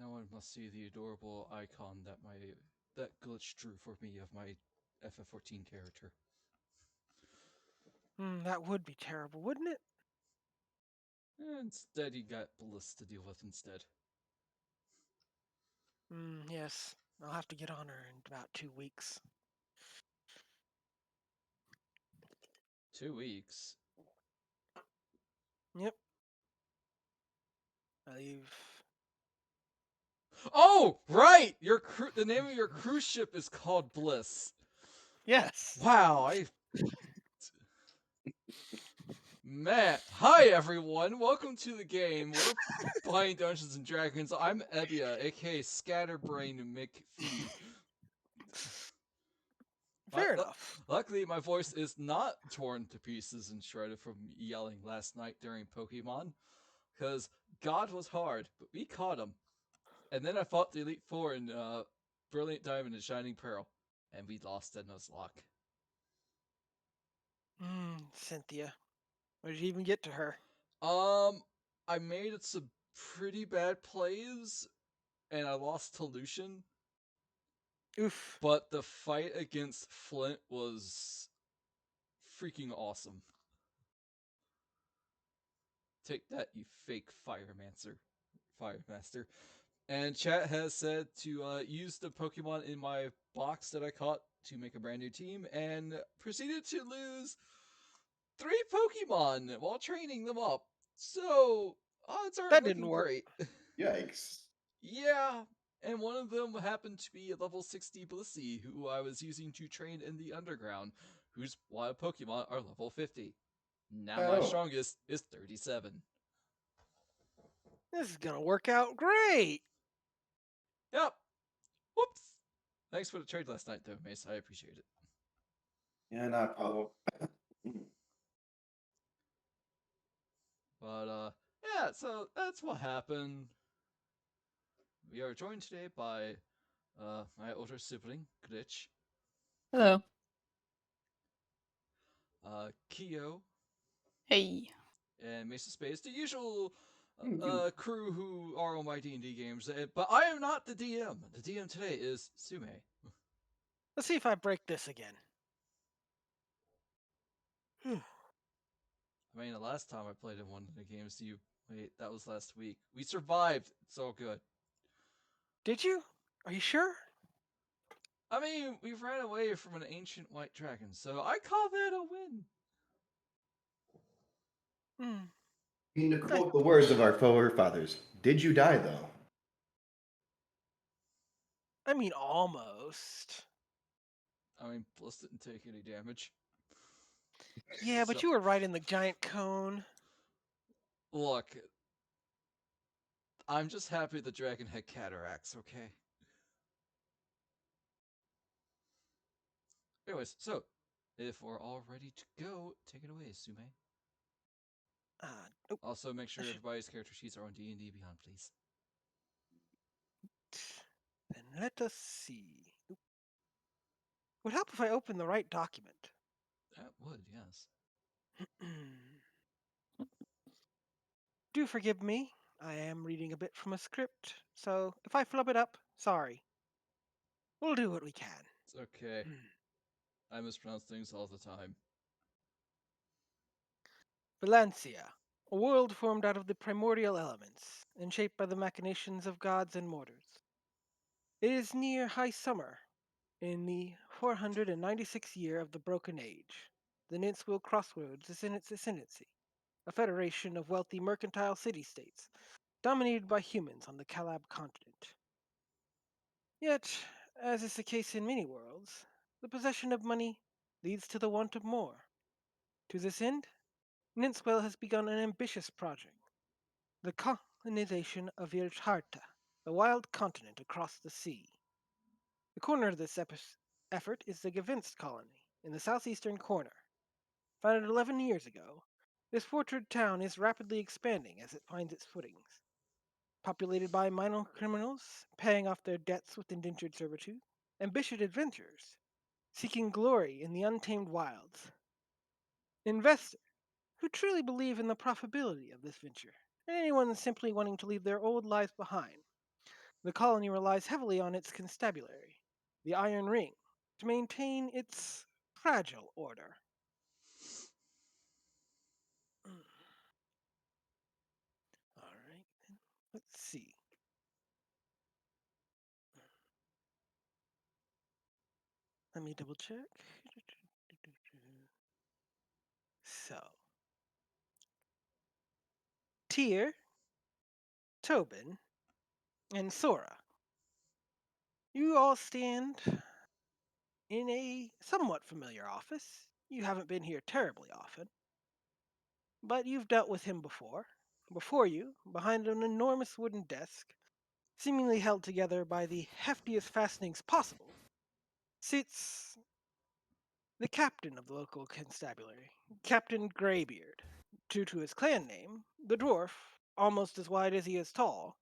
No one must see the adorable icon that Glitch drew for me of my FF14 character. That would be terrible, wouldn't it? Instead, he got Bliss to deal with instead. Yes. I'll have to get on her in about 2 weeks. 2 weeks. Yep. I leave. Oh, right! The name of your cruise ship is called Bliss. Yes. Wow, hi everyone, welcome to the game. We're playing Dungeons and Dragons. I'm Ebia, aka Scatterbrain McPhee. Fair enough. Luckily, my voice is not torn to pieces and shredded from yelling last night during Pokemon, because God was hard, but we caught him. And then I fought the Elite Four in Brilliant Diamond and Shining Pearl, and we lost in Nuzlocke. Cynthia. Where did you even get to her? I made some pretty bad plays, and I lost to Lucian. Oof. But the fight against Flint was freaking awesome. Take that, you fake Firemaster. And chat has said to use the Pokemon in my box that I caught to make a brand new team, and proceeded to lose 3 Pokemon while training them up. So odds aren't That didn't looking work. great. Yikes. Yeah, and one of them happened to be a level 60 Blissey, who I was using to train in the underground, whose wild Pokemon are level 50. Now my strongest is 37. This is gonna work out great. Yep. Whoops. Thanks for the trade last night, though, Mace. I appreciate it. Yeah, not problem. But, yeah, so that's what happened. We are joined today by my older sibling, Glitch, Hello. Kyo, Hey. and maceofspades, the usual crew who are on my D&D games. But I am not the DM. The DM today is Sume. Let's see if I break this again. I mean, the last time I played in one of the games, that was last week. We survived. It's all good. Did you? Are you sure? I mean, we ran away from an ancient white dragon, so I call that a win. I mean, to quote the words of our forefathers, did you die though? I mean, almost. I mean, Bliss didn't take any damage. Yeah, but So, you were right in the giant cone. look, I'm just happy the dragon had cataracts, okay? Anyways, so, if we're all ready to go, take it away, Sume. Nope. Also, make sure everybody's character sheets are on D&D Beyond, please. Then let us see. Oop. Would help if I opened the right document. That would, yes. Do forgive me. I am reading a bit from a script, so if I flub it up, sorry. We'll do what we can. It's okay. I mispronounce things all the time. Valencia, a world formed out of the primordial elements and shaped by the machinations of gods and mortars. It is near high summer, in the 496th year of the Broken Age. The Ninswil Crossroads is in its ascendancy, a federation of wealthy mercantile city-states, dominated by humans on the Calab continent. Yet, as is the case in many worlds, the possession of money leads to the want of more. To this end, Ninswell has begun an ambitious project, the colonization of Yircharta, the wild continent across the sea. The corner of this effort is the Gavinst colony, in the southeastern corner. Founded 11 years ago, this fortified town is rapidly expanding as it finds its footings. Populated by minor criminals, paying off their debts with indentured servitude, ambitious adventurers, seeking glory in the untamed wilds. Investors who truly believe in the profitability of this venture, and anyone simply wanting to leave their old lives behind. The colony relies heavily on its constabulary, the Iron Ring, to maintain its fragile order. All right, then. Let's see. Let me double check. So, Tyr, Tobin, and Sora, you all stand in a somewhat familiar office. You haven't been here terribly often, but you've dealt with him before. Before you, behind an enormous wooden desk, seemingly held together by the heftiest fastenings possible, sits the captain of the local constabulary, Captain Greybeard. Due to his clan name, the dwarf, almost as wide as he is tall,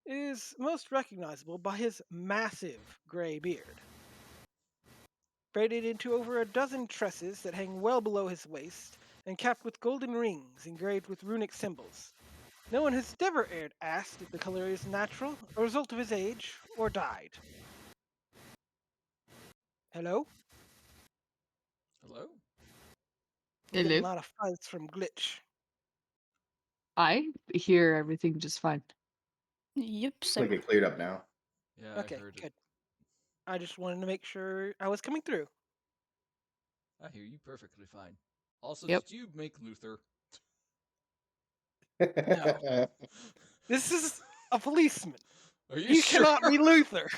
is most recognizable by his massive gray beard. Braided into over a dozen tresses that hang well below his waist and capped with golden rings engraved with runic symbols. No one has ever asked if the color is natural, a result of his age, or dyed. Hello? Hello? We're getting a Hello. lot of fuzz from Glitch. I hear everything just fine. Yep, Like same. it cleared up now. Yeah, I Okay, heard it. good. I just wanted to make sure I was coming through. I hear you perfectly fine. Also, Yep. did you make Luther? No. This is a policeman. Are you He sure? cannot be Luther.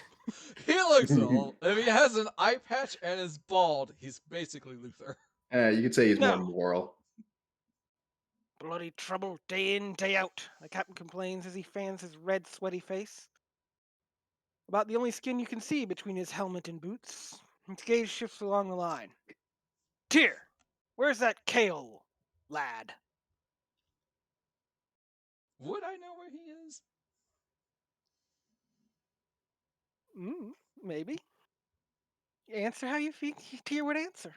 He looks old. If he has an eye patch and is bald, he's basically Luther. You could say he's more No. moral. Bloody trouble day in, day out, the captain complains as he fans his red, sweaty face. About the only skin you can see between his helmet and boots. His gaze shifts along the line. Tyr, where's that Cayel lad? Would I know where he is? Maybe. Answer how you think Tyr would answer.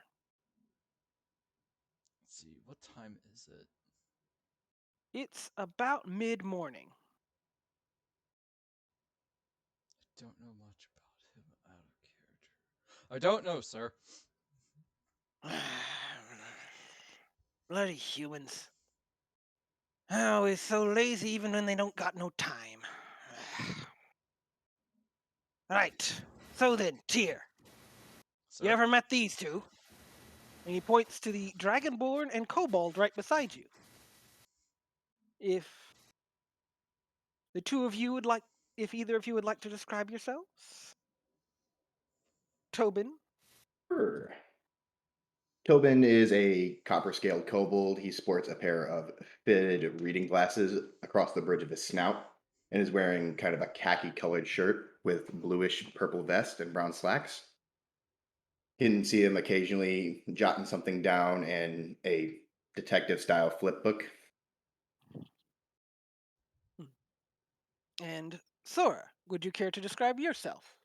Let's see, what time is it? It's about mid-morning. I don't know much about him out of character. I don't know, sir. Bloody humans. Always so lazy even when they don't got no time. Right. So then, Tyr, Sir? you ever met these two? And he points to the Dragonborn and Kobold right beside you. If the two of you would like, if either of you would like to describe yourselves? Tobin? Sure. Tobin is a copper scaled kobold. He sports a pair of fitted reading glasses across the bridge of his snout and is wearing kind of a khaki colored shirt with bluish purple vest and brown slacks. You can see him occasionally jotting something down in a detective style flip book. And Sora, would you care to describe yourself?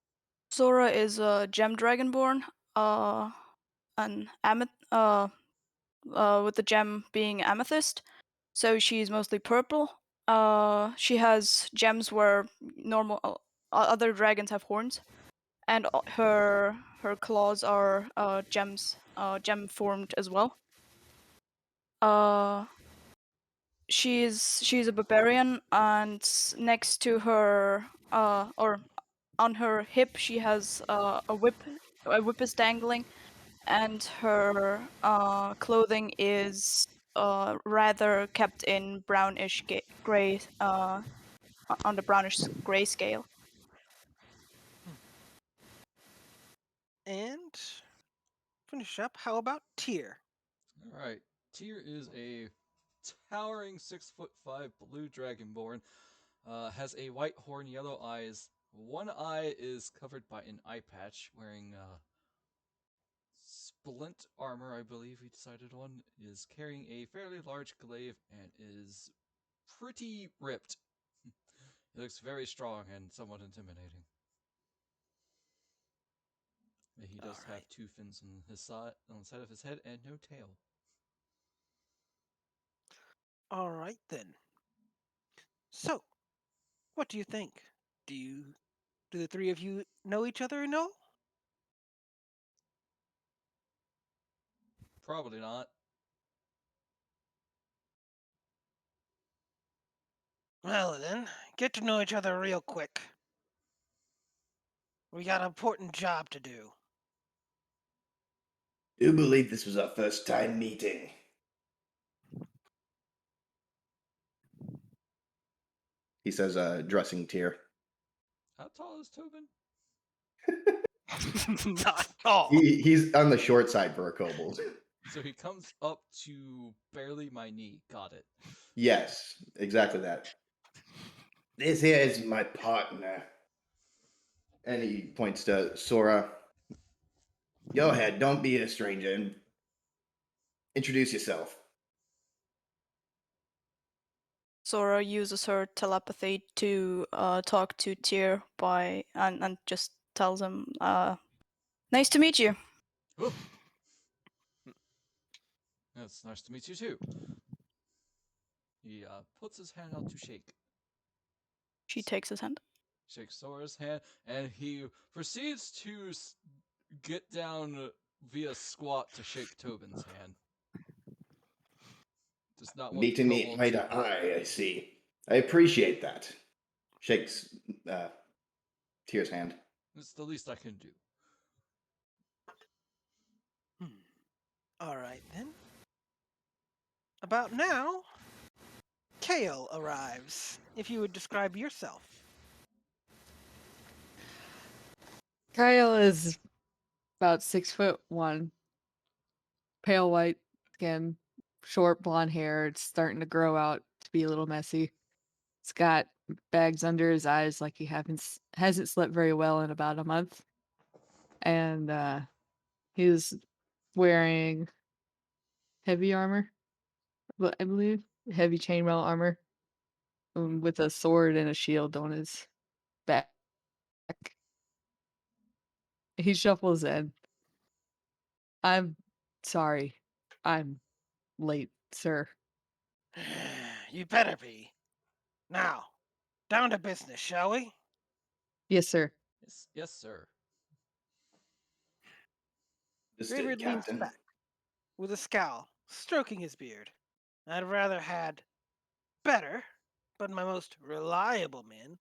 Sora is a gem dragonborn. An with the gem being amethyst. So she's mostly purple. She has gems where normal other dragons have horns, and her claws are gem formed as well. She's a barbarian, and next to her or on her hip she has a whip. A whip is dangling, and her clothing is rather kept in brownish gray on the brownish gray scale. And finish up, how about Tyr? Alright. Tyr is a towering 6'5" blue dragonborn. Has a white horn, yellow eyes. One eye is covered by an eye patch, wearing splint armor, I believe he decided on. Is carrying a fairly large glaive and is pretty ripped. He looks very strong and somewhat intimidating. He does have Alright. 2 fins on his side, on the side of his head, and no tail. Alright then. So, what do you think? Do the three of you know each other? No. Probably not. Well then, get to know each other real quick. We got an important job to do. Do believe this was our first time meeting. He says, addressing Tyr. How tall is Tobin? Not at all. He's on the short side for a kobold. So he comes up to barely my knee. Got it. Yes, exactly that. This here is my partner. And he points to Sora. Go ahead, don't be a stranger and introduce yourself. Sora uses her telepathy to talk to Tyr and just tells him, "Nice to meet you." Oh. It's nice to meet you too. He puts his hand out to shake. She takes his hand. Shakes Sora's hand, and he proceeds to get down via squat to shake Tobin's hand. Does not want the Meeting me kobold eye to. to eye, I see. I appreciate that. Shakes Tyr's hand. It's the least I can do. All right then. About now, Cayel arrives. If you would describe yourself. Kyle is about 6'1", pale white skin, short blonde hair. It's starting to grow out to be a little messy. He's got bags under his eyes like he hasn't slept very well in about a month. And he's wearing heavy armor, I believe. Heavy chainmail armor. With a sword and a shield on his back. He shuffles in. I'm sorry. I'm late, sir. You better be. Now, down to business, shall we? Yes, sir. Yes, sir. Understood, Graybeard leans Captain. back, with a scowl, stroking his beard. I'd rather had better, but my most reliable men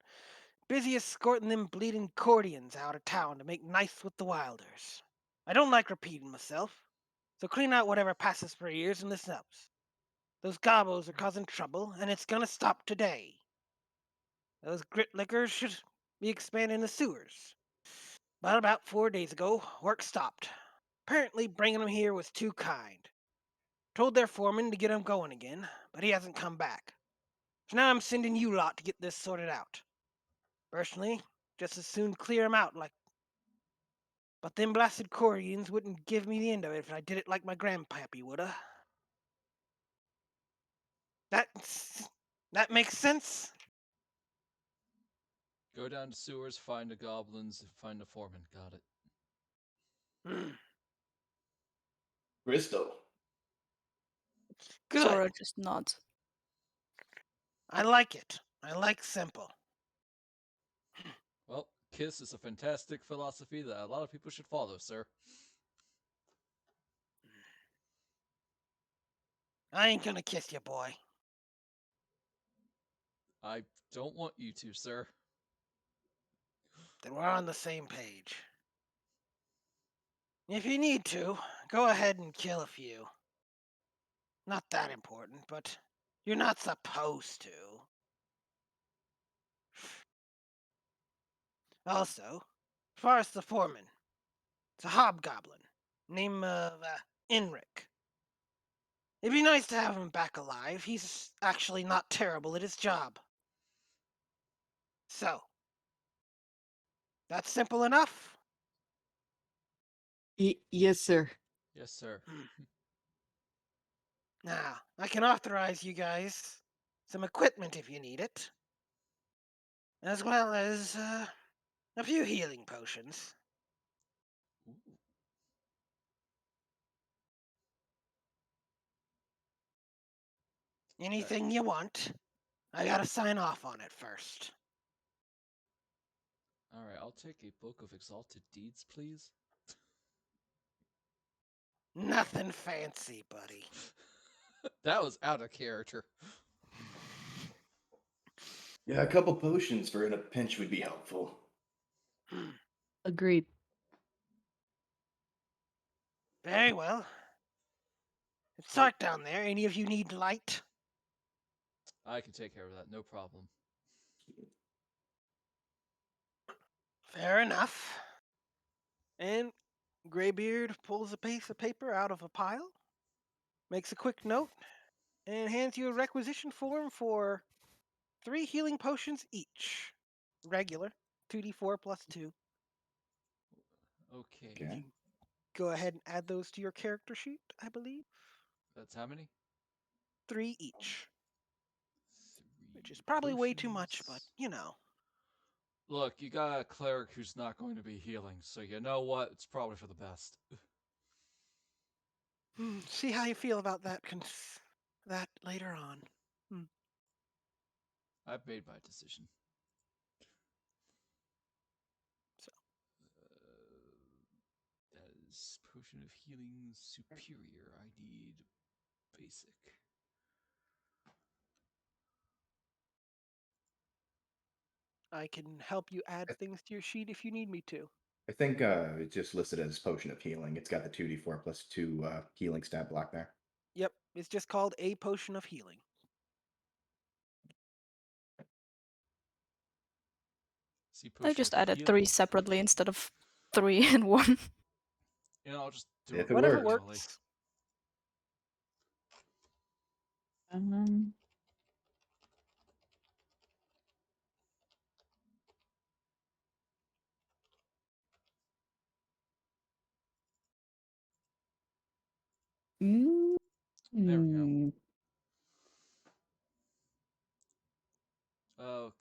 busy escorting them bleeding Cordians out of town to make nice with the Wilders. I don't like repeating myself, so clean out whatever passes for ears and listen up. Those gobos are causing trouble, and it's gonna stop today. Those grit lickers should be expanding the sewers. But about 4 days ago, work stopped. Apparently bringing them here was too kind. Told their foreman to get 'em going again, but he hasn't come back. So now I'm sending you lot to get this sorted out. Personally, just as soon clear 'em out like. But them blasted Cordians wouldn't give me the end of it if I did it like my grandpappy woulda. That makes sense? Go down to sewers, find the goblins, find the foreman. Got it. Hmm. Crystal. Good. Sora just nods. I like it. I like simple. Well, KISS is a fantastic philosophy that a lot of people should follow, sir. I ain't gonna kiss you, boy. I don't want you to, sir. Then we're on the same page. If you need to, go ahead and kill a few. Not that important, but you're not supposed to. Also, as far as the foreman, it's a hobgoblin, name of Enric. It'd be nice to have him back alive. He's actually not terrible at his job. So, that's simple enough? Yes, sir. Yes, sir. Now, I can authorize you guys some equipment if you need it, as well as a few healing potions. Ooh. Anything you want. I gotta sign off on it first. I'll take a book of exalted deeds, please. Nothing fancy, buddy. That was out of character. Yeah, a couple potions for in a pinch would be helpful. Agreed. Very well. It's dark down there. Any of you need light? I can take care of that, no problem. Fair enough. And Graybeard pulls a piece of paper out of a pile, makes a quick note, and hands you a requisition form for 3 healing potions each. Regular, 2d4 plus 2. Okay. Okay. Go ahead and add those to your character sheet, I believe. That's how many? 3 each, 3 which is probably way too much, but potions. you know. Look, you got a cleric who's not going to be healing, so you know what? It's probably for the best. See how you feel about that that later on. I've made my decision. So. That is potion of healing superior. I need basic. I can help you add things to your sheet if you need me to. I think it's just listed as potion of healing. It's got the 2d4 plus 2 healing stat block there. Yep, it's just called a potion of healing. See, I potion just of added healing. 3 separately instead of 3 in 1. You know, I'll just do If it it Whatever worked. manually. works. Um, mm, There we go. mm.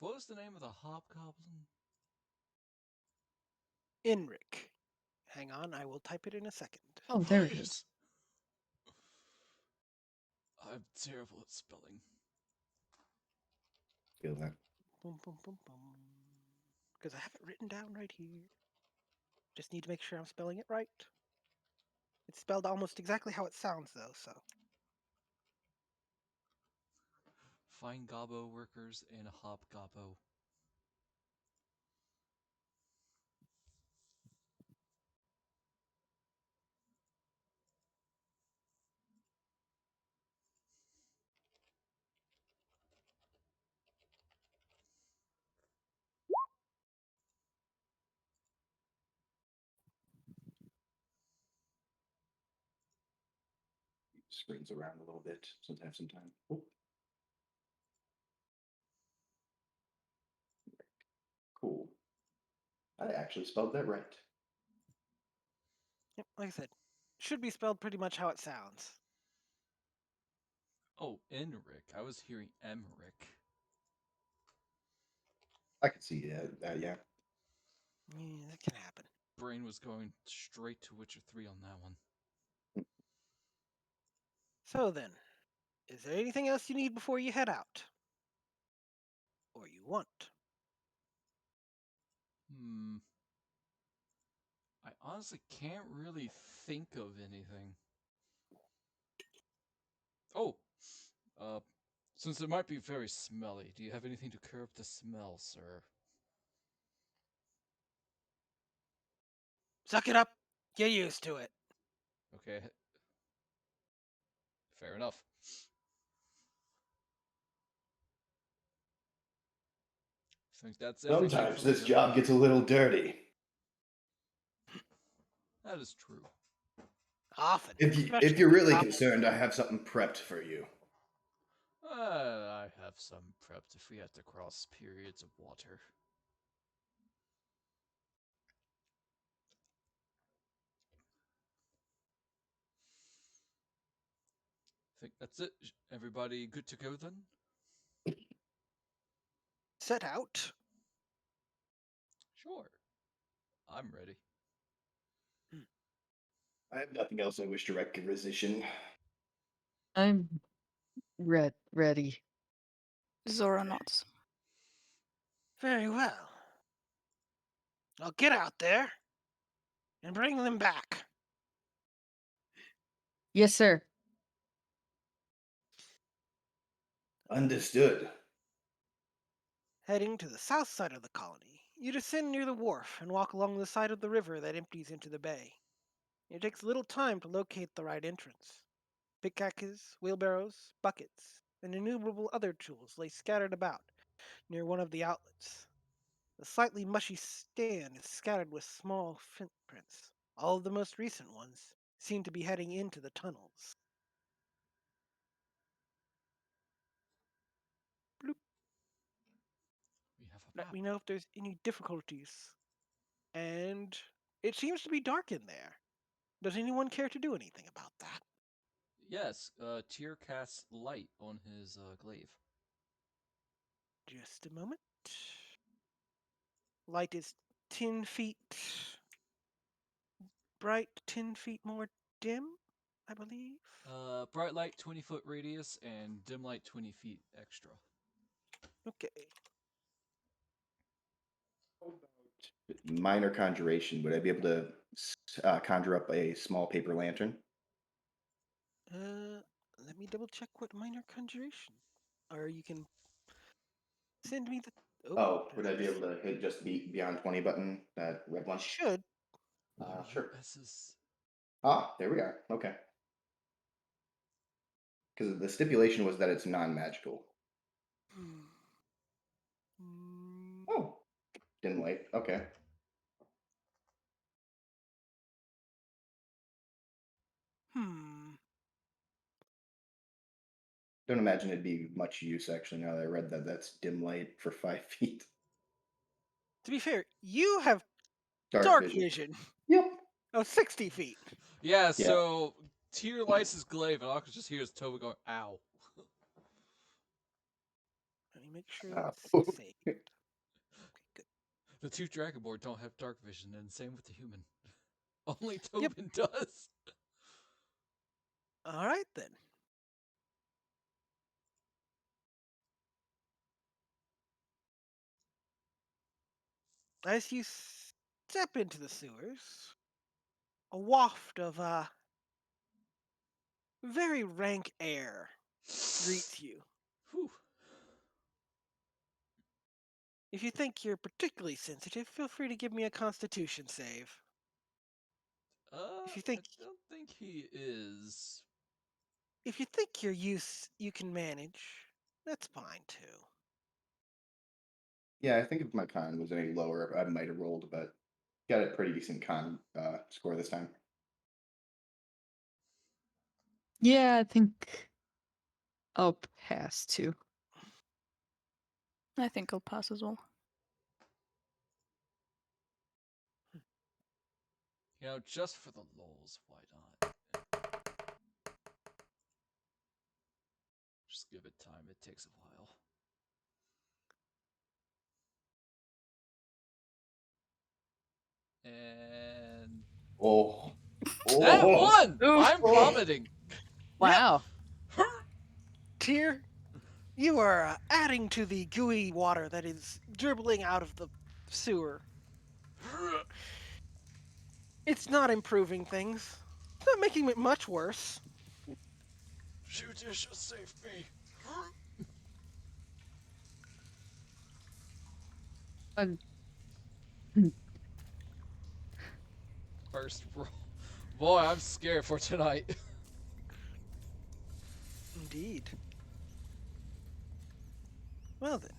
What was the name of the hobgoblin? Inric. Hang on, I will type it in a second. Oh, there it is. I'm terrible at spelling. Feel that. Boom, boom, boom, boom. Because I have it written down right here. Just need to make sure I'm spelling it right. It's spelled almost exactly how it sounds, though, so. Find gobbo workers and hobgobbo. Screens around a little bit since I have some time. Oh. Cool. I actually spelled that right. Yep, like I said, should be spelled pretty much how it sounds. Oh, Enric. I was hearing Emric. I can see yeah. Yeah, that can happen. Brain was going straight to Witcher 3 on that one. So then, is there anything else you need before you head out? Or you want? I honestly can't really think of anything. Oh, since it might be very smelly, do you have anything to curb the smell, sir? Suck it up. Get used to it. Okay. Fair enough. I think that's everything. Sometimes from this me. job gets a little dirty. That is true. Often. If you're really concerned, I have something prepped for you. I have some prepped if we have to cross periods of water. I think that's it. Everybody good to go then? Set out. Sure. I'm ready. I have nothing else I wish to requisition. I'm ready. Zora nods. Very well. Now get out there and bring them back. Yes, sir. Understood. Heading to the south side of the colony, you descend near the wharf and walk along the side of the river that empties into the bay. It takes little time to locate the right entrance. Pickaxes, wheelbarrows, buckets, and innumerable other tools lay scattered about near one of the outlets. The slightly mushy stand is scattered with small footprints. All of the most recent ones seem to be heading into the tunnels. Bloop. We have a Let map. me know if there's any difficulties. And it seems to be dark in there. Does anyone care to do anything about that? Yes, Tyr casts light on his glaive. Just a moment. Light is 10 feet bright, 10 feet more dim, I believe. Bright light 20-foot radius and dim light 20 feet extra. Okay. Minor conjuration. Would I be able to conjure up a small paper lantern? Let me double check what minor conjuration. Or you can send me the. Oh, would I be there's able to hit just the beyond 20 button, that red one? Should. Sure. S's. Ah, there we are. Okay. Because the stipulation was that it's non-magical. Hmm. Oh, dim light. Okay. Hmm. Don't imagine it'd be much use actually. Now that I read that, that's dim light for 5 feet. To be fair, you have Dark, dark vision. vision Yep. of 60 feet. Yeah, so Tyr lights his glaive, and Aqua just hears Tobin going, ow. Let me make sure Oh. it's saved. Okay, good. The two Dragonborn don't have dark vision, and same with the human. Only Yep. Tobin does. All right then. As you step into the sewers, a waft of very rank air greets you. Whew. If you think you're particularly sensitive, feel free to give me a constitution save. If you I think don't think he is. you can manage, that's fine too. Yeah, I think if my con was any lower, I might have rolled, but got a pretty decent con score this time. Yeah, I think I'll pass too. I think I'll pass as well. You know, just for the lulz, why not? Just give it time. It takes a while. And Oh. that Oh. one! Oof. I'm vomiting. Wow. Tyr, you are adding to the gooey water that is dribbling out of the sewer. It's not improving things. It's not making it much worse. Judicious save me. Um, First roll. Boy, I'm scared for tonight. Indeed. Well then.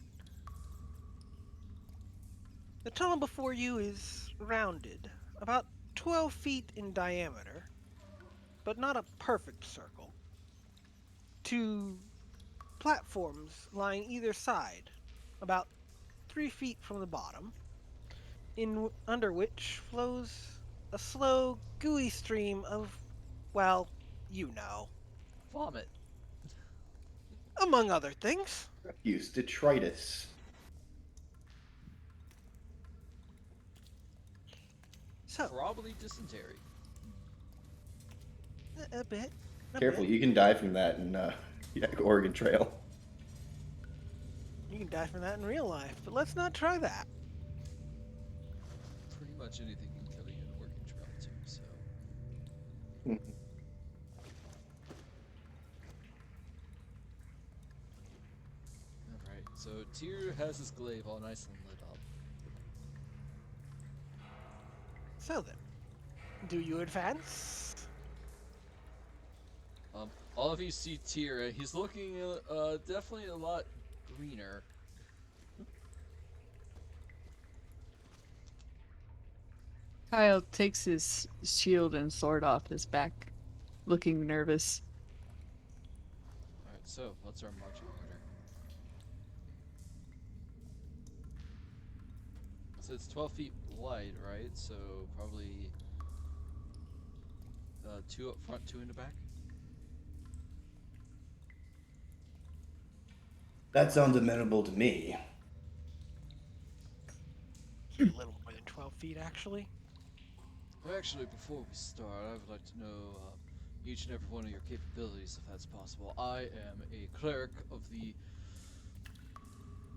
The tunnel before you is rounded, about 12 feet in diameter, but not a perfect circle. Two platforms lying either side, about 3 feet from the bottom, under which flows a slow, gooey stream of, well, you know, Vomit. among other things. Refuse detritus. So, Probably dysentery. a bit. Careful, you can die from that in Oregon Trail. You can die from that in real life, but let's not try that. much anything can kill you in a working trail too. So Mhm. all right. So Tyr has his glaive all nice and lit up. So then, do you advance? All of you see Tyr. He's looking definitely a lot greener. Kyle takes his shield and sword off his back, looking nervous. All right. So what's our marching order? So it's 12 feet wide, right? So probably 2 up front, 2 in the back. That sounds amenable to me. A little more than 12 feet, actually. Well, actually, before we start, I would like to know each and every one of your capabilities, if that's possible. I am a cleric of the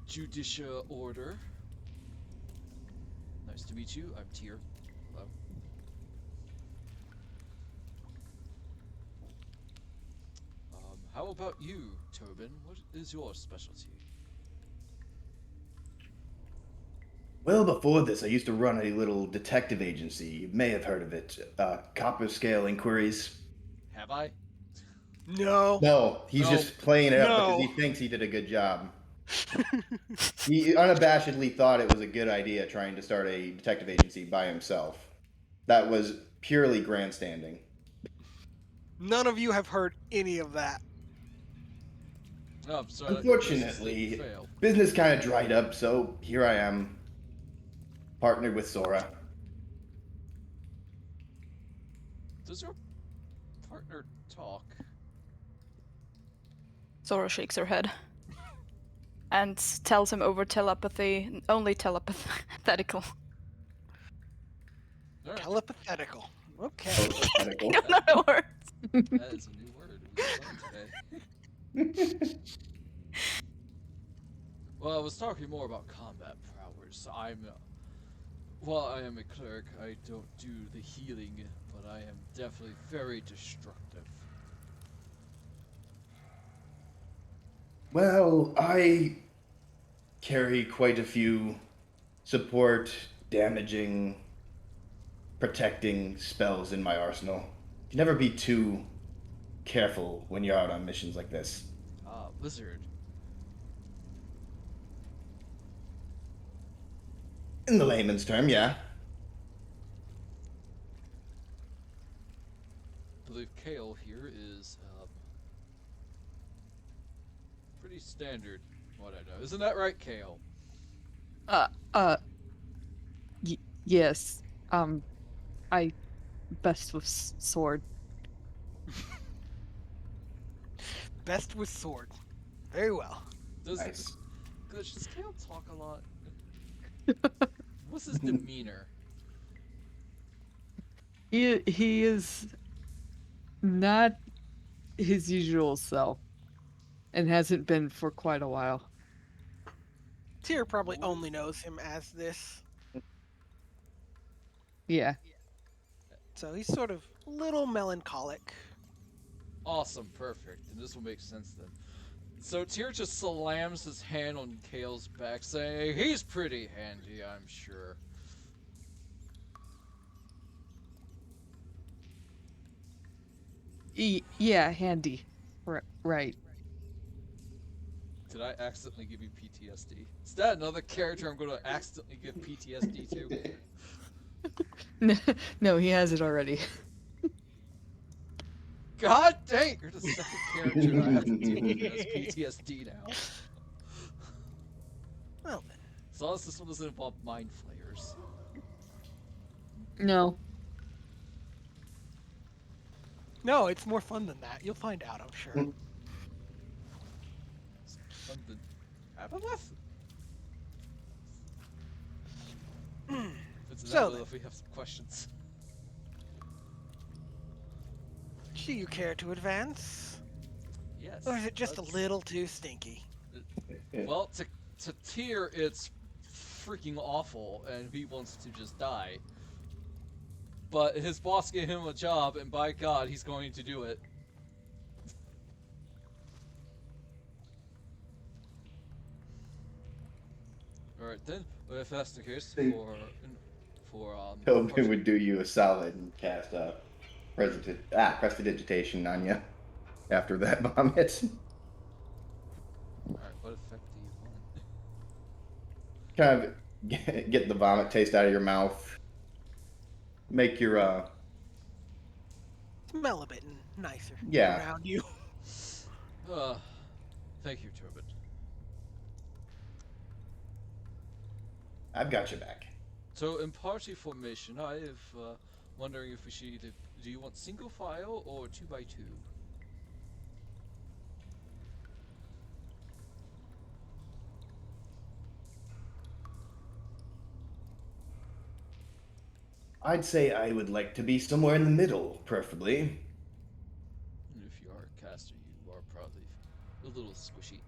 Judicia Order. Nice to meet you. I'm Tyr. Hello. How about you, Tobin? What is your specialty? Well, before this, I used to run a little detective agency. You may have heard of it. Copper Scale Inquiries. Have I? No. No, he's No. just playing it up because he No. thinks he did a good job. He unabashedly thought it was a good idea trying to start a detective agency by himself. That was purely grandstanding. None of you have heard any of that. Oh, I'm sorry. Unfortunately, Fail. business kind of dried up, so here I am, partnered with Sora. Does your partner talk? Sora shakes her head and tells him over telepathy, only telepathetical. All right. Telepathetical. Okay. Hypothetical. I don't know the word. That is a new word we learned today. Well, I was talking more about combat prowess. While I am a cleric, I don't do the healing, but I am definitely very destructive. Well, I carry quite a few support, damaging, protecting spells in my arsenal. You can never be too careful when you're out on missions like this. Wizard. In the layman's term, yeah. I believe Cayel here is pretty standard. What I know, isn't that right, Cayel? Yes. I best with sword. Best with sword. Very well. Nice. Does Cayel talk a lot? What's his demeanor? He is not his usual self, and hasn't been for quite a while. Tyr probably only knows him as this, Yeah. so he's sort of a little melancholic. Awesome, perfect, and this will make sense then. So Tyr just slams his hand on Cayel's back, saying, "He's pretty handy, I'm sure." Yeah, handy. Right. Did I accidentally give you PTSD? Is that another character I'm going to accidentally give PTSD to? No, he has it already. God dang! You're the second character that I have to deal with that has PTSD now. Well then. As long as this one doesn't involve mind flayers. No. No, it's more fun than that. You'll find out, I'm sure. Something happen with? If it's So inevitable, if we have some questions. Do you care to advance? Yes. Or is it just a let's- little too stinky? Well, to Tyr, it's freaking awful and he wants to just die. But his boss gave him a job, and by God, he's going to do it. Alright then, if that's the case, Think- Tobin would do you a solid and cast prestidigitation on you after that vomit. Alright, what effect do you want? Kind of get the vomit taste out of your mouth. Make your Smell a bit nicer Yeah. around you. Thank you, Tobin. I've got your back. So in party formation, I have wondering if we should either, do you want single file or 2x2? I'd say I would like to be somewhere in the middle, preferably. If you are a caster, you are probably a little squishy.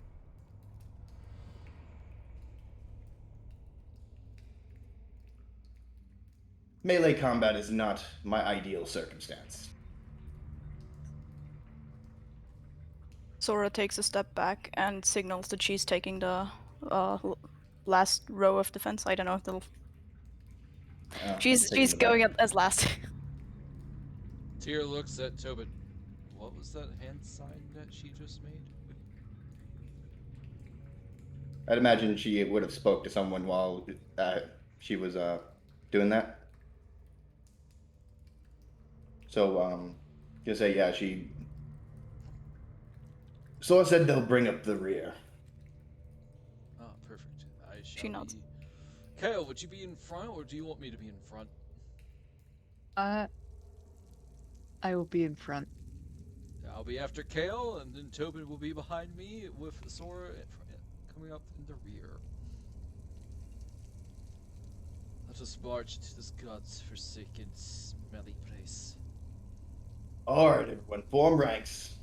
Melee combat is not my ideal circumstance. Sora takes a step back and signals that she's taking the last row of defense. I don't know if they'll. She's going as last. Tyr looks at Tobin. What was that hand sign that she just made? I'd imagine she would have spoke to someone while she was doing that. So, just say, yeah, Sora said they'll bring up the rear. Ah, perfect. I shall She nods. be... Cayel, would you be in front, or do you want me to be in front? I will be in front. I'll be after Cayel, and then Tobin will be behind me with Sora coming up in the rear. Let us march to this god's-forsaken, smelly place. Alright, everyone, form ranks.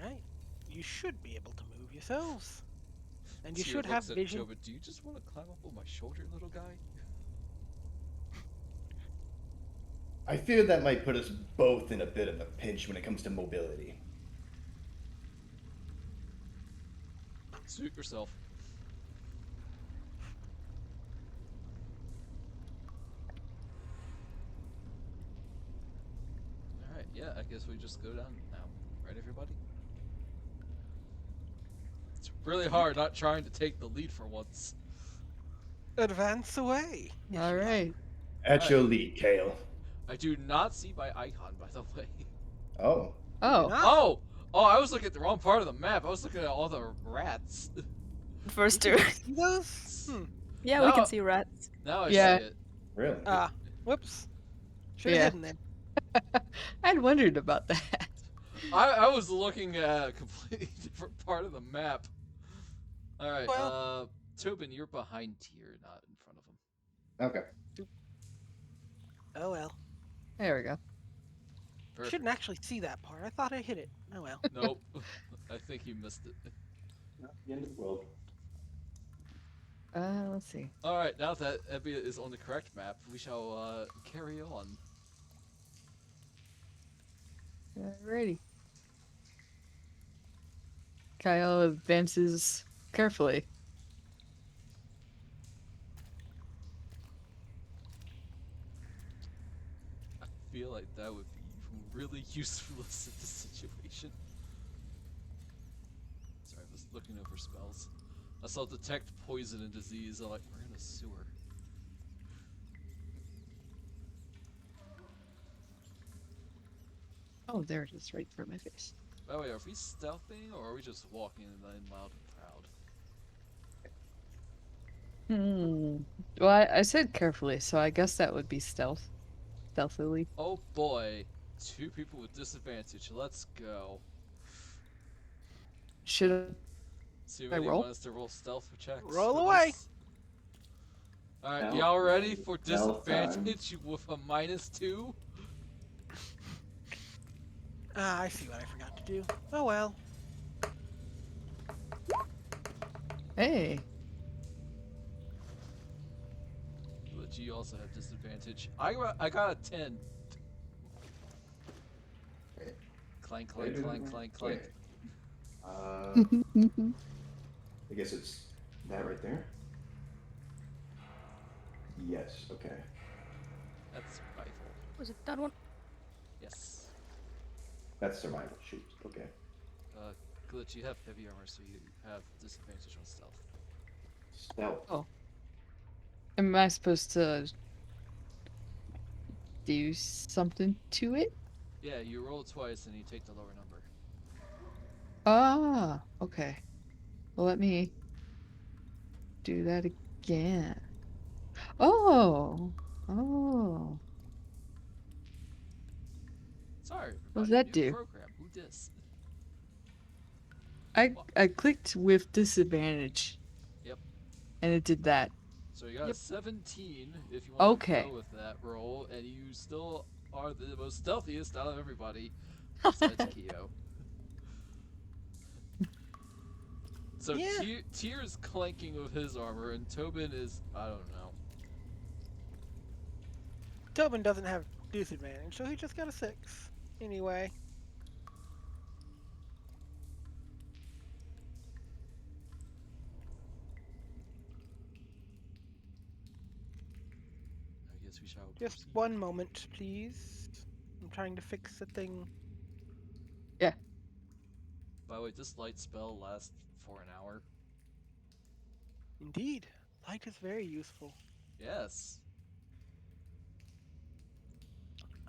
Alright. You should be able to move yourselves. And you Tyr should have looks at vision. Tobin, do you just want to climb up on my shoulder, little guy? I fear that might put us both in a bit of a pinch when it comes to mobility. Suit yourself. Alright, yeah, I guess we just go down now. Right, everybody? It's really hard not trying to take the lead for once. Advance away. All right. At your lead, Cayel. I do not see my icon, by the way. Oh. Oh, Not- Oh! Oh, I was looking at the wrong part of the map. I was looking at all the rats. First You two. can see those? Yeah, we No. can see rats. Now I Yeah. see it. Really? Whoops. Should have Yeah. hidden them. I'd wondered about that. I was looking at a completely different part of the map. Alright, Well- Tobin, you're behind Tyr, not in front of him. Okay. Oh well. There we go. Perfect. Shouldn't actually see that part. I thought I hit it. Oh well. Nope. I think you missed it. Not the end of the world. Let's see. Alright, now that ebia is on the correct map, we shall carry on. Alrighty. Cayel advances carefully. I feel like that would be really useful in this situation. Sorry, I was looking over spells. I saw detect poison and disease. I'm like, we're in a sewer. Oh, there it is, right in front of my face. By the way, are we stealthing or are we just walking in loud and proud? Well, I said carefully, so I guess that would be stealthily. Oh boy, 2 people with disadvantage. Let's go. Should See I what you roll? want us to roll stealth checks. Roll for away. this? Alright, Stealth y'all ready for Stealth time. disadvantage with a -2? I see what I forgot to do. Oh well. Hey. But you also have disadvantage. I got a 10. Wait, Clank, did I clank, do that clank, right? clank, clank. Wait. I guess it's that right there. Yes. Okay. That's survival. Was it that one? Yes. That's survival. Shoot. Okay. Glitch, you have heavy armor, so you have disadvantage on stealth. Stealth. Oh. Am I supposed to do something to it? Yeah, you roll twice and you take the lower number. Ah, okay. Well, let me do that again. Oh. Oh. Sorry, What does everybody. that New do? program. Who dis? I clicked with disadvantage Yep. and it did that. So you got Yep. a 17 if you want to Okay. go with that roll, and you still are the most stealthiest out of everybody, besides Kyo. So Yeah. Tyr's clanking with his armor, and Tobin is, I don't know. Tobin doesn't have disadvantage, so he just got a 6. Anyway. I guess we shall Just proceed. one moment, please. I'm trying to fix a thing. Yeah. By the way, this light spell lasts for an hour. Indeed. Light is very useful. Yes.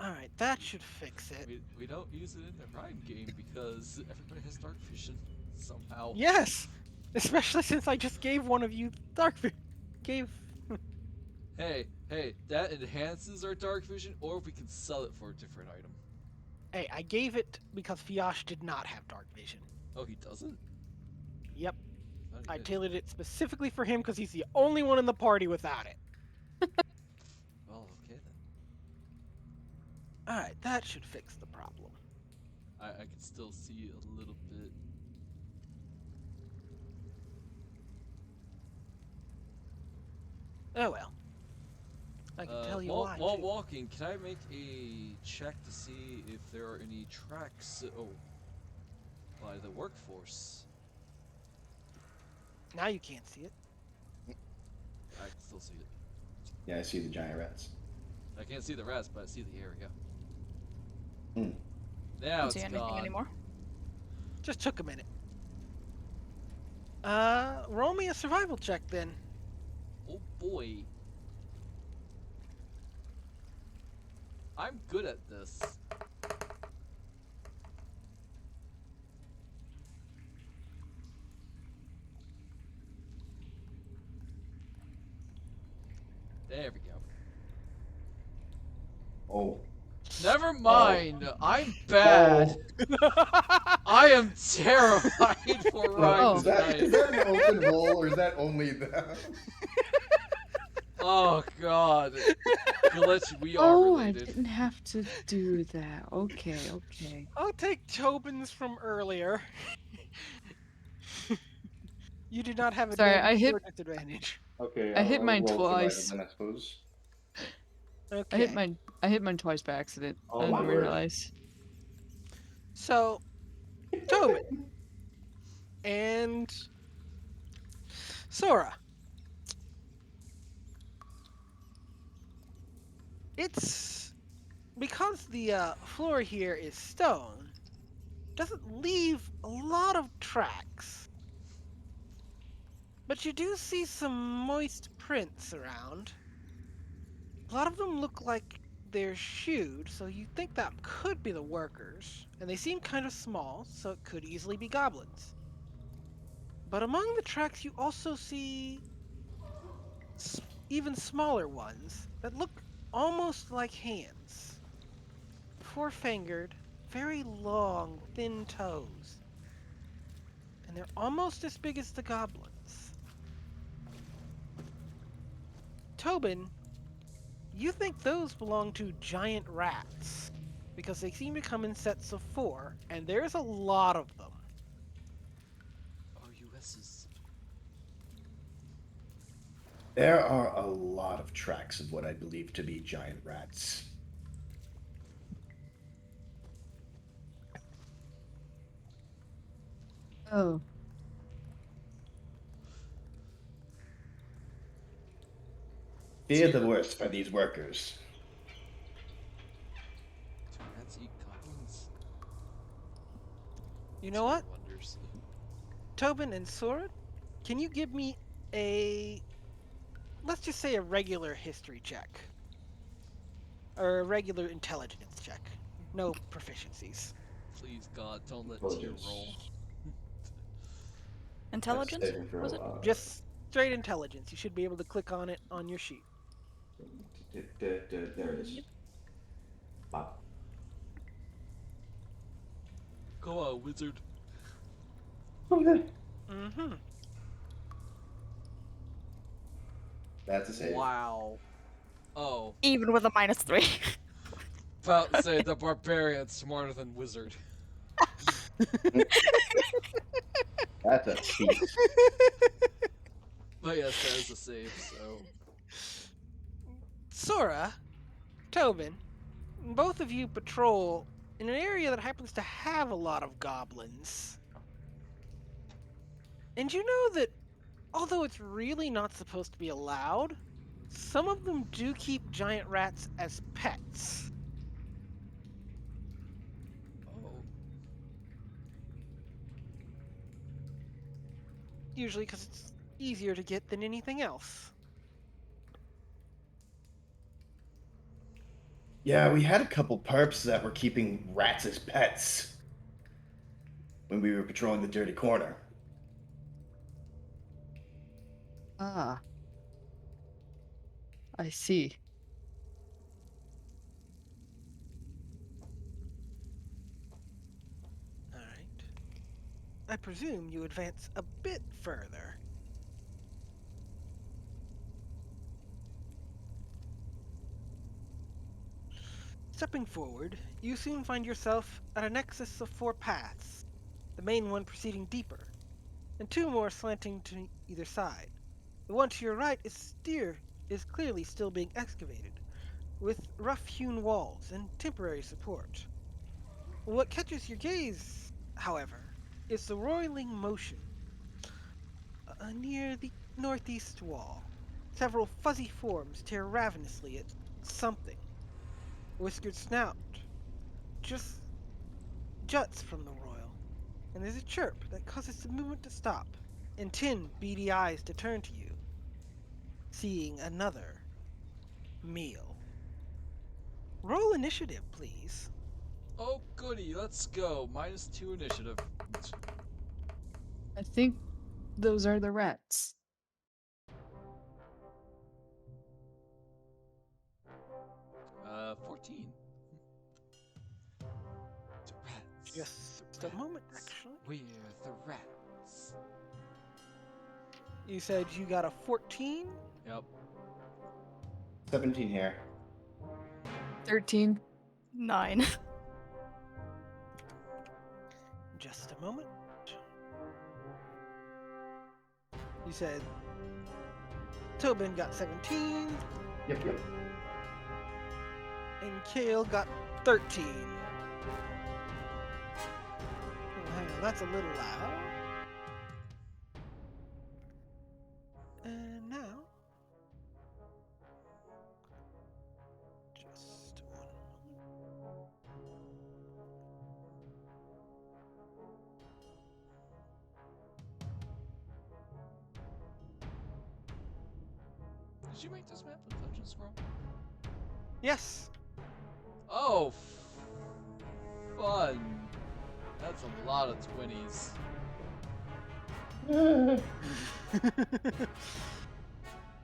Alright, that should fix it. We don't use it in the Rhyme game because everybody has dark vision somehow. Yes! Especially since I just gave one of you dark vision. Hey, that enhances our dark vision, or we can sell it for a different item. Hey, I gave it because Fiash did not have dark vision. Oh, he doesn't? Yep. Thought he I did. tailored it specifically for him because he's the only one in the party without it. Well, okay then. Alright, that should fix the problem. I can still see a little bit. Oh well. I can tell you why. While too. walking, can I make a check to see if there are any tracks by the workforce? Now you can't see it. I can still see it. Yeah, I see the giant rats. I can't see the rats, but I see the area. Hmm. Now Don't it's see anything gone. anymore. Just took a minute. Roll me a survival check then. Oh boy. I'm good at this. There we go. Oh. Never mind. I'm bad. I am terrified for Oh. Is Rhymes that tonight. an open roll or is that only the? Oh god. Glitch, we are Oh, I related. didn't have to do that. Okay, okay. I'll take Tobin's from earlier. You do not have Sorry, advantage I hit- or disadvantage. Okay, I hit I'll mine roll survival twice. then, I suppose. Okay. I hit mine twice by accident. Oh, I my didn't word. realize. So, Tobin and Sora. It's because the floor here is stone, doesn't leave a lot of tracks. But you do see some moist prints around. A lot of them look like they're shoed, so you think that could be the workers. And they seem kind of small, so it could easily be goblins. But among the tracks, you also see even smaller ones that look almost like hands. Four-fingered, very long, thin toes. And they're almost as big as the goblins. Tobin, you think those belong to giant rats, because they seem to come in sets of 4, and there's a lot of them. RUS's. There are a lot of tracks of what I believe to be giant rats. Oh, Fear the worst for these workers. Do rats eat goblins? You know Tyr what? wonders. Tobin and Sora, can you give me a, let's just say a regular history check? Or a regular intelligence check. No proficiencies. Please, God, don't let Tyr roll. Intelligence? Saving throw, Was it? Just straight intelligence. You should be able to click on it on your sheet. There it is. Wow. Come on, wizard. Mm-hmm. That's a save. Wow. Oh, Even with a -3. about to say the barbarian's smarter than wizard. That's a feat. But yes, that is a save, so. Sora, Tobin, both of you patrol in an area that happens to have a lot of goblins. And you know that although it's really not supposed to be allowed, some of them do keep giant rats as pets. Oh. Usually because it's easier to get than anything else. Yeah, we had a couple perps that were keeping rats as pets when we were patrolling the dirty corner. ah. I see. Alright. I presume you advance a bit further. Stepping forward, you soon find yourself at a nexus of 4 paths, the main one proceeding deeper, and 2 more slanting to either side. The one to your right is clearly still being excavated, with rough-hewn walls and temporary support. What catches your gaze, however, is the roiling motion near the northeast wall. Several fuzzy forms tear ravenously at something. A whiskered snout just juts from the roil, and there's a chirp that causes the movement to stop, and 10 beady eyes to turn to you, seeing another meal. Roll initiative, please. Oh, goody, let's go. -2 initiative. I think those are the rats. 14. The rats. Just the a moment, rats. actually. We're the rats. You said you got a 14? Yep. 17 here. 13. 9. Just a moment. You said Tobin got 17, Yep. and Cayel got 13. Oh, hang on, that's a little loud. And now, just one moment. Did you make this map with Dungeon Scroll? Yes. Oh, fun. That's a lot of 20s.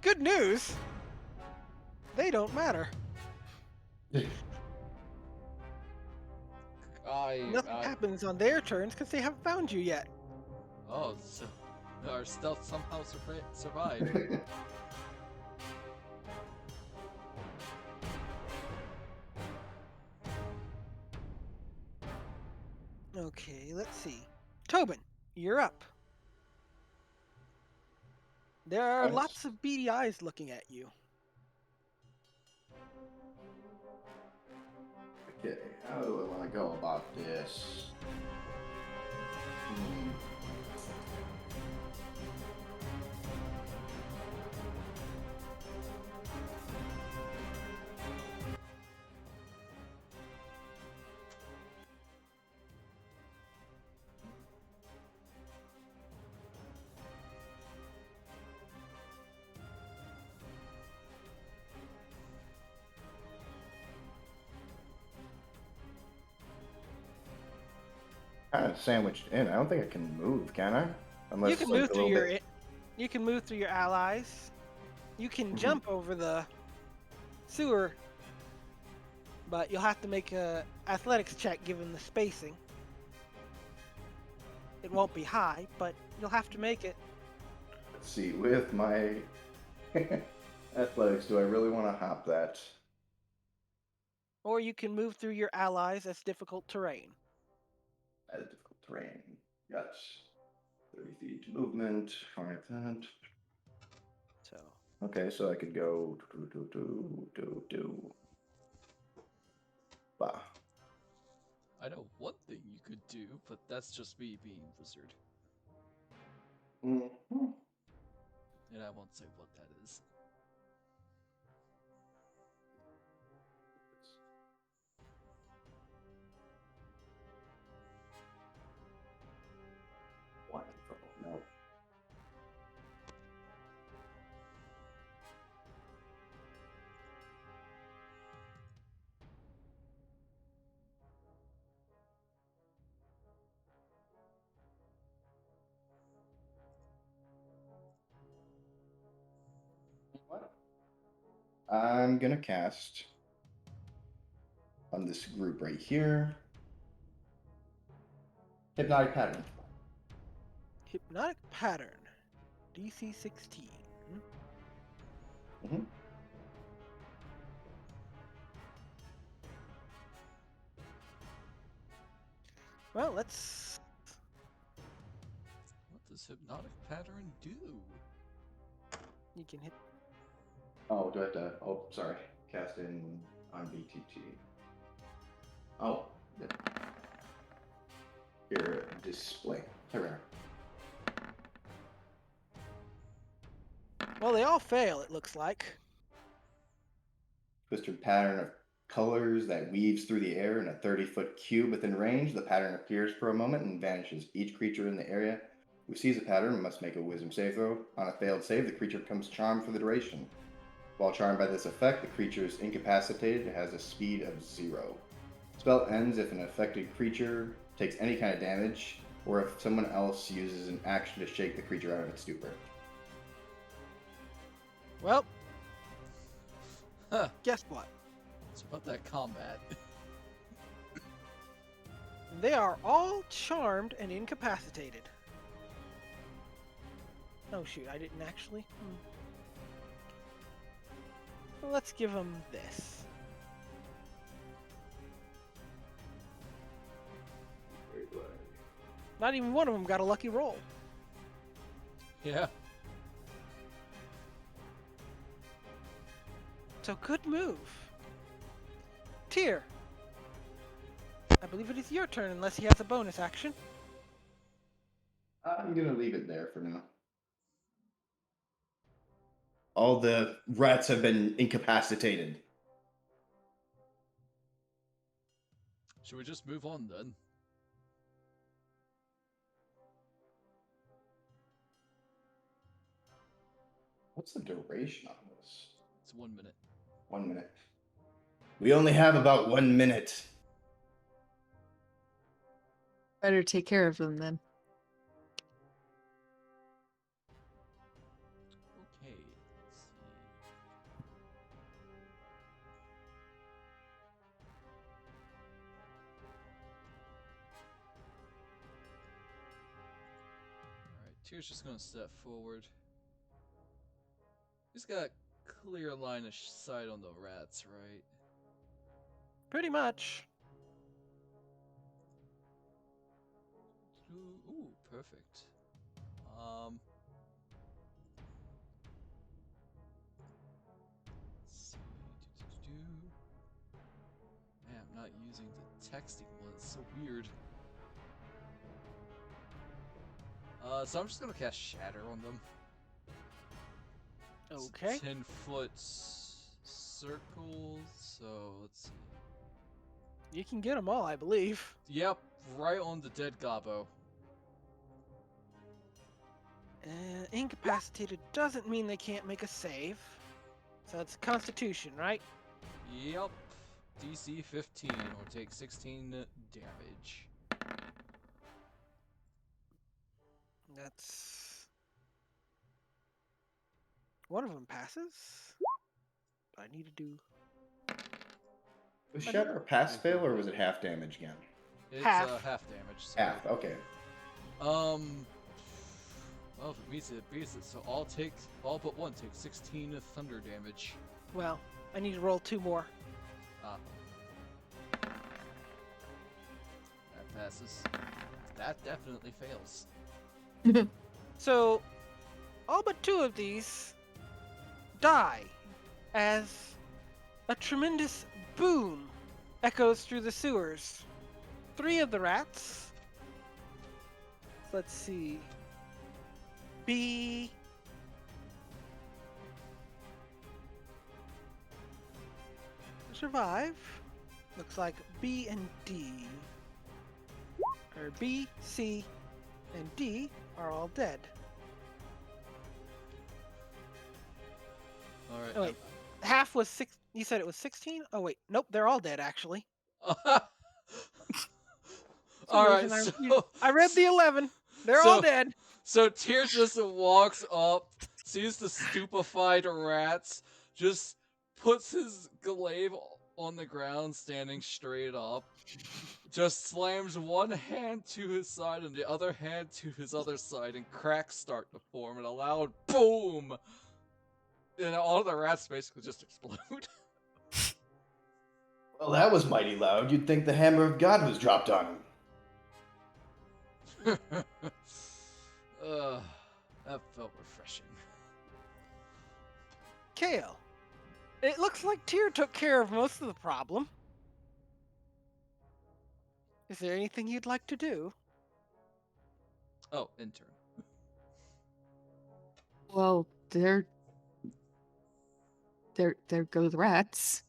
Good news. They don't matter. Nothing happens on their turns because they haven't found you yet. Oh, so our stealth somehow survived. Okay, let's see. Tobin, you're up. There are Nice. lots of beady eyes looking at you. Okay, how do I want to go about this? Hmm. Kind of sandwiched in. I don't think I can move, can I? Unless You can like move a through little your bit. you can move through your allies. You can Mhm. jump over the sewer, but you'll have to make a athletics check given the spacing. It won't be high, but you'll have to make it. Let's see. With my athletics, do I really want to hop that? Or you can move through your allies as difficult terrain. At a difficult terrain. Yes. 30 feet movement. Alright, that. So Okay, so I could go bah. I know one thing you could do, but that's just me being wizard, Mhm. and I won't say what that is. Wonderful. No. What? I'm gonna cast on this group right here. Hypnotic pattern. hypnotic pattern, DC 16. Mm-hmm. Well, let's. What does hypnotic pattern do? You can hit. Oh, do I have to? Oh, sorry. Cast in on BTT. Oh, yeah. Here, display. Here. Well, they all fail. It looks like. Twisted pattern of colors that weaves through the air in a 30-foot cube within range. The pattern appears for a moment and vanishes. Each creature in the area who sees the pattern must make a wisdom save throw. On a failed save, the creature becomes charmed for the duration. While charmed by this effect, the creature is incapacitated and has a speed of 0. Spell ends if an affected creature takes any kind of damage, or if someone else uses an action to shake the creature out of its stupor. Well, Huh. guess what? It's about that combat. They are all charmed and incapacitated. Oh shoot, I didn't actually. Well, let's give them this. Not even one of them got a lucky roll. Yeah. So good move. Tyr, I believe it is your turn unless he has a bonus action. I'm gonna leave it there for now. All the rats have been incapacitated. Should we just move on then? What's the duration on this? It's 1 minute. 1 minute. We only have about 1 minute. Better take care of them then. Okay, let's see. Alright, Tyr's just gonna step forward. He's got a clear line of sight on the rats, right? Pretty much. Ooh, perfect. using the texting one. It's so weird. So I'm just gonna cast Shatter on them. It's Okay. 10-foot circle, so let's see. You can get them all, I believe. Yep, right on the dead gobbo. Incapacitated doesn't mean they can't make a save. So it's Constitution, right? Yep. DC 15 or take 16 damage. That's... One of them passes. I need to do... Was Shatter a pass fail or was it half damage again? It's Half. Half damage. So Half, okay. well, if it meets it, it beats it. So all but one take 16 thunder damage. Well, I need to roll 2 more. That passes. That definitely fails. So, all but 2 of these die as a tremendous boom echoes through the sewers. 3 of the rats, let's see, B, survive. Looks like B and D, or B, C, and D are all dead. All right. Oh wait, half was 6. You said it was 16? Oh wait, nope, they're all dead actually. All right. reason So I read the 11. They're all dead. So Tyr just walks up, sees the stupefied rats, just puts his glaive on the ground, standing straight up, just slams one hand to his side and the other hand to his other side, and cracks start to form, and a loud boom! And all the rats basically just explode. Well, that was mighty loud. You'd think the hammer of God was dropped on him. That felt refreshing. Cayel, it looks like Tyr took care of most of the problem. Is there anything you'd like to do? Oh, intern. Well, there go the rats.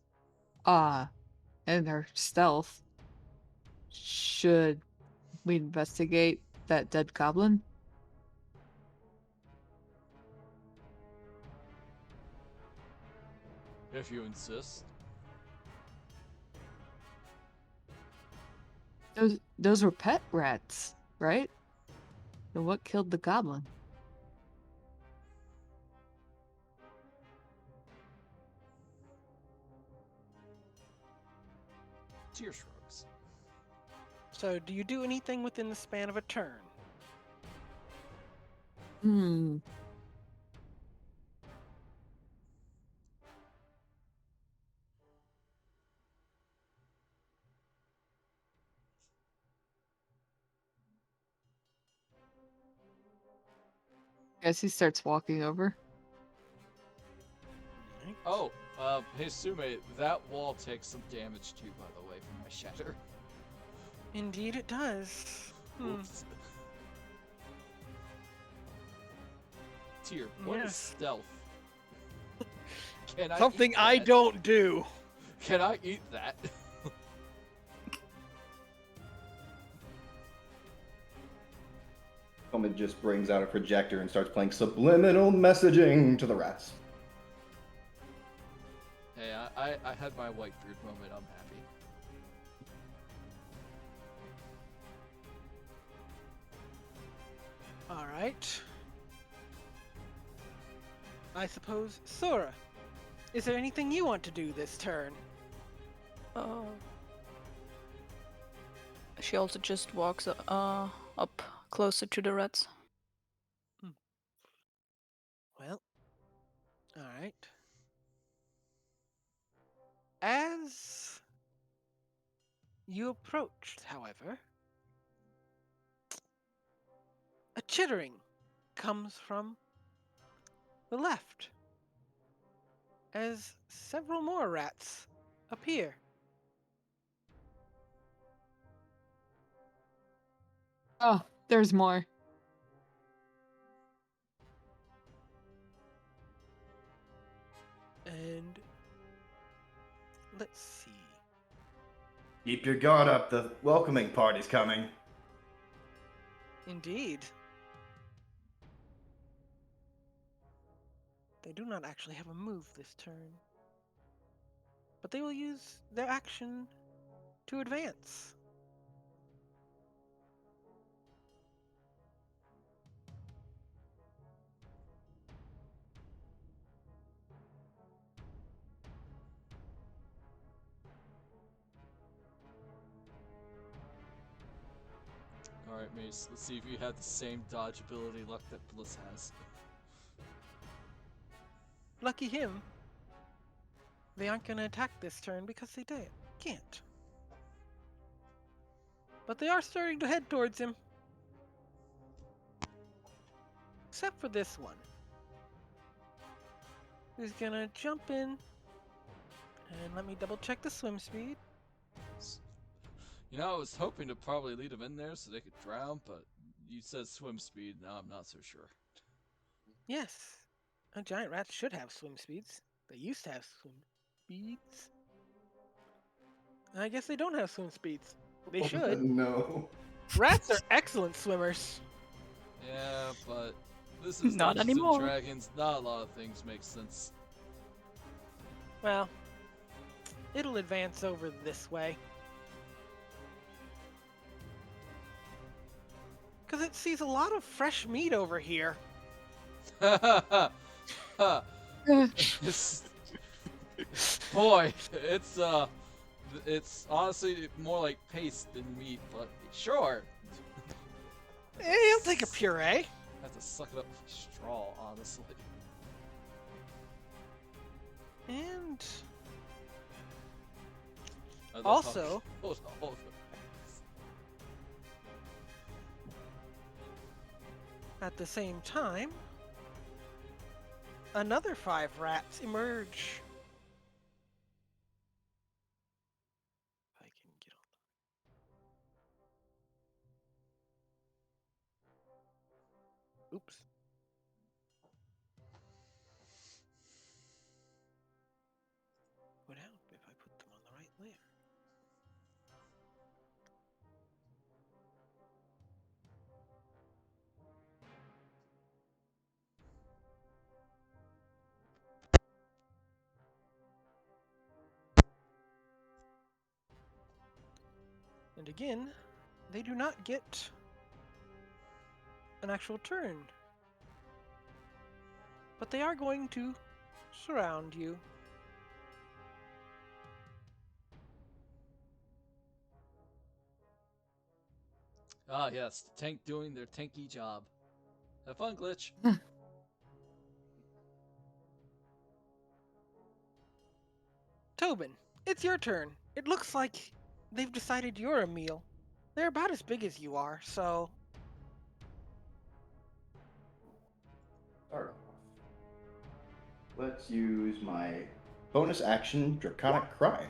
And their stealth. Should we investigate that dead goblin? If you insist. Those were pet rats, right? And what killed the goblin? Tyr shrugs. So, do you do anything within the span of a turn? As he starts walking over. Oh, hey Sume, that wall takes some damage too, by the way, from my shatter. Indeed, it does. Oops. Tyr, what is Yes. stealth? Can I Something eat I that? don't do. Can I eat that? Tobin just brings out a projector and starts playing subliminal messaging to the rats. Hey, I had my Whitebeard moment. I'm happy. All right. I suppose, Sora, is there anything you want to do this turn? She also just walks up closer to the rats. Well, all right. As you approached, however, a chittering comes from the left as several more rats appear. Oh, there's more. And let's see. Keep your guard up. The welcoming party's coming. Indeed. They do not actually have a move this turn. But they will use their action to advance. Alright, Mace, let's see if you have the same dodge ability luck that Bliss has. Lucky him. They aren't going to attack this turn because they can't. But they are starting to head towards him. Except for this one. Who's going to jump in. And let me double check the swim speed. You know, I was hoping to probably lead them in there so they could drown, but you said swim speed, now I'm not so sure. Yes. A giant rat should have swim speeds. They used to have swim speeds. I guess they don't have swim speeds. They should. No. Rats are excellent swimmers. Yeah, but this is Not Dungeons anymore. and Dragons, not a lot of things make sense. Well, it'll advance over this way. Because it sees a lot of fresh meat over here. It's- Boy, it's honestly more like paste than meat, but sure. He'll take a puree. I have to suck it up with straw, honestly. And I love Also- how- hold on. at the same time, another 5 rats emerge. If I can get on. Oops. Would help if I put them on the right layer. And again, they do not get an actual turn. But they are going to surround you. Ah, yes, the tank doing their tanky job. Have fun, Glitch. Tobin, it's your turn. It looks like they've decided you're a meal. They're about as big as you are, so Start off. Let's use my bonus action, Draconic Cry.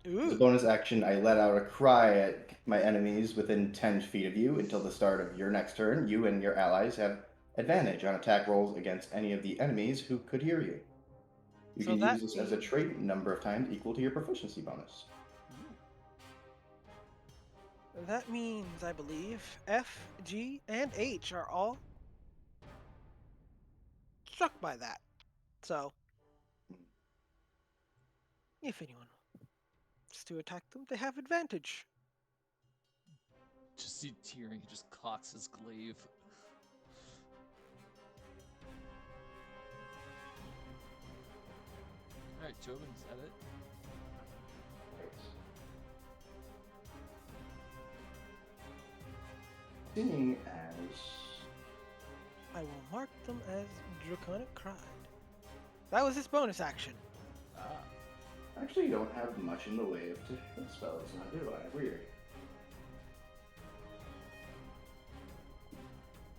As a ooh. bonus action, I let out a cry at my enemies within 10 feet of you until the start of your next turn. You and your allies have advantage on attack rolls against any of the enemies who could hear you. You So can that use this as a trait number of times equal to your proficiency bonus. That means, I believe, F, G, and H are all struck by that. So, if anyone wants to attack them, they have advantage. Just see Tyrion just cocks his glaive. Alright, Tobin, is that it? Seeing as I will mark them as Draconic Cried. That was his bonus action. Ah. actually you don't have much in the way of defense spells now, do I? Weird.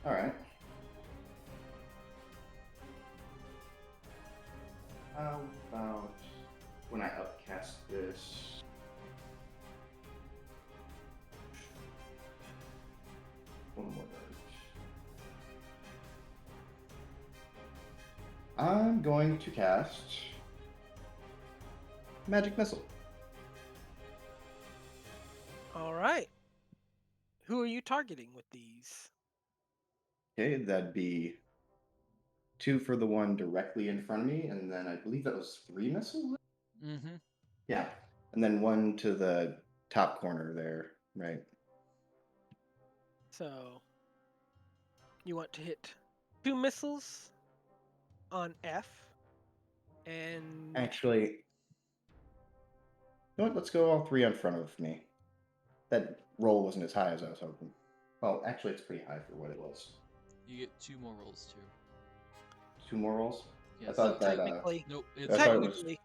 Alright. How about when I upcast this? I'm going to cast Magic Missile. All right. Who are you targeting with these? Okay, that'd be 2 for the one directly in front of me, and then I believe that was 3 missiles? Mm-hmm. Yeah. And then 1 to the top corner there, right? So you want to hit 2 missiles on F, and Actually, you know what? Let's go all 3 in front of me. That roll wasn't as high as I was hoping. Well, actually, it's pretty high for what it was. You get 2 more rolls too. 2 more rolls? Yes. I thought that. technically, Nope. I It's thought it was technically,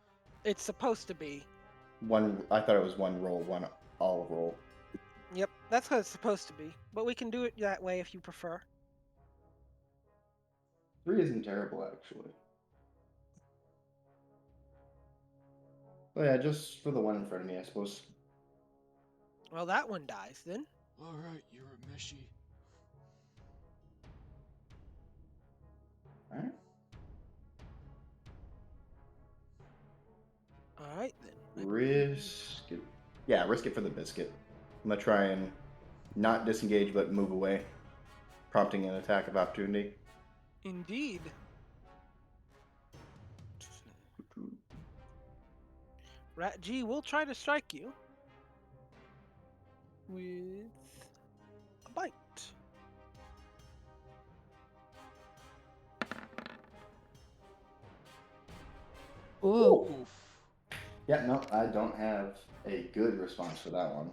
it's supposed to be. I thought it was 1 roll, 1 all roll. Yep, that's what it's supposed to be. But we can do it that way if you prefer. 3 isn't terrible, actually. But yeah, just for the one in front of me, I suppose. Well, that one dies then. all right. You're a meshy. All right. All right then. Risk it. Yeah, risk it for the biscuit. I'm gonna try and not disengage, but move away, prompting an attack of opportunity. Indeed. Rat G will try to strike you with a bite. Whoa. Oof. Yeah, no, I don't have a good response for that one.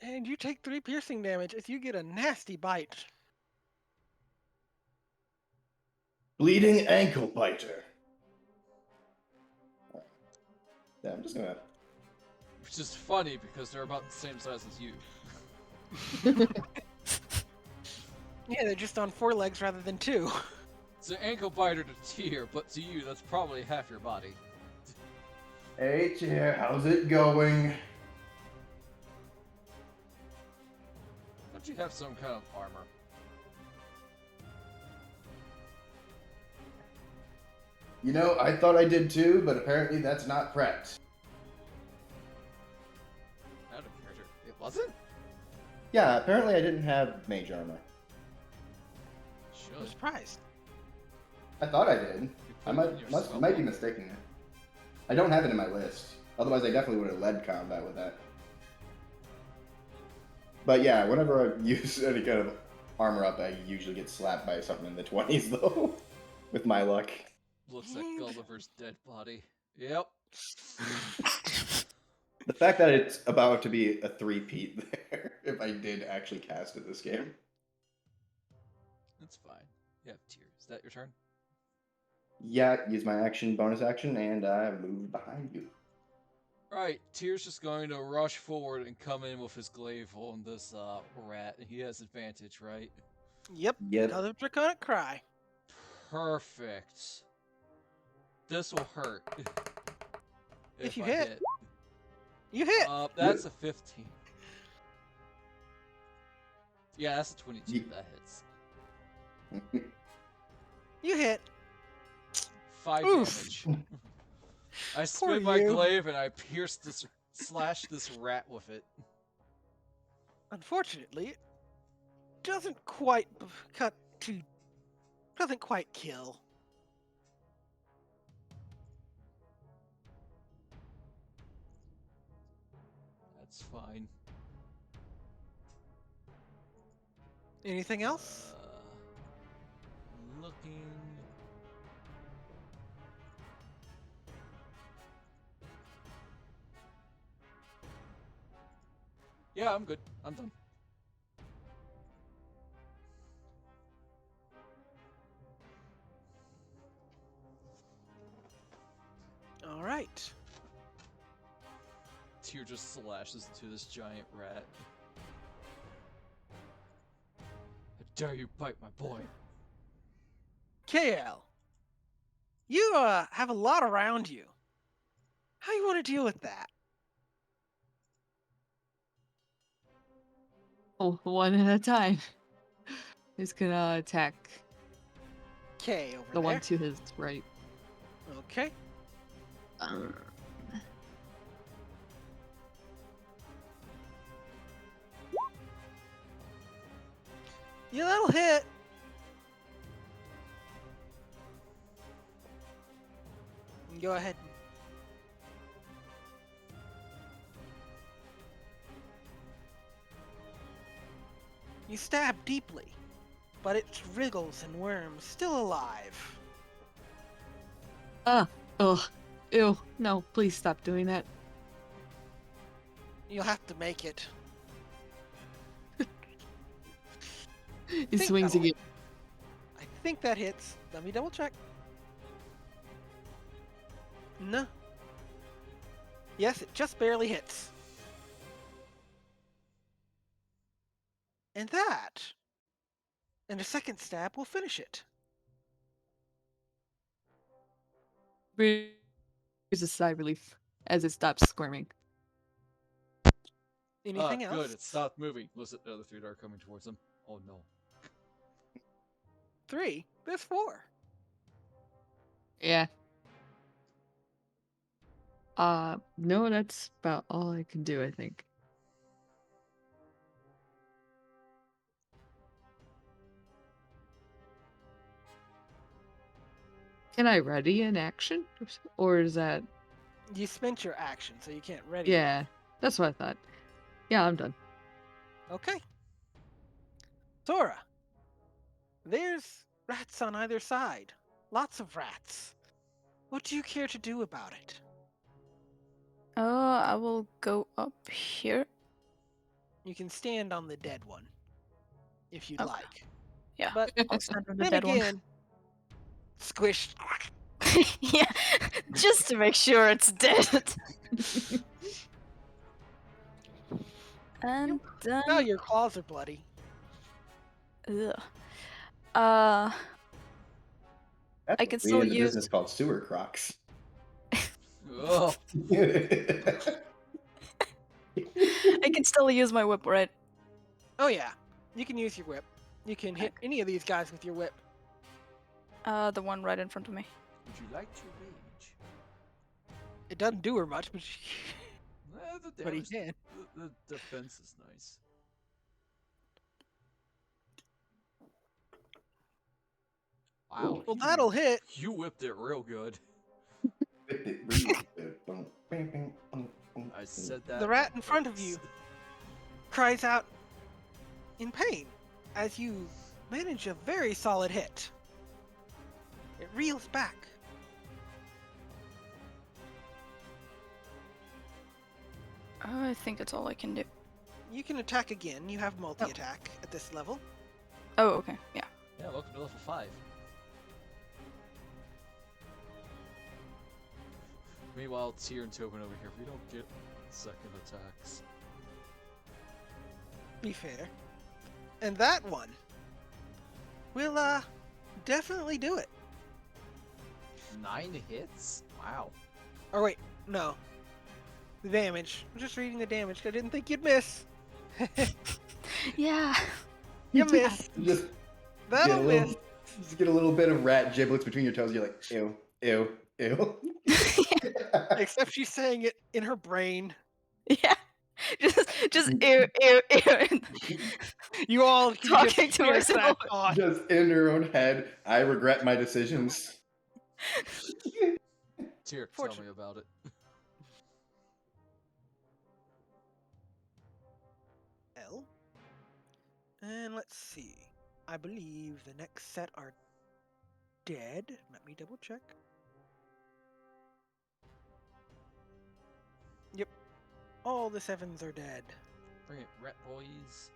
And you take 3 piercing damage as you get a nasty bite. Bleeding ankle biter. Yeah, I'm just gonna. Which is funny because they're about the same size as you. Yeah, they're just on 4 legs rather than 2. It's an ankle biter to Tyr, but to you, that's probably half your body. Hey, Chair, how's it going? Don't you have some kind of armor? You know, I thought I did too, but apparently that's not correct. Out of character. It wasn't? Yeah, apparently I didn't have mage armor. I'm Should. surprised. I thought I did. You I put it in your might spell be book. mistaken there. I don't have it in my list. Otherwise, I definitely would have led combat with that. But yeah, whenever I use any kind of armor up, I usually get slapped by something in the 20s, though. With my luck. Looks like Gulliver's dead body. Yep. The fact that it's about to be a three-peat there, if I did actually cast it this game. That's fine. You have Tyr. Is that your turn? Yeah, use my action, bonus action, and I move behind you. Right, Tyr's just going to rush forward and come in with his glaive on this rat, and he has advantage, right? Yep. Yep. Because of Draconic Cry. Perfect. This will hurt. If you I hit. You hit! That's a 15. Yeah, that's a 22. Ye- That hits. You hit. 5 Oof. damage. I spin my you. glaive and I slash this rat with it. Unfortunately, it doesn't quite doesn't quite kill. That's fine. Anything else? Looking. Yeah, I'm good. I'm done. All right. Tyr just slashes into this giant rat. How dare you bite my boy? KL, you have a lot around you. How you want to deal with that? Oh, one at a time. He's gonna attack Okay, over The there. one to his right. Okay. Yeah, that'll hit. Go ahead. You stab deeply, but it wriggles and worms, still alive. Ugh. Ew. No, please stop doing that. You'll have to make it. He Think swings that'll- again. I think that hits. Let me double check. No. Yes, it just barely hits. And that, and a second stab will finish it. Breathes a sigh of relief as it stops squirming. Anything else? Good, it stopped moving. Looks at the other 3 that are coming towards him. Oh no. 3. There's 4. Yeah. No, that's about all I can do, I think. Can I ready an action? Or is that... You spent your action, so you can't ready. Yeah, that's what I thought. Yeah, I'm done. Okay. Sora. There's rats on either side. Lots of rats. What do you care to do about it? I will go up here. You can stand on the dead one, if you'd Okay. like. Yeah, But I'll stand on the then dead again, squish. one. Yeah, just to make sure it's dead. And then, Now your claws are bloody. ugh. That's I what can we still in the use. business called sewer crocs. Oh, I can still use my whip, right? Oh yeah, you can use your whip. You can hit any of these guys with your whip. The one right in front of me. would you like to rage? It doesn't do her much, but The But he damage, can. the defense is nice. Wow. well, that'll hit. You whipped it real good. I said that. The rat on in front of purpose. you cries out in pain as you manage a very solid hit. It reels back. I think that's all I can do. You can attack again. You have multi-attack at this level. Oh, okay, yeah. Yeah, welcome to level 5. Meanwhile, Tyr and Tobin over here, we don't get second attacks. Be fair. And that one will definitely do it. 9 hits? Wow. Or wait, no. The damage. I'm just reading the damage. I didn't think you'd miss. Yeah. You missed. Just That'll miss. just get a little bit of rat giblets between your toes. You're like, ew, ew, ew. Except she's saying it in her brain. Yeah. Just ew, ew, ew. You all can Talking just to hear myself. that thought. Just in her own head. I regret my decisions. Tyr, tell Fortune- me about it. L. And let's see. I believe the next set are dead. Let me double check. Yep. All the 7s are dead. Bring it, rat boys.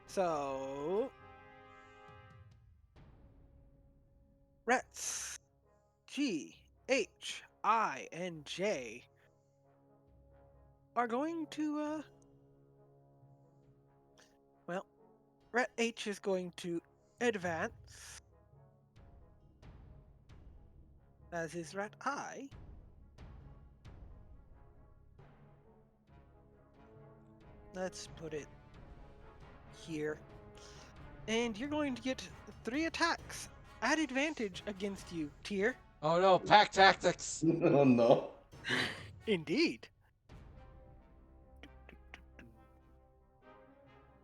So. Rats. G, H, I, and J are going to, well, Rat H is going to advance, as is Rat I. Let's put it here. And you're going to get 3 attacks at advantage against you, Tyr. Oh no, pack tactics! Oh no. Indeed.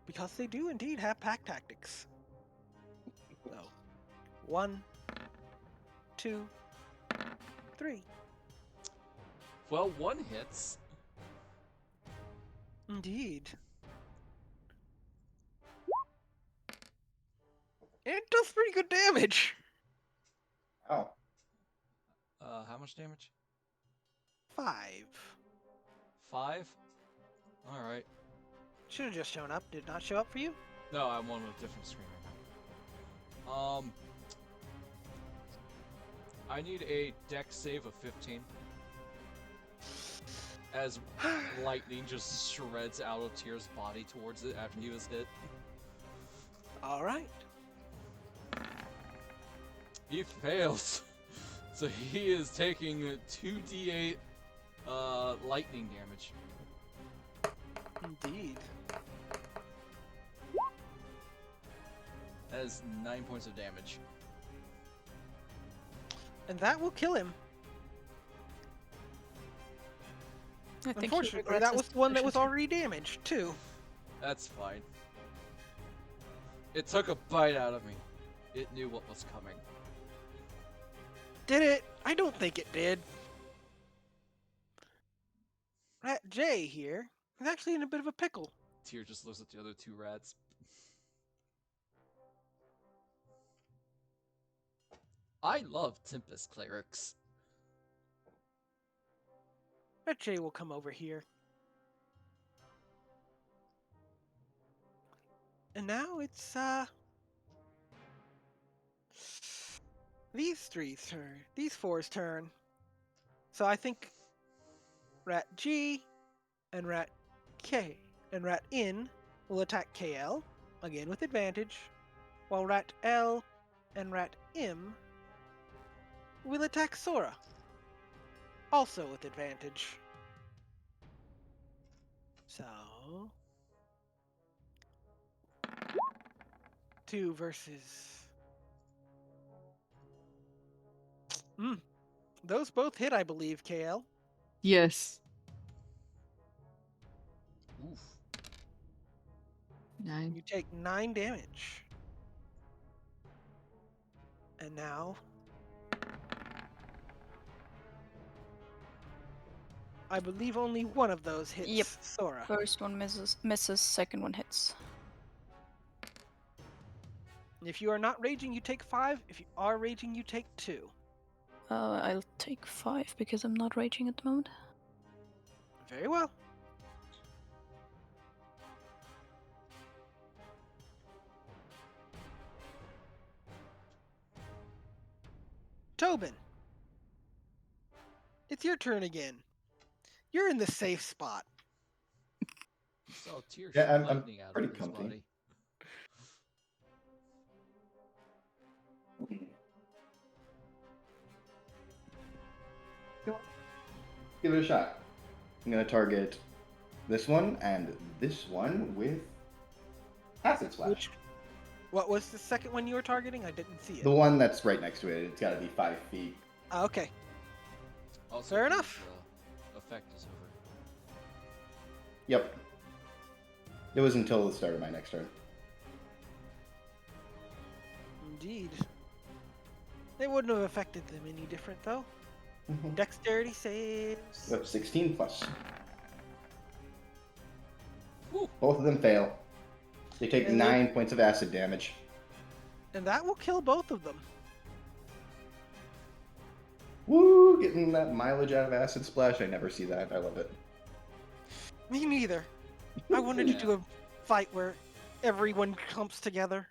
Because they do indeed have pack tactics. So, 1, 2, 3. Well, one hits. Indeed. And it does pretty good damage. Oh. How much damage? 5. 5? Alright. Should have just shown up. Did not show up for you? No, I'm on a different screen right now. I need a dex save of 15. As lightning just shreds out of Tyr's body towards it after he was hit. All right. He fails. So he is taking 2d8 lightning damage. Indeed. That is 9 points of damage. And that will kill him. I think he Unfortunately, regrets that his was the one that was decision. already damaged, too. That's fine. It took a bite out of me. It knew what was coming. Did it? I don't think it did. Rat J here is actually in a bit of a pickle. Tyr just looks at the other two rats. I love Tempest clerics. Rat J will come over here. And now it's, these four's turn. So I think Rat G and Rat K and Rat N will attack KL, again with advantage, while Rat L and Rat M will attack Sora, also with advantage. So 2 versus... Those both hit, I believe, KL. Yes. Oof. 9. You take 9 damage. And now... I believe only one of those hits Yep. Sora. First one misses, second one hits. If you are not raging, you take 5. If you are raging, you take 2. I'll take 5 because I'm not raging at the moment. Very well. Tobin. It's your turn again. You're in the safe spot. So Tyr Yeah, shoot I'm lightning out pretty of his comfy. body. Give it a shot. I'm gonna target this one and this one with acid splash. What was the second one you were targeting? I didn't see it. The one that's right next to it. It's got to be 5 feet. Okay. Also, Fair his, enough. Effect is over. Yep. It was until the start of my next turn. Indeed. They wouldn't have affected them any different, though. Dexterity saves. Yep, 16 plus. Whew. Both of them fail. They take And 9 points of acid damage. And that will kill both of them. Woo! Getting that mileage out of acid splash. I never see that. I love it. Me neither. I wanted to do a fight where everyone clumps together.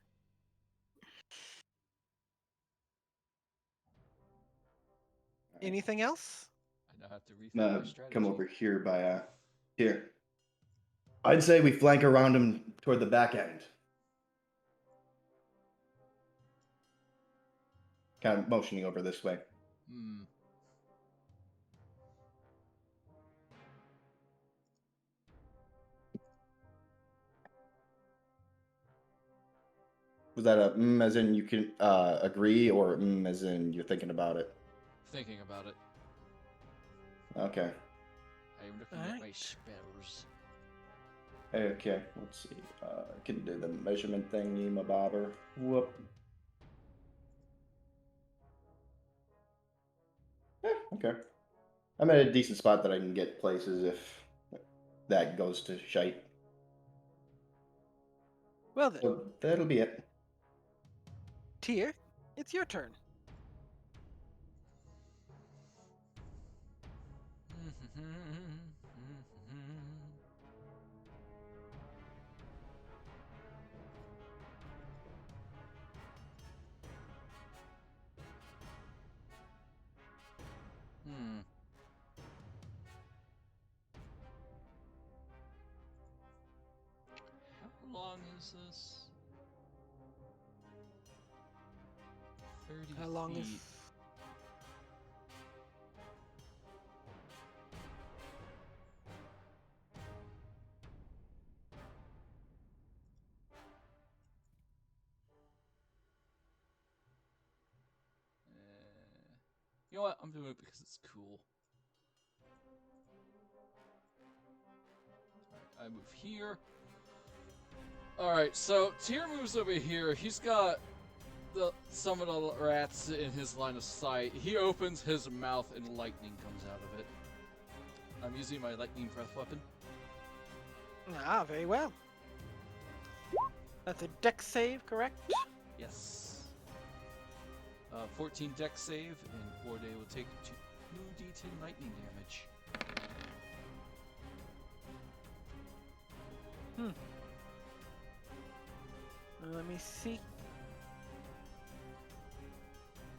Anything else? I now have to rethink my strategy. Come over here by here. I'd say we flank around him toward the back end. Kind of motioning over this way. Hmm. Was that a as in you can agree, or as in you're thinking about it? Thinking about it. Okay. I'm looking at my Alright. spells. Okay, let's see. I can do the measurement thingy, my bobber. Whoop. Okay. I'm at a decent spot that I can get places if that goes to shite. Well then, So that'll be it. Tyr, it's your turn. How long is this? 30 How long is... feet. You know what? I'm doing it because it's cool. Alright, I move here. Alright, so Tyr moves over here. He's got some of the rats in his line of sight. He opens his mouth and lightning comes out of it. I'm using my lightning breath weapon. Ah, very well. That's a dex save, correct? Yes. 14 dex save, and Orde will take 2d10 lightning damage. Let me see.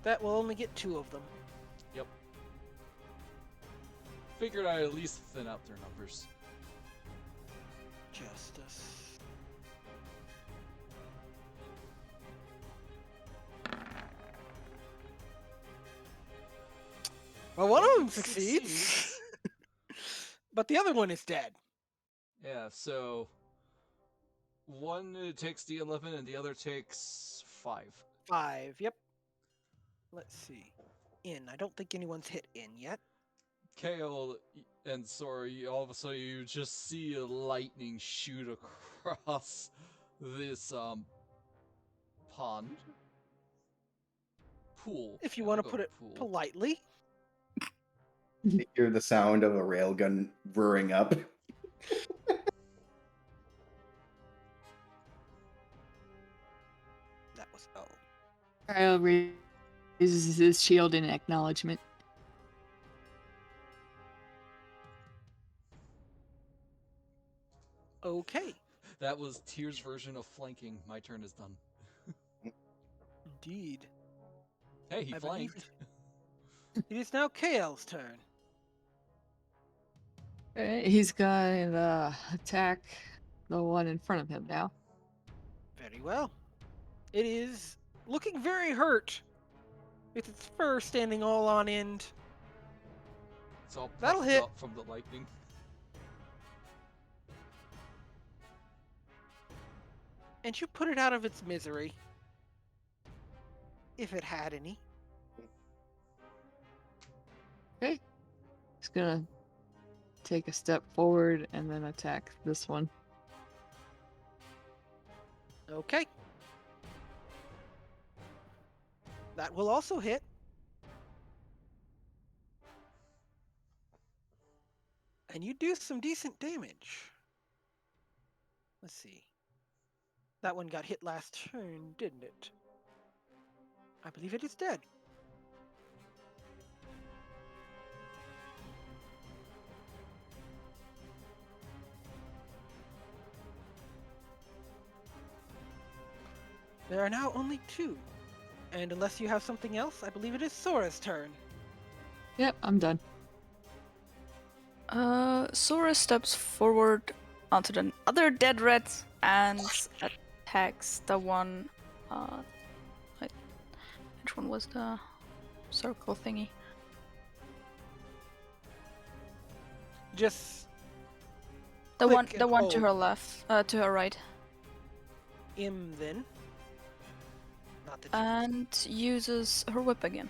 That will only get 2 of them. Yep. Figured I'd at least thin out their numbers. Justice. Well, one of them succeeds. But the other one is dead. Yeah, so one takes D11 and the other takes 5. 5, yep. Let's see. I don't think anyone's hit yet. Cayel and Sora, all of a sudden you just see a lightning shoot across this pond. Pool. If you Yeah, want to we'll put go it pool. politely. You hear the sound of a railgun whirring up. That was O. Kyle raises his shield in acknowledgement. Okay. That was Tyr's version of flanking. My turn is done. Indeed. Hey, he I believe flanked. It is now Cayel's turn. He's gonna attack the one in front of him now. Very well. It is looking very hurt, with its fur standing all on end. It's all That'll puffed hit. up from the lightning. And you put it out of its misery. If it had any. Okay. He's gonna take a step forward and then attack this one. Okay. That will also hit. And you do some decent damage. Let's see. That one got hit last turn, didn't it? I believe it is dead. There are now only 2. And unless you have something else, I believe it is Sora's turn. Yep, I'm done. Sora steps forward onto the other dead rat and attacks the one. Which one was the circle thingy? Just The Click one, and the one to hold. her left, to her right. then. Not the and uses her whip again.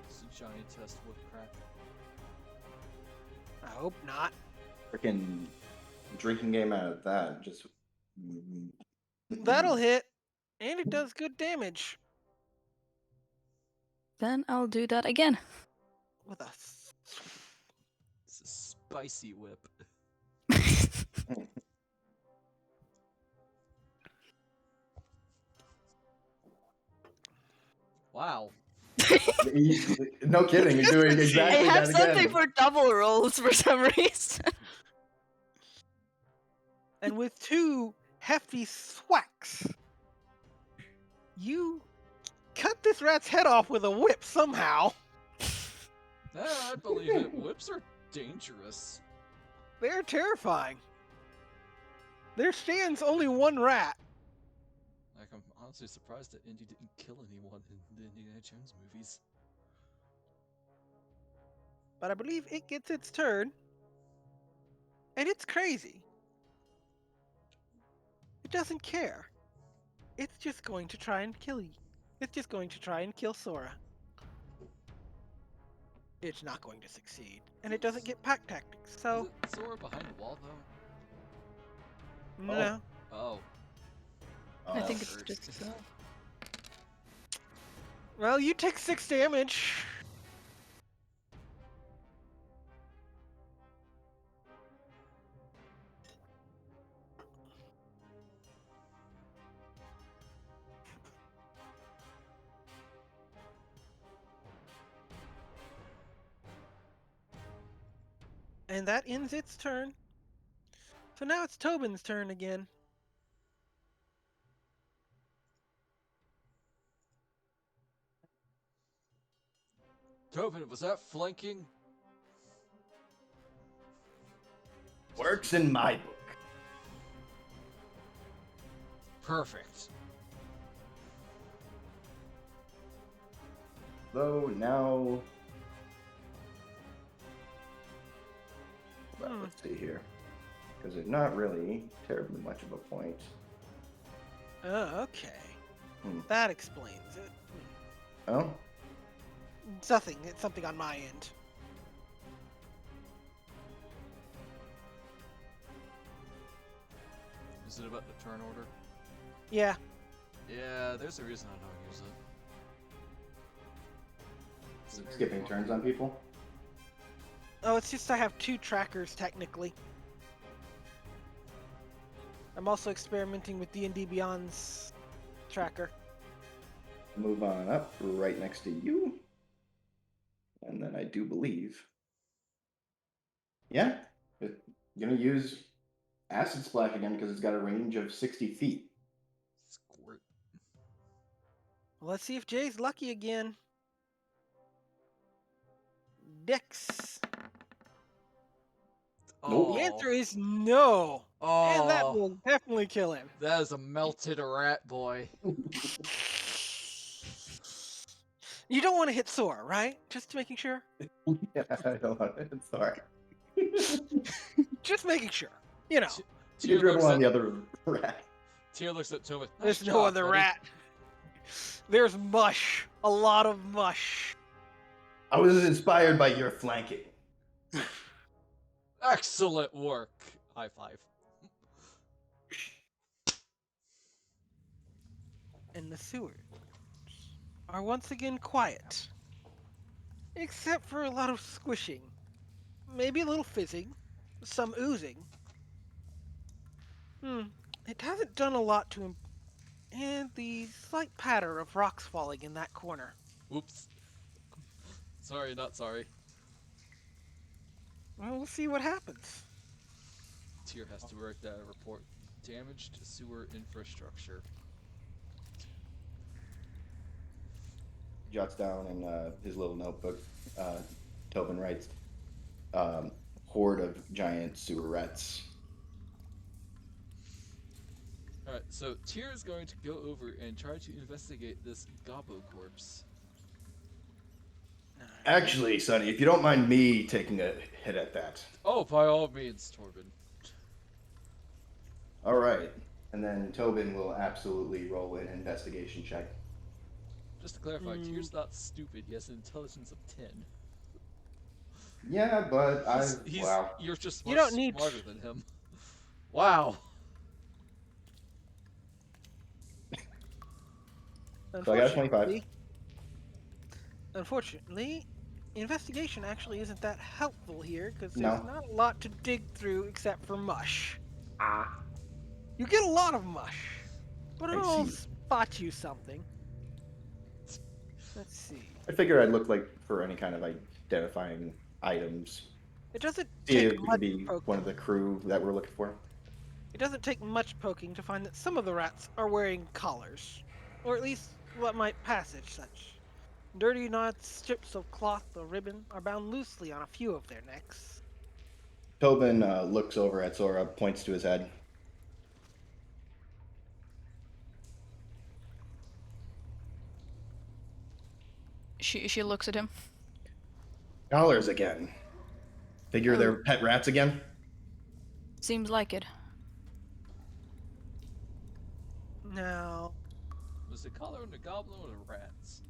It's a Johnny test whip crack. I hope not. Freaking drinking game out of that. Just. That'll hit, and it does good damage Then I'll do that again. with a. It's a spicy whip. Wow. No kidding, you're doing I exactly have that something again. for double rolls for some reason. And with 2 hefty thwacks, you cut this rat's head off with a whip somehow. I believe it. Whips are dangerous. They're terrifying. There stands only 1 rat. Like, I'm honestly surprised that Indy didn't kill anyone in the Indiana Jones movies. But I believe it gets its turn. And it's crazy. It doesn't care. It's just going to try and kill you. It's just going to try and kill Sora. It's not going to succeed. And it doesn't get pack tactics, so Is it Sora behind the wall, though? no. Oh. I think Hurts. it's just. Well, you take 6 damage. And that ends its turn. So now it's Tobin's turn again. Tobin, was that flanking? Works in my book. Perfect. Though now. Well, let's see here. Because it's not really terribly much of a point. Oh, okay. That explains it. Oh? It's nothing. It's something on my end. Is it about the turn order? Yeah. Yeah, there's a reason I don't use it. Skipping turns on people? Oh, it's just I have 2 trackers technically. I'm also experimenting with D&D Beyond's tracker. Move on up right next to you. And then I do believe. Yeah. It's gonna use Acid Splash again because it's got a range of 60 feet. Squirt. Well, let's see if Jay's lucky again. Dex. Nope. The answer is no. And that Oh, will definitely kill him. that is a melted rat boy. You don't want to hit Sora, right? Just making sure. Yeah, I don't know. Sorry. Just making sure. You know, You Tyr dribble looks on at the other rat. Tyr looks at Tobin. there's "Nice no job, other buddy." rat. There's mush. A lot of mush. I was inspired by your flanking. Excellent work. High five. And the sewers are once again quiet. Except for a lot of squishing. Maybe a little fizzing. Some oozing. It hasn't done a lot to him. And the slight patter of rocks falling in that corner. Oops. Sorry, not sorry. Well, we'll see what happens. Tyr has to write that report. Damaged sewer infrastructure. Jots down in his little notebook. Tobin writes, horde of giant sewer rats. Alright, so Tyr is going to go over and try to investigate this Gobbo corpse. Actually, Sonny, if you don't mind me taking a hit at that. Oh, by all means, Tobin. All right. And then Tobin will absolutely roll an investigation check. Just to clarify, Tyr's not stupid. He has an intelligence of 10. Yeah, but wow. You're just You much don't need- smarter than him. Wow. So I got a 25. Unfortunately, investigation actually isn't that helpful here because No. there's not a lot to dig through except for mush. Ah, You get a lot of mush, but I it'll see. spot you something. Let's see. I figure I'd look like for any kind of identifying items. It doesn't See take if it much could be poking. one of the crew that we're looking for. It doesn't take much poking to find that some of the rats are wearing collars, or at least what might pass as such. Dirty knots, strips of cloth or ribbon are bound loosely on a few of their necks. Tobin looks over at Sora, points to his head. She looks at him. Collars again. Figure Oh. they're pet rats again? Seems like it. Now, Was the collar on the goblin or the rats?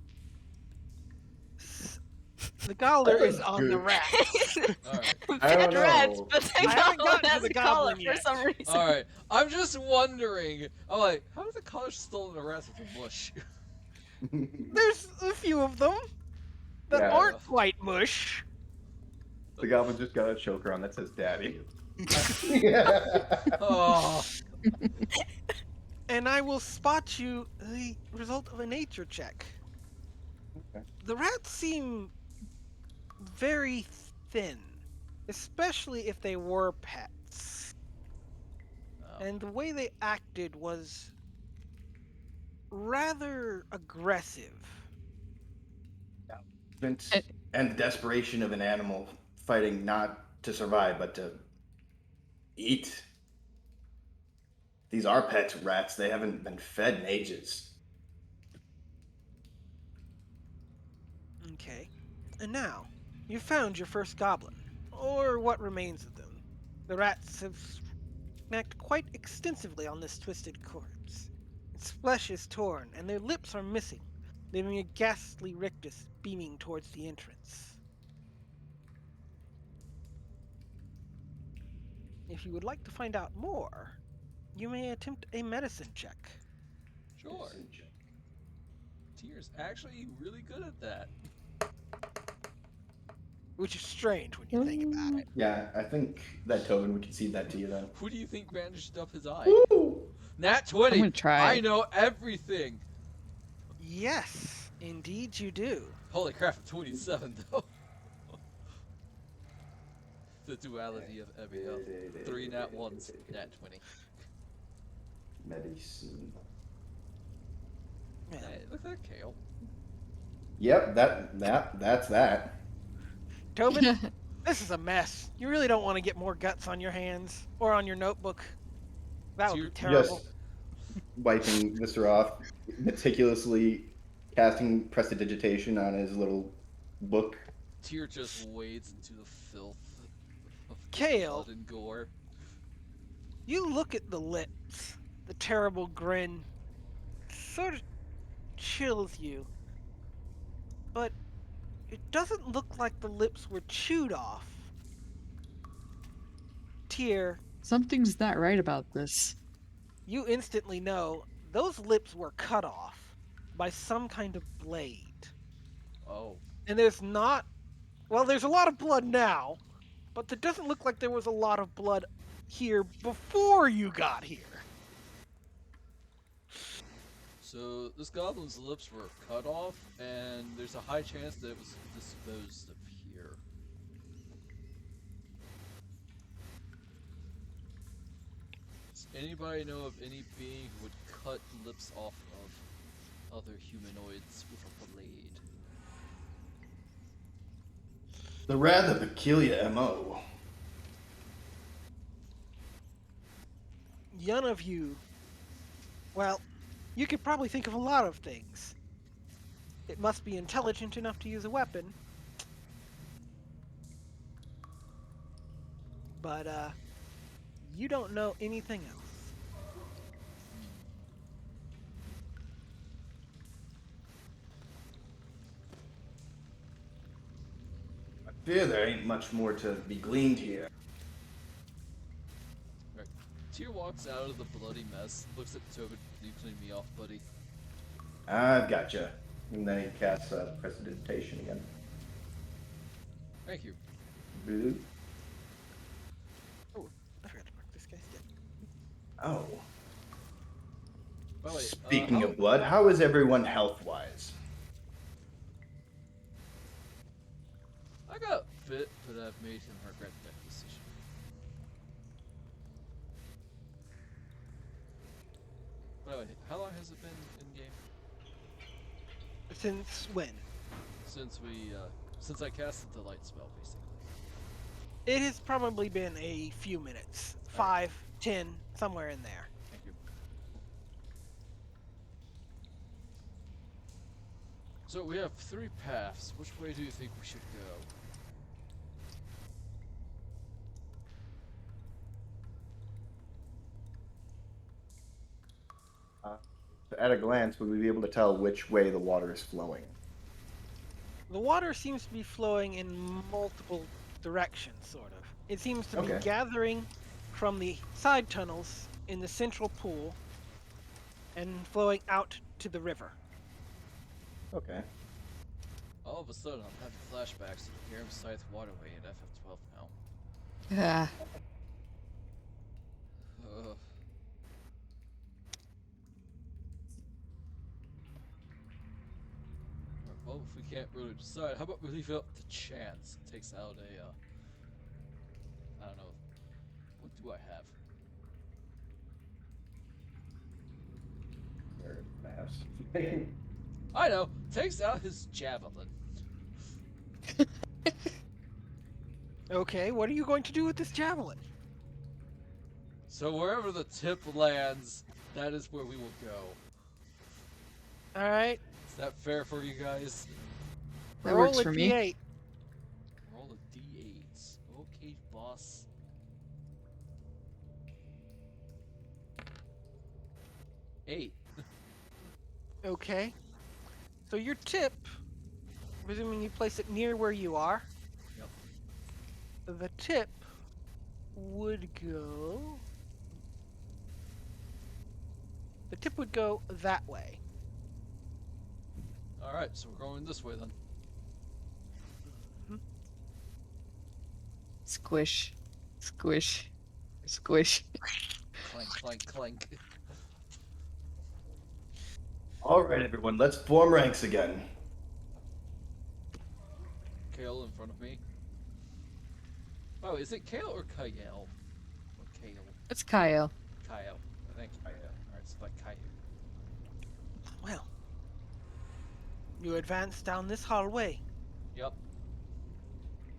the collar That is was on the good. rats. Alright. I don't Pet rats, know. but the I haven't goblin gotten to has the a collar goblin for yet. some reason. Alright. I'm just wondering. I'm like, how did the collar still in the rats with the mush? There's a few of them that Yeah. aren't quite mush. The goblin just got a choker on that says daddy. Oh. And I will spot you the result of a nature check. Okay. The rats seem very thin, especially if they were pets. Oh. And the way they acted was rather aggressive. And the desperation of an animal fighting not to survive, but to eat. These are pet rats. They haven't been fed in ages. Okay. And now, you found your first goblin, or what remains of them. The rats have snacked quite extensively on this twisted corpse. Its flesh is torn, and their lips are missing, leaving a ghastly rictus beaming towards the entrance. If you would like to find out more, you may attempt a medicine check. Sure. Tyr's actually really good at that. Which is strange when you think about it. Yeah, I think that Tobin would concede that to you then. Who do you think bandaged up his eye? Woo! Nat 20. I'm gonna try. I know everything. Yes, indeed you do. Holy crap, 27 though. The duality of ebia. 3 nat 1s, nat 20. Medicine. Yeah. Hey, look at that Cayel. Yep, that's that. Tobin, this is a mess. You really don't want to get more guts on your hands or on your notebook. That would be terrible. Just wiping Mr. off, meticulously casting prestidigitation on his little book. Tyr just wades into the filth of Cayel, blood and gore. you look at the lips, the terrible grin, sort of chills you. But it doesn't look like the lips were chewed off. Tyr, Something's not right about this. you instantly know those lips were cut off by some kind of blade. Oh. And there's not, well, there's a lot of blood now, but it doesn't look like there was a lot of blood here before you got here. So this goblin's lips were cut off, and there's a high chance that it was disposed of here. Does anybody know of any being who would cut lips off of other humanoids with a blade? The rather peculiar MO. None of you, well, you could probably think of a lot of things. It must be intelligent enough to use a weapon. But, you don't know anything else. Fear there ain't much more to be gleaned here. Right. Tyr walks out of the bloody mess, looks at Tobin. Can you clean me off, buddy? I've gotcha. And then he casts Prestidigitation again. Thank you. Boo. Oh, I forgot to mark this guy's dead. Oh. By the way, Speaking of blood, how is everyone health-wise? I got fit, but I've made him regret that decision. By the way, how long has it been in game? Since when? Since I casted the light spell, basically. It has probably been a few minutes. 5, 10, somewhere in there. Thank you. So we have 3 paths. Which way do you think we should go? At a glance, would we be able to tell which way the water is flowing? The water seems to be flowing in multiple directions, sort of. It seems to be Okay. gathering from the side tunnels in the central pool and flowing out to the river. Okay. All of a sudden, I'm having flashbacks to the Garum Scythe waterway at FF12 now. Yeah. Ugh. Well, if we can't really decide, how about we leave it up to chance? It takes out a, I don't know. What do I have? Or perhaps. I know! Takes out his javelin. Okay, what are you going to do with this javelin? So wherever the tip lands, that is where we will go. Alright, Is that fair for you guys? That roll works a for me. D8. Roll a d8. Okay, boss. 8. Okay. So your tip, presuming you place it near where you are, Yep. the tip would go... The tip would go that way. Alright, so we're going this way then. Squish. Squish. Squish. Clank, clank, clank. All right, everyone, let's form ranks again. Cayel in front of me. Oh, is it Cayel or Cayel? Or Cayel? It's Cayel. Cayel. I think Cayel. Alright, so like Cayel. Well, you advance down this hallway. Yep.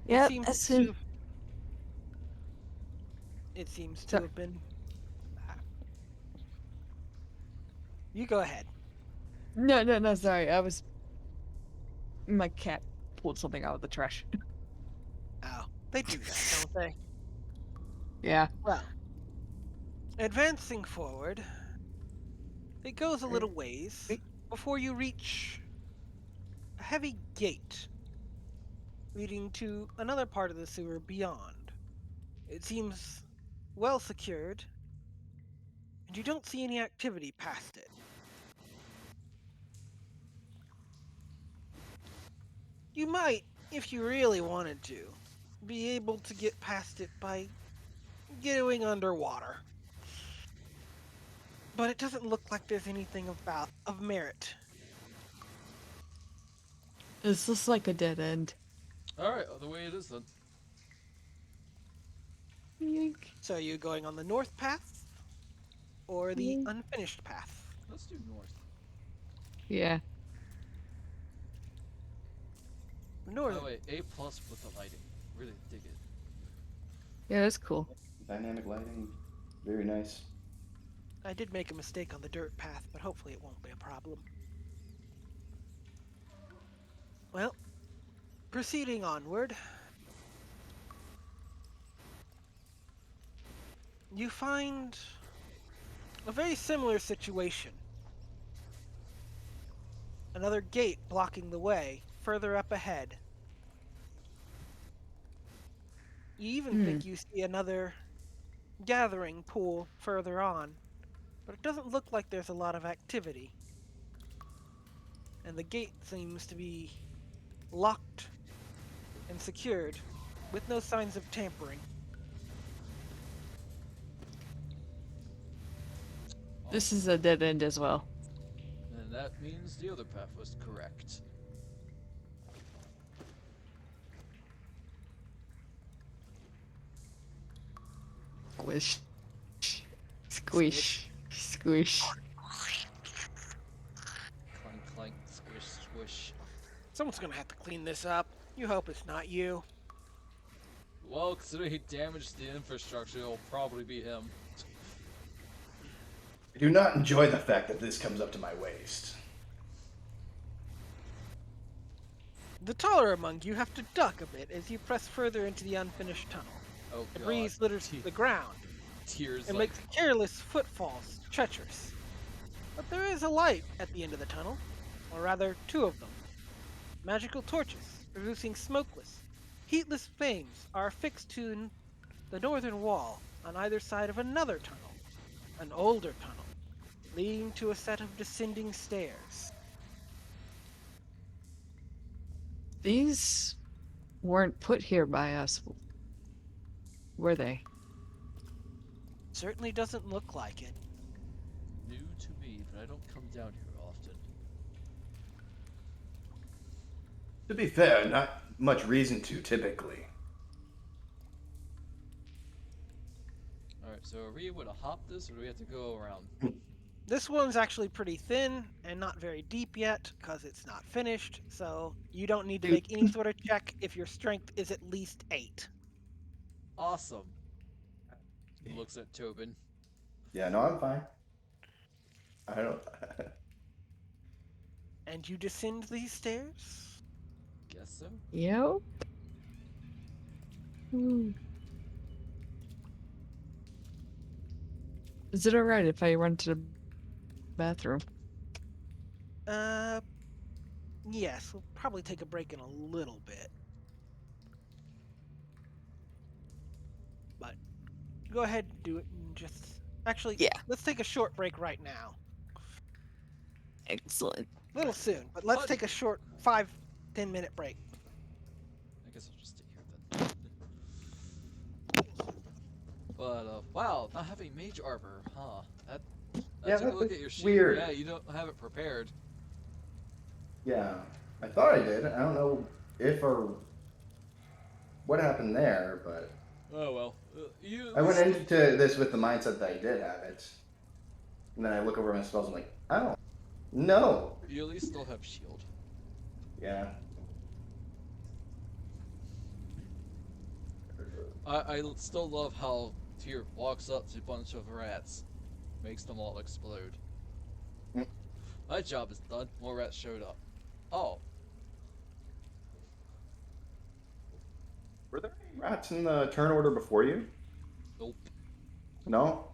Yeah, seems as to soon have- It seems to So- have been... You go ahead. No, sorry. My cat pulled something out of the trash. Oh, they do that, don't they? Yeah. Well, advancing forward, it goes a little ways before you reach a heavy gate leading to another part of the sewer beyond. It seems well secured, and you don't see any activity past it. You might, if you really wanted to, be able to get past it by going underwater. But it doesn't look like there's anything of merit. It's just like a dead end. Alright, the way it is then. Yoink. So are you going on the north path or the unfinished path? Let's do north. Yeah. North. Oh wait, A plus with the lighting. Really dig it. Yeah, that's cool. Dynamic lighting, very nice. I did make a mistake on the dirt path, but hopefully it won't be a problem. Well, proceeding onward, you find a very similar situation. Another gate blocking the way further up ahead. You even think you see another gathering pool further on, but it doesn't look like there's a lot of activity. And the gate seems to be locked and secured, with no signs of tampering. This is a dead end as well. And that means the other path was correct. Squish. Squish. Squish. Clank, clank, squish, squish. Someone's gonna have to clean this up. You hope it's not you. Well, considering he damaged the infrastructure, it'll probably be him. I do not enjoy the fact that this comes up to my waist. The taller among you have to duck a bit as you press further into the unfinished tunnel. Oh The god. breeze litters the ground Tears and like... makes careless footfalls treacherous. But there is a light at the end of the tunnel, or rather, two of them. Magical torches, producing smokeless, heatless flames, are affixed to the northern wall on either side of another tunnel, an older tunnel, leading to a set of descending stairs. These weren't put here by us, were they? Certainly doesn't look like it. new to me, but I don't come down here often. To be fair, not much reason to, typically. Alright, so are we able to hop this, or do we have to go around? This one's actually pretty thin and not very deep yet because it's not finished, so you don't need to make any sort of check if your strength is at least 8. Awesome. Looks at Tobin. Yeah, no, I'm fine. I don't. And you descend these stairs? Guess so. Yep. Is it alright if I run to the bathroom? Yes, we'll probably take a break in a little bit. But go ahead and do it and just... Actually, Yeah. let's take a short break right now. Excellent. A little soon, but let's take a short 5-10 minute break. I guess I'll just stay here then. But, wow, not having mage armor, huh? I Yeah, took a look that's at your sheet. weird. Yeah, you don't have it prepared. Yeah, I thought I did. I don't know if or what happened there, but Oh well. I went into this with the mindset that I did have it, and then I look over my spells and I'm like, I don't know. You at least still have shield. Yeah. I still love how Tyr walks up to a bunch of rats, makes them all explode. Mm. My job is done. More rats showed up. Oh, Were there any rats in the turn order before you? nope. No.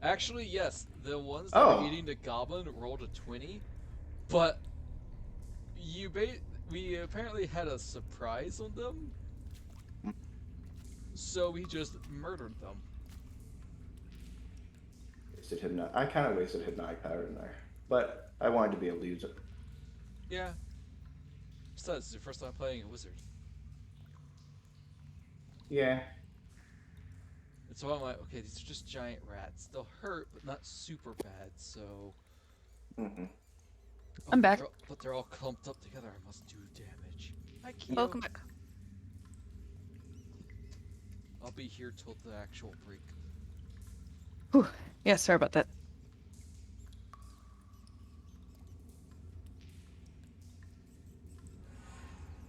Actually, yes. The ones that Oh. were eating the goblin rolled a 20, but we apparently had a surprise on them, so we just murdered them. I kind of wasted hypnotic power in there, but I wanted to be a loser. Yeah. Besides, it's your first time playing a wizard. Yeah. And so I'm like, okay, these are just giant rats. They'll hurt, but not super bad, so... Mm-hmm. Oh, I'm back. But they're all clumped up together. I must do damage. Hi, Keo. Welcome back. I'll be here till the actual break. Whew. Yeah, sorry about that.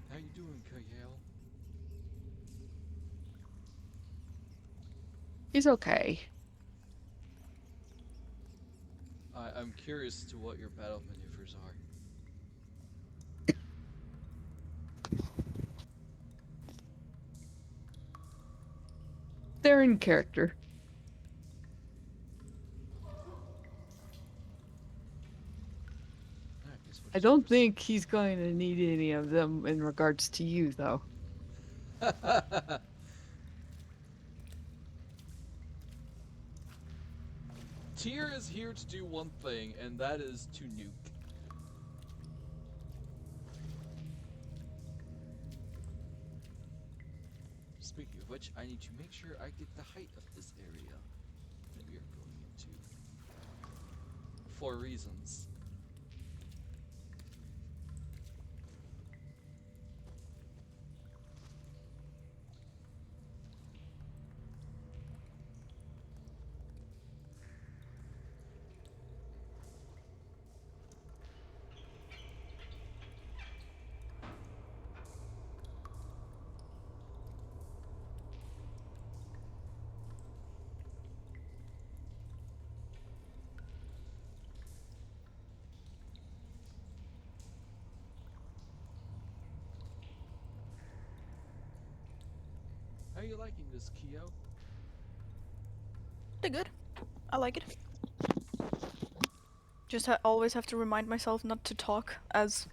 How you doing, Cayel? He's okay. I'm curious to what your battle maneuvers are. They're in character. I don't think he's going to need any of them in regards to you, though. Tyr is here to do one thing, and that is to nuke. Speaking of which, I need to make sure I get the height of this area that we are going into. For reasons. How are you liking this, Kyo? Pretty good. I like it. Just always have to remind myself not to talk as,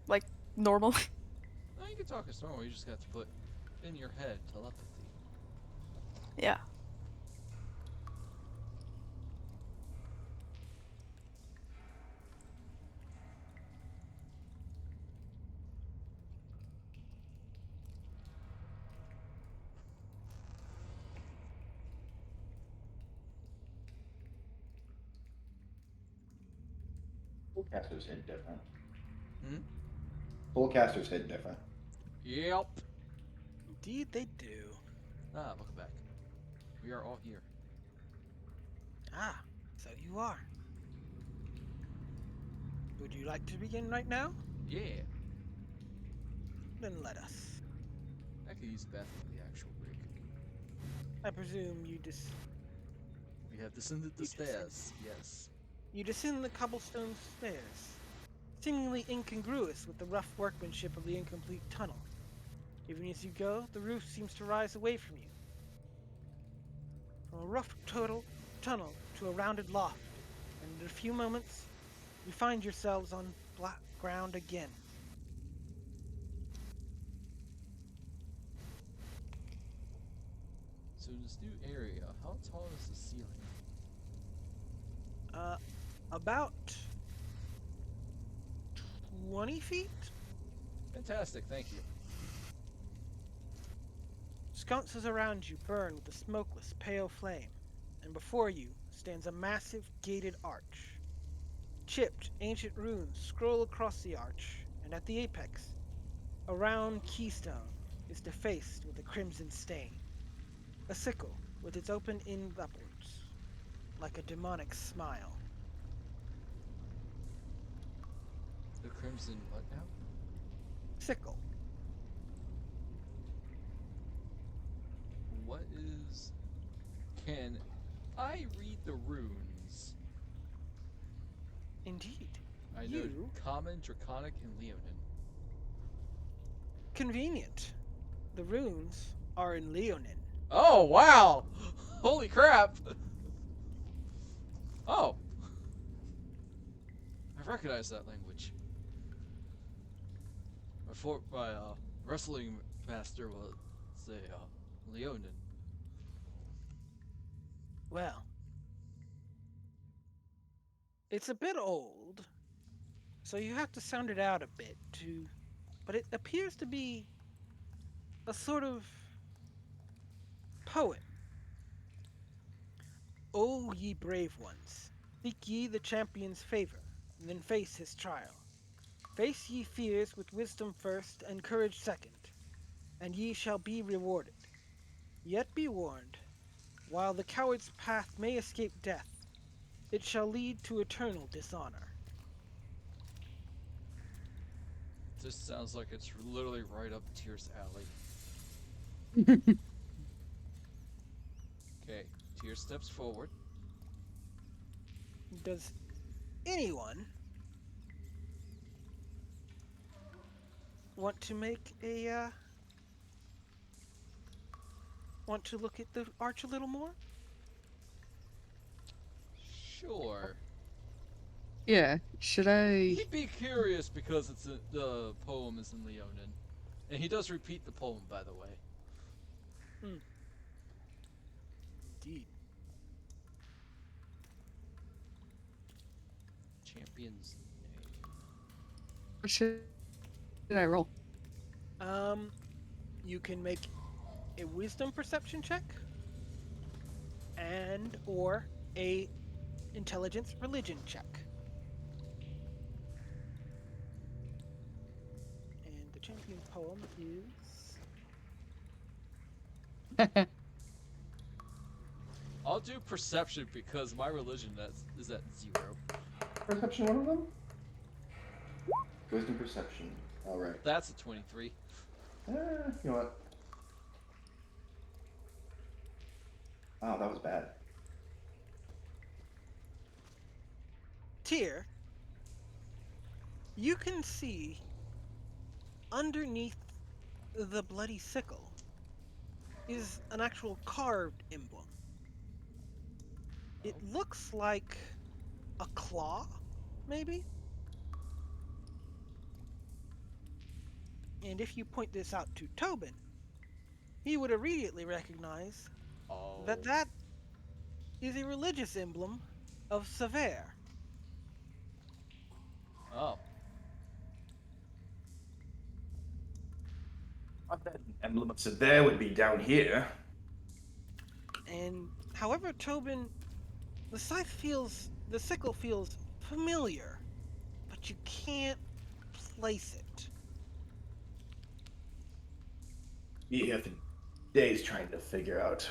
like, normal. No, you can talk as normal, you just have to put in your head telepathy. Yeah. Full casters hit different. Hmm? Full casters hit different. Yep. Indeed, they do. Ah, welcome back. We are all here. Ah, so you are. Would you like to begin right now? Yeah. Then let us. I could use the bathroom in the actual rig. I presume We have descended the You descend. stairs, yes. you descend the cobblestone stairs, seemingly incongruous with the rough workmanship of the incomplete tunnel. Even as you go, the roof seems to rise away from you. From a rough tunnel to a rounded loft, and in a few moments, you find yourselves on black ground again. So in this new area, how tall is the ceiling? About 20 feet? Fantastic, thank you. Sconces around you burn with a smokeless, pale flame, and before you stands a massive gated arch. Chipped, ancient runes scroll across the arch, and at the apex, a round keystone is defaced with a crimson stain. A sickle with its open end upwards, like a demonic smile. The crimson what now? Sickle. What is... Can I read the runes? Indeed. I know You? Common, Draconic, and Leonin. Convenient. The runes are in Leonin. Oh, wow! Holy crap! Oh! I recognize that language. My wrestling master was a Leonin. Well, it's a bit old, so you have to sound it out a bit but it appears to be a sort of poem. O ye brave ones, seek ye the champion's favor, and then face his trial. Face ye fears with wisdom first and courage second, and ye shall be rewarded. Yet be warned, while the coward's path may escape death, it shall lead to eternal dishonor. This sounds like it's literally right up Tyr's alley. Okay, Tyr steps forward. Does anyone want to make want to look at the arch a little more? Sure. Yeah. Should I? He'd be curious because the poem is in Leonin. And he does repeat the poem, by the way. Indeed. champion's name? What should I roll? You can make a wisdom perception check and or a intelligence religion check. And the champion poem is I'll do perception because my religion is at 0. Perception, one of them? Wisdom perception. All right. That's a 23. You know what? Oh, that was bad. Tyr. You can see underneath the bloody sickle is an actual carved emblem. It looks like a claw, maybe? And if you point this out to Tobin, he would immediately recognize Oh. that is a religious emblem of Sever. Oh. I bet an emblem of Sever would be down here. And however, Tobin, the sickle feels familiar, but you can't place it. Be here for days trying to figure out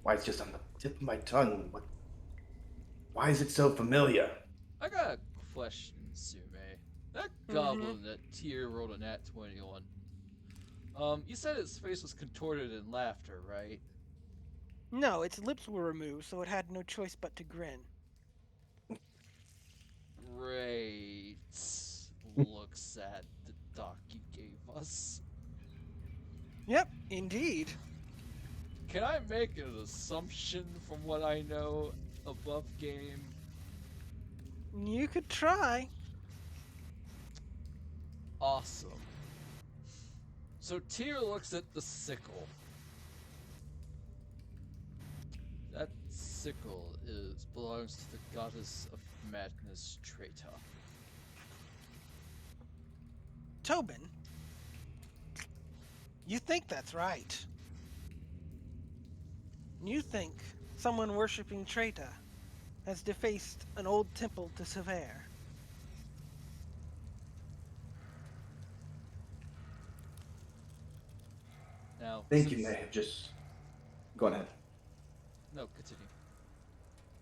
why it's just on the tip of my tongue. Why is it so familiar? I got a question, Sume. That goblin that Tyr rolled a nat 20 on. You said its face was contorted in laughter, right? No, its lips were removed, so it had no choice but to grin. Great. Looks at the doc you gave us. Yep, indeed. Can I make an assumption from what I know above game? You could try. Awesome. So Tyr looks at the sickle. That sickle belongs to the goddess of madness, Traitor. Tobin, you think that's right. You think someone worshipping Traitor has defaced an old temple to Sever. Now, I think since... you may have just. Go ahead. No, continue.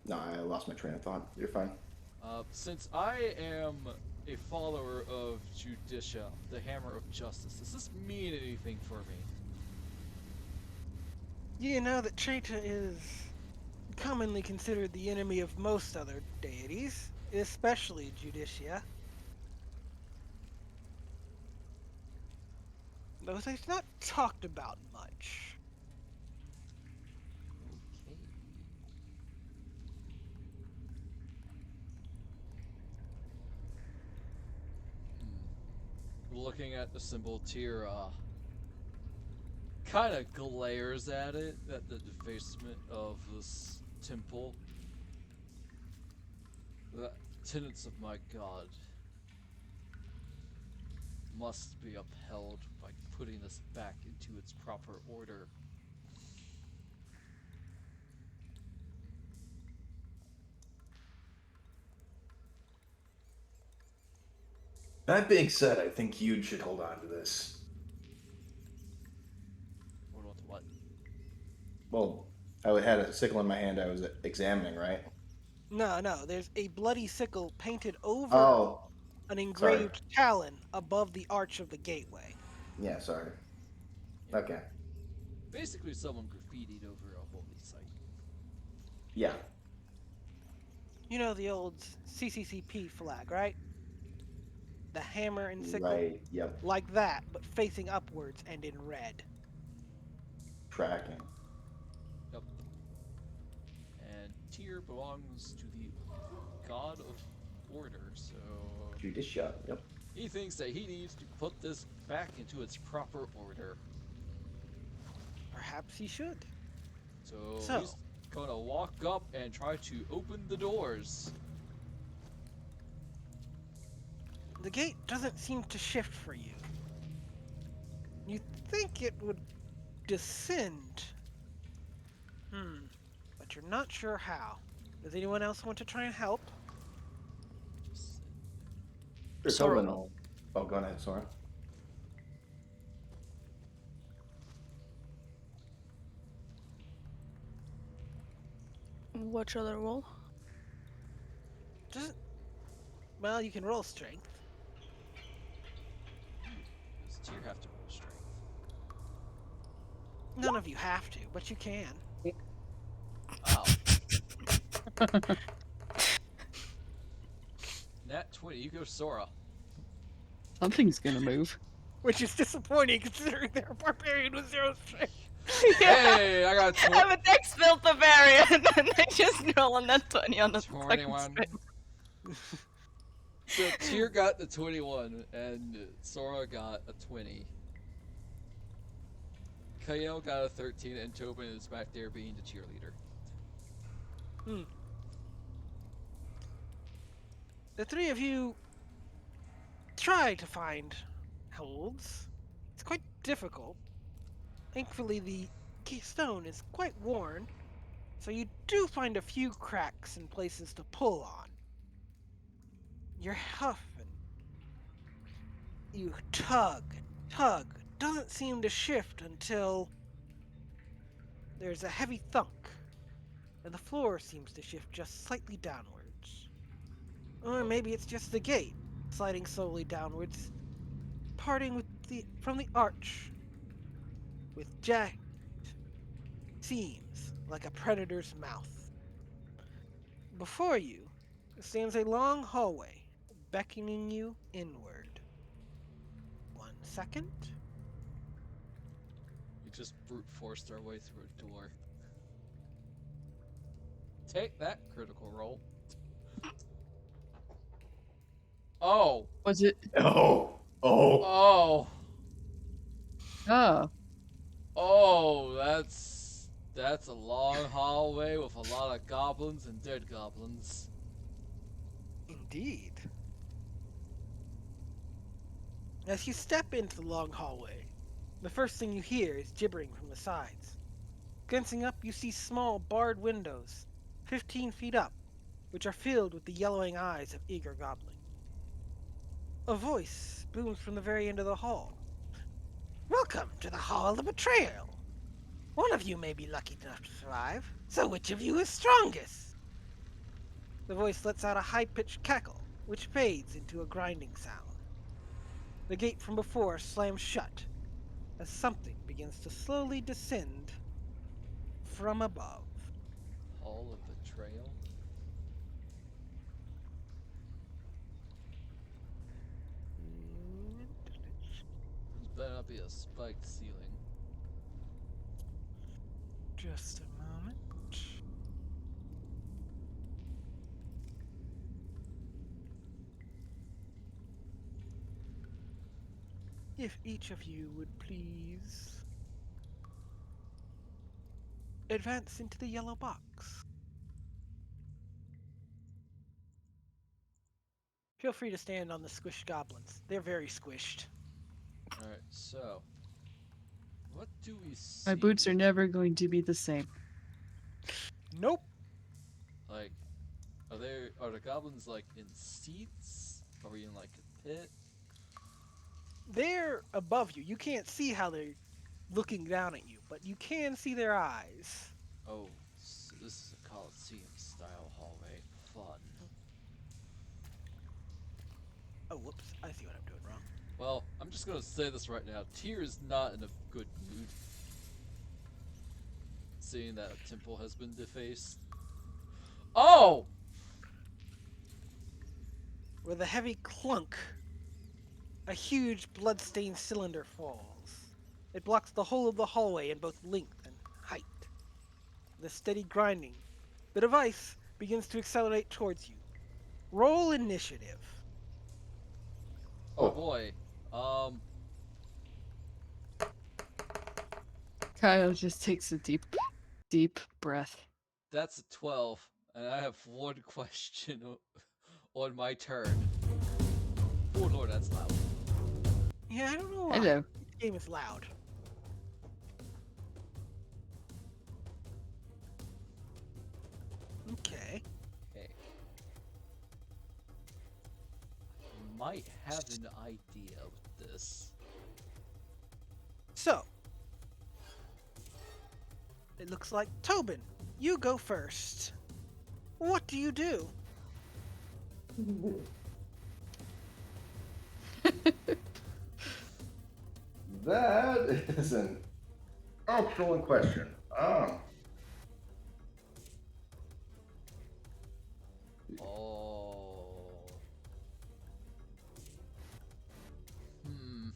No, I lost my train of thought. You're fine. Since I am a follower of Judicia, the Hammer of Justice, does this mean anything for me? You know that Traitor is commonly considered the enemy of most other deities, especially Judicia. Though it's not talked about much. Okay. Looking at the symbol Tyr, kind of glares at it, at the defacement of this temple. The tenets of my god must be upheld by putting this back into its proper order. That being said, I think you should hold on to this. Hold on to what? Well, I had a sickle in my hand I was examining, right? No, there's a bloody sickle painted over Oh, an engraved talon above the arch of the gateway. yeah, sorry. Okay. Basically, someone graffitied over a holy site. Yeah. You know the old CCCP flag, right? The hammer and sickle. Right, yep. Like that, but facing upwards and in red. Tracking. Yep. And Tyr belongs to the god of order, so Judicia, yep. he thinks that he needs to put this back into its proper order. Perhaps he should. So he's gonna walk up and try to open the doors. The gate doesn't seem to shift for you. You think it would descend. But you're not sure how. Does anyone else want to try and help? Sure, Sora Tobin. will. Oh, go ahead, Sora. What should I roll? Just, well, you can roll strength. Does Tyr have to roll strength? None of you have to, but you can. Wow. Nat 20, you go Sora. Something's gonna move. Which is disappointing considering they're a barbarian with 0 strength. Hey, I got I'm a dex built barbarian, and I just roll on that 20 on the fucking 21. spin. So Tyr got the 21, and Sora got a 20. Cayel got a 13, and Tobin is back there being the cheerleader. The three of you try to find holds. It's quite difficult. Thankfully, the stone is quite worn, so you do find a few cracks and places to pull on. You're huffing. You tug, tug. Doesn't seem to shift until there's a heavy thunk, and the floor seems to shift just slightly downwards. Or maybe it's just the gate, sliding slowly downwards, parting from the arch, with jagged seams like a predator's mouth. Before you stands a long hallway, beckoning you inward. 1 second. We just brute forced our way through a door. Take that, critical roll. Oh! Was it? Oh. Oh! Oh. Oh, that's a long hallway with a lot of goblins and dead goblins. Indeed. As you step into the long hallway, the first thing you hear is gibbering from the sides. Glancing up, you see small barred windows, 15 feet up, which are filled with the yellowing eyes of eager goblins. A voice booms from the very end of the hall. Welcome to the Hall of Betrayal. One of you may be lucky enough to survive, so which of you is strongest? The voice lets out a high-pitched cackle, which fades into a grinding sound. The gate from before slams shut, as something begins to slowly descend from above. Hall of Betrayal? This better not be a spiked ceiling. Just a moment. If each of you would please advance into the yellow box. Feel free to stand on the squished goblins. They're very squished. Alright, so. What do we see? My boots are never going to be the same. Nope. Like, are the goblins like in seats? Are we in like a pit? They're above you. You can't see how they're looking down at you, but you can see their eyes. Oh, so this is a Coliseum style hallway. Fun. Oh, whoops. I see what I'm doing wrong. Well, I'm just gonna say this right now. Tyr is not in a good mood. Seeing that a temple has been defaced. Oh! With a heavy clunk, a huge blood-stained cylinder falls. It blocks the whole of the hallway in both length and height. With a steady grinding, the device begins to accelerate towards you. Roll initiative. Oh boy. Kyle just takes a deep, deep breath. That's a 12, and I have one question on my turn. Oh lord, that's loud. Yeah, I don't know why. Hello. This game is loud. Okay. Okay. Might have an idea with this. So, it looks like Tobin, you go first. What do you do? That is an excellent question. Oh. Hmm.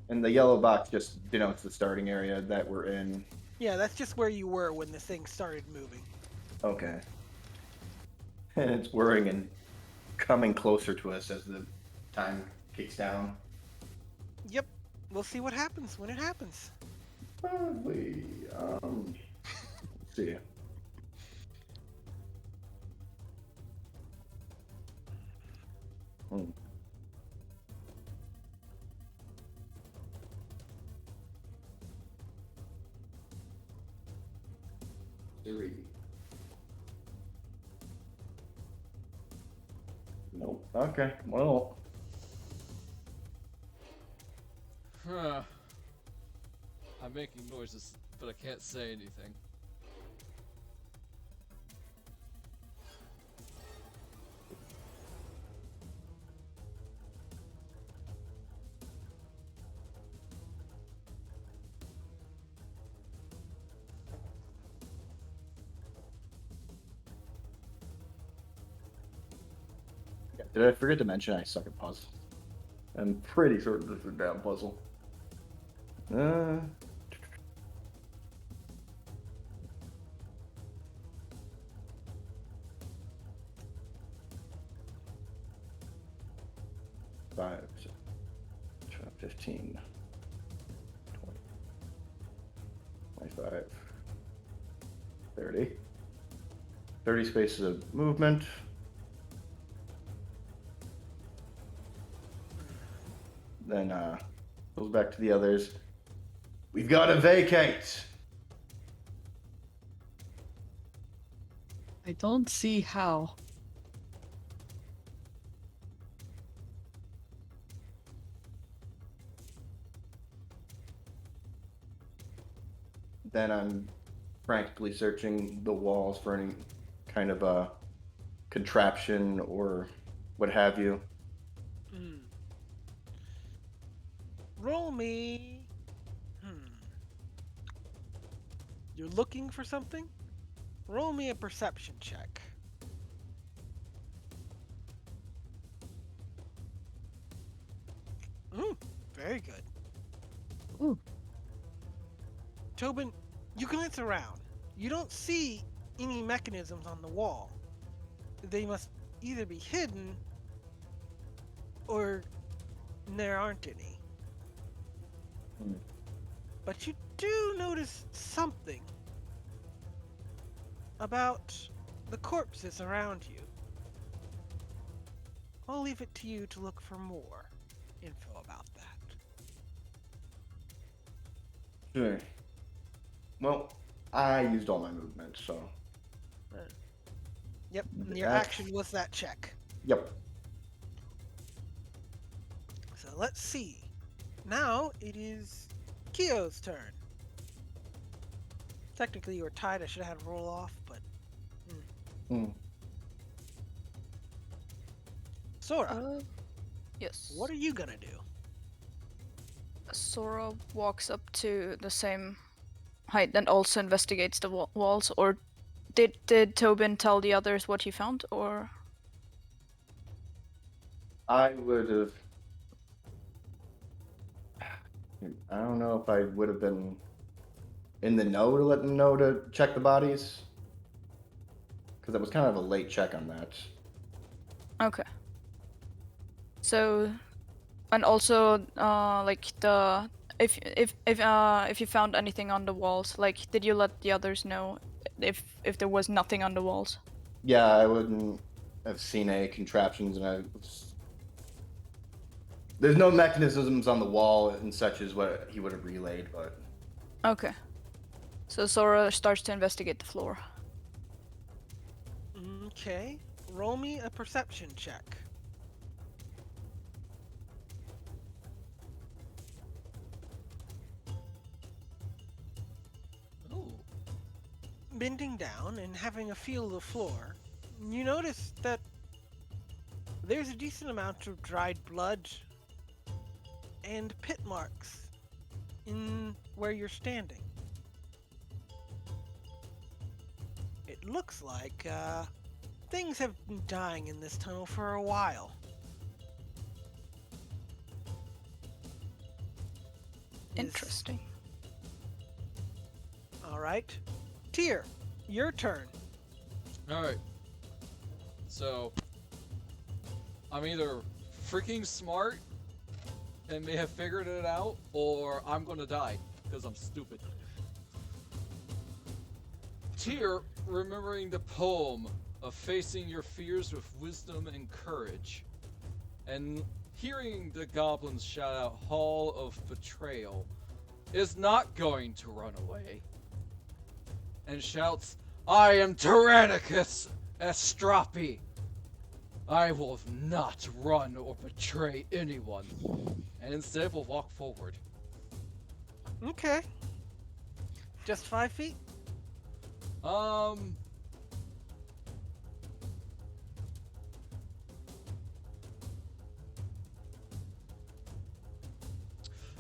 And the yellow box just denotes the starting area that we're in. Yeah, that's just where you were when this thing started moving. Okay. And it's whirring and coming closer to us as the time kicks down. Yep. We'll see what happens when it happens. Probably. Let's see. Hmm. Three. Nope. Okay. Well. Huh. I'm making noises, but I can't say anything. Did I forget to mention I suck at puzzles? I'm pretty certain this is a damn puzzle. 5, 15, 20, 25, 30. 30 spaces of movement. Then goes back to the others. We've got to vacate. I don't see how. Then I'm frantically searching the walls for any kind of a contraption or what have you. Roll me. You're looking for something? Roll me a perception check. Very good. Ooh. Tobin, you glance around. You don't see any mechanisms on the wall. They must either be hidden or there aren't any. But you do notice something about the corpses around you. I'll leave it to you to look for more info about that. Sure. Well, I used all my movement, so. Yep, and your That's- action was that check. Yep. So let's see. Now it is Kyo's turn. Technically you were tied, I should have had a roll off, but... Sora, Yes. what are you gonna do? Sora walks up to the same height and also investigates the walls. Or did Tobin tell the others what he found? Or I would have. I don't know if I would have been in the know to let them know to check the bodies. Because it was kind of a late check on that. okay. So, and also, like if you found anything on the walls, like did you let the others know if there was nothing on the walls? Yeah, I wouldn't. I've seen a contraptions, and there's no mechanisms on the wall and such as what he would have relayed, but Okay. So Sora starts to investigate the floor. Okay. Roll me a perception check. Ooh. Bending down and having a feel of the floor, you notice that there's a decent amount of dried blood and pit marks in where you're standing. It looks like things have been dying in this tunnel for a while. Interesting. All right. Tyr, your turn. Alright. So, I'm either freaking smart and may have figured it out, or I'm gonna die, because I'm stupid. Tyr, remembering the poem of facing your fears with wisdom and courage, and hearing the goblins shout out Hall of Betrayal, is not going to run away, and shouts, I am Tyrannicus Astropi. I will not run or betray anyone, and instead will walk forward. Okay. Just 5 feet?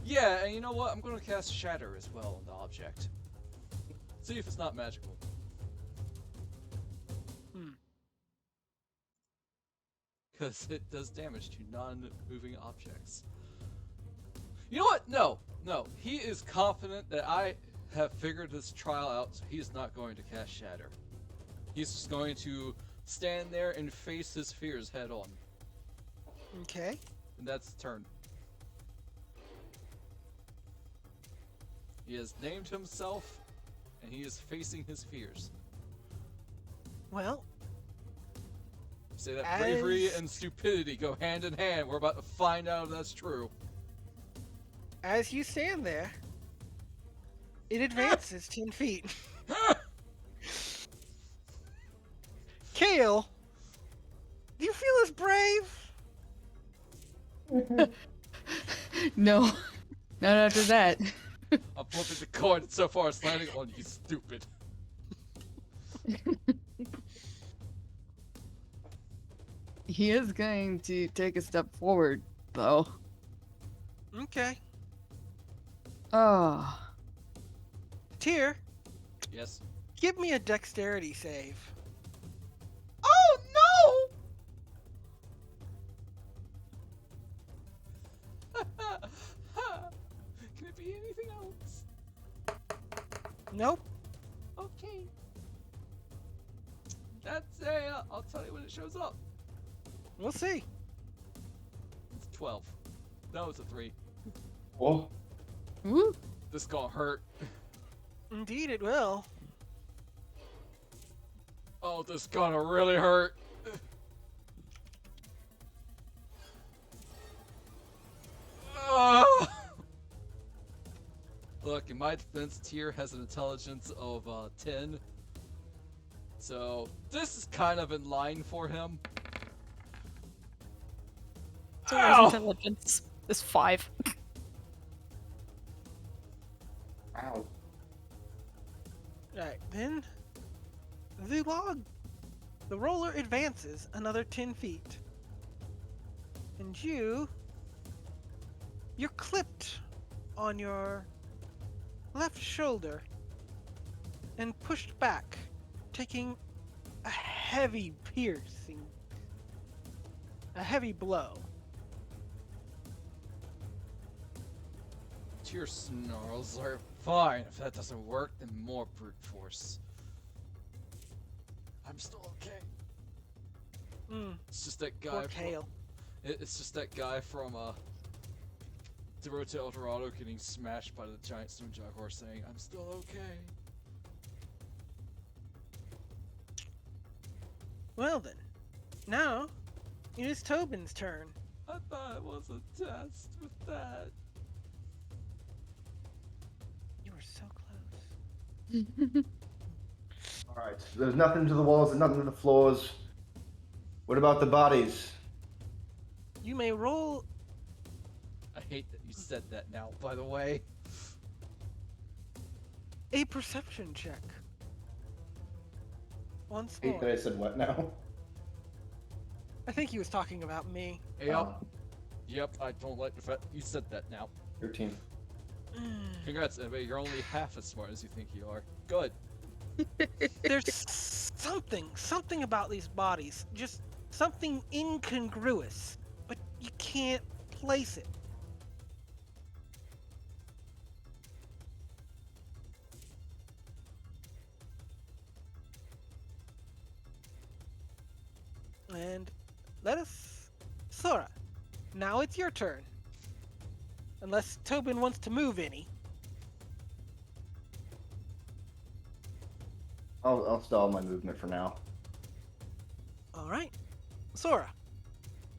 Yeah, and you know what? I'm gonna cast Shatter as well on the object. See if it's not magical. Because it does damage to non-moving objects. You know what? No. He is confident that I have figured this trial out, so he's not going to cast Shatter. He's just going to stand there and face his fears head on. Okay. And that's his turn. He has named himself, and he is facing his fears. Well, Say that bravery and stupidity go hand in hand. We're about to find out if that's true. as you stand there, it advances 10 feet. Cayel, do you feel as brave? No. Not after that. I'm flipping the coin, and so far it's landing on you, stupid. He is going to take a step forward, though. Okay. Oh. Tyr, Yes. give me a dexterity save. Oh no! Can it be anything else? Nope. Okay. That's a. I'll tell you when it shows up. We'll see. It's 12. No, it's a 3. Oh, Woo. This gonna hurt. Indeed, it will. Oh, this gonna really hurt. Look, in my defense, Tyr has an intelligence of 10. So, this is kind of in line for him. Sora's intelligence is 5. wow. Alright, then the roller advances another 10 feet. And you're clipped on your left shoulder and pushed back, taking a heavy blow. Tyr snarls, are fine. If that doesn't work, then more brute force. I'm still okay. It's just that guy. Poor Cayel. It's just that guy from The Road to El Dorado getting smashed by the giant stone jaguar saying, I'm still okay. Well then, Now, it is Tobin's turn. I thought it was a test with that. You were so close. All right. There's nothing to the walls and nothing to the floors. What about the bodies? You may roll I hate that you said that now, by the way. a perception check. Once Hate that more. I said what now? I think he was talking about me. Yep. Yep, I don't like the fact you said that now. 13. Congrats, Ebba. You're only half as smart as you think you are. Good. There's something about these bodies. Just something incongruous. But you can't place it. And let us... Sora, now it's your turn. Unless Tobin wants to move any. I'll stall my movement for now. Alright. Sora,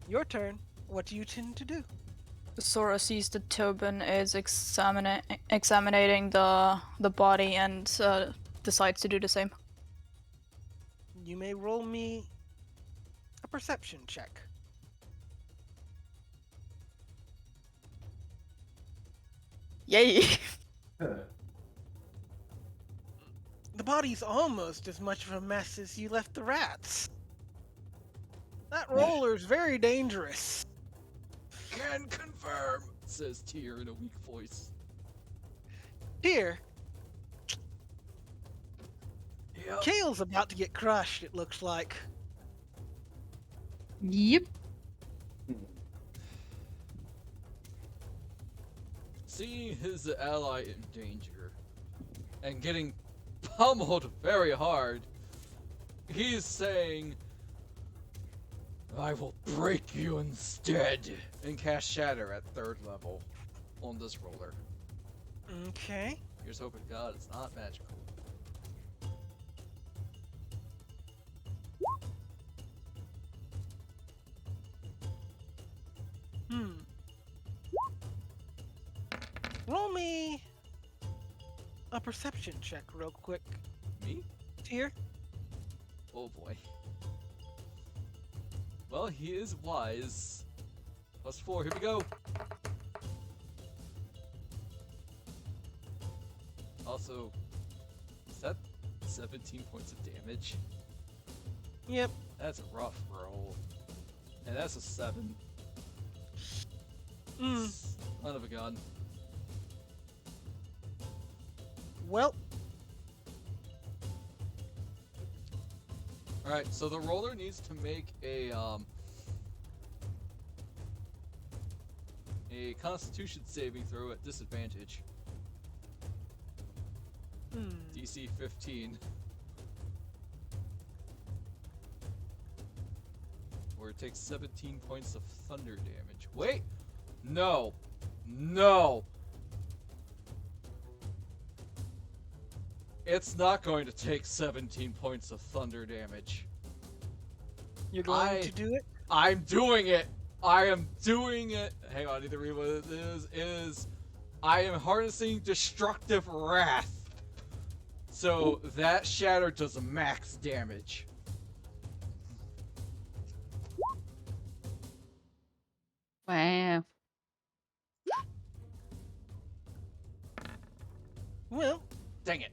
your turn. What do you tend to do? Sora sees that Tobin is examining the body and decides to do the same. You may roll me a perception check. Yay! The body's almost as much of a mess as you left the rats. That roller's very dangerous. Can confirm, says Tyr in a weak voice. Here, Yep. Cayel's about to get crushed, it looks like. Yep. Seeing his ally in danger and getting pummeled very hard, he's saying, I will break you instead, and cast Shatter at 3rd level on this roller. Okay. Here's hoping God it's not magical. Roll me a perception check real quick. Me? Here. Oh boy. Well, he is wise. +4, here we go. Also, is that 17 points of damage? Yep. That's a rough roll. And that's a 7. Mm. Son of a gun. Well, Alright, so the roller needs to make a Constitution saving throw at disadvantage. DC 15. Or it takes 17 points of thunder damage. Wait! No! No! It's not going to take 17 points of thunder damage. you're going to do it? I'm doing it! I am doing it! Hang on, I need to read what it is I am harnessing Destructive Wrath. So that shatter does max damage. Wow. Well, Dang it.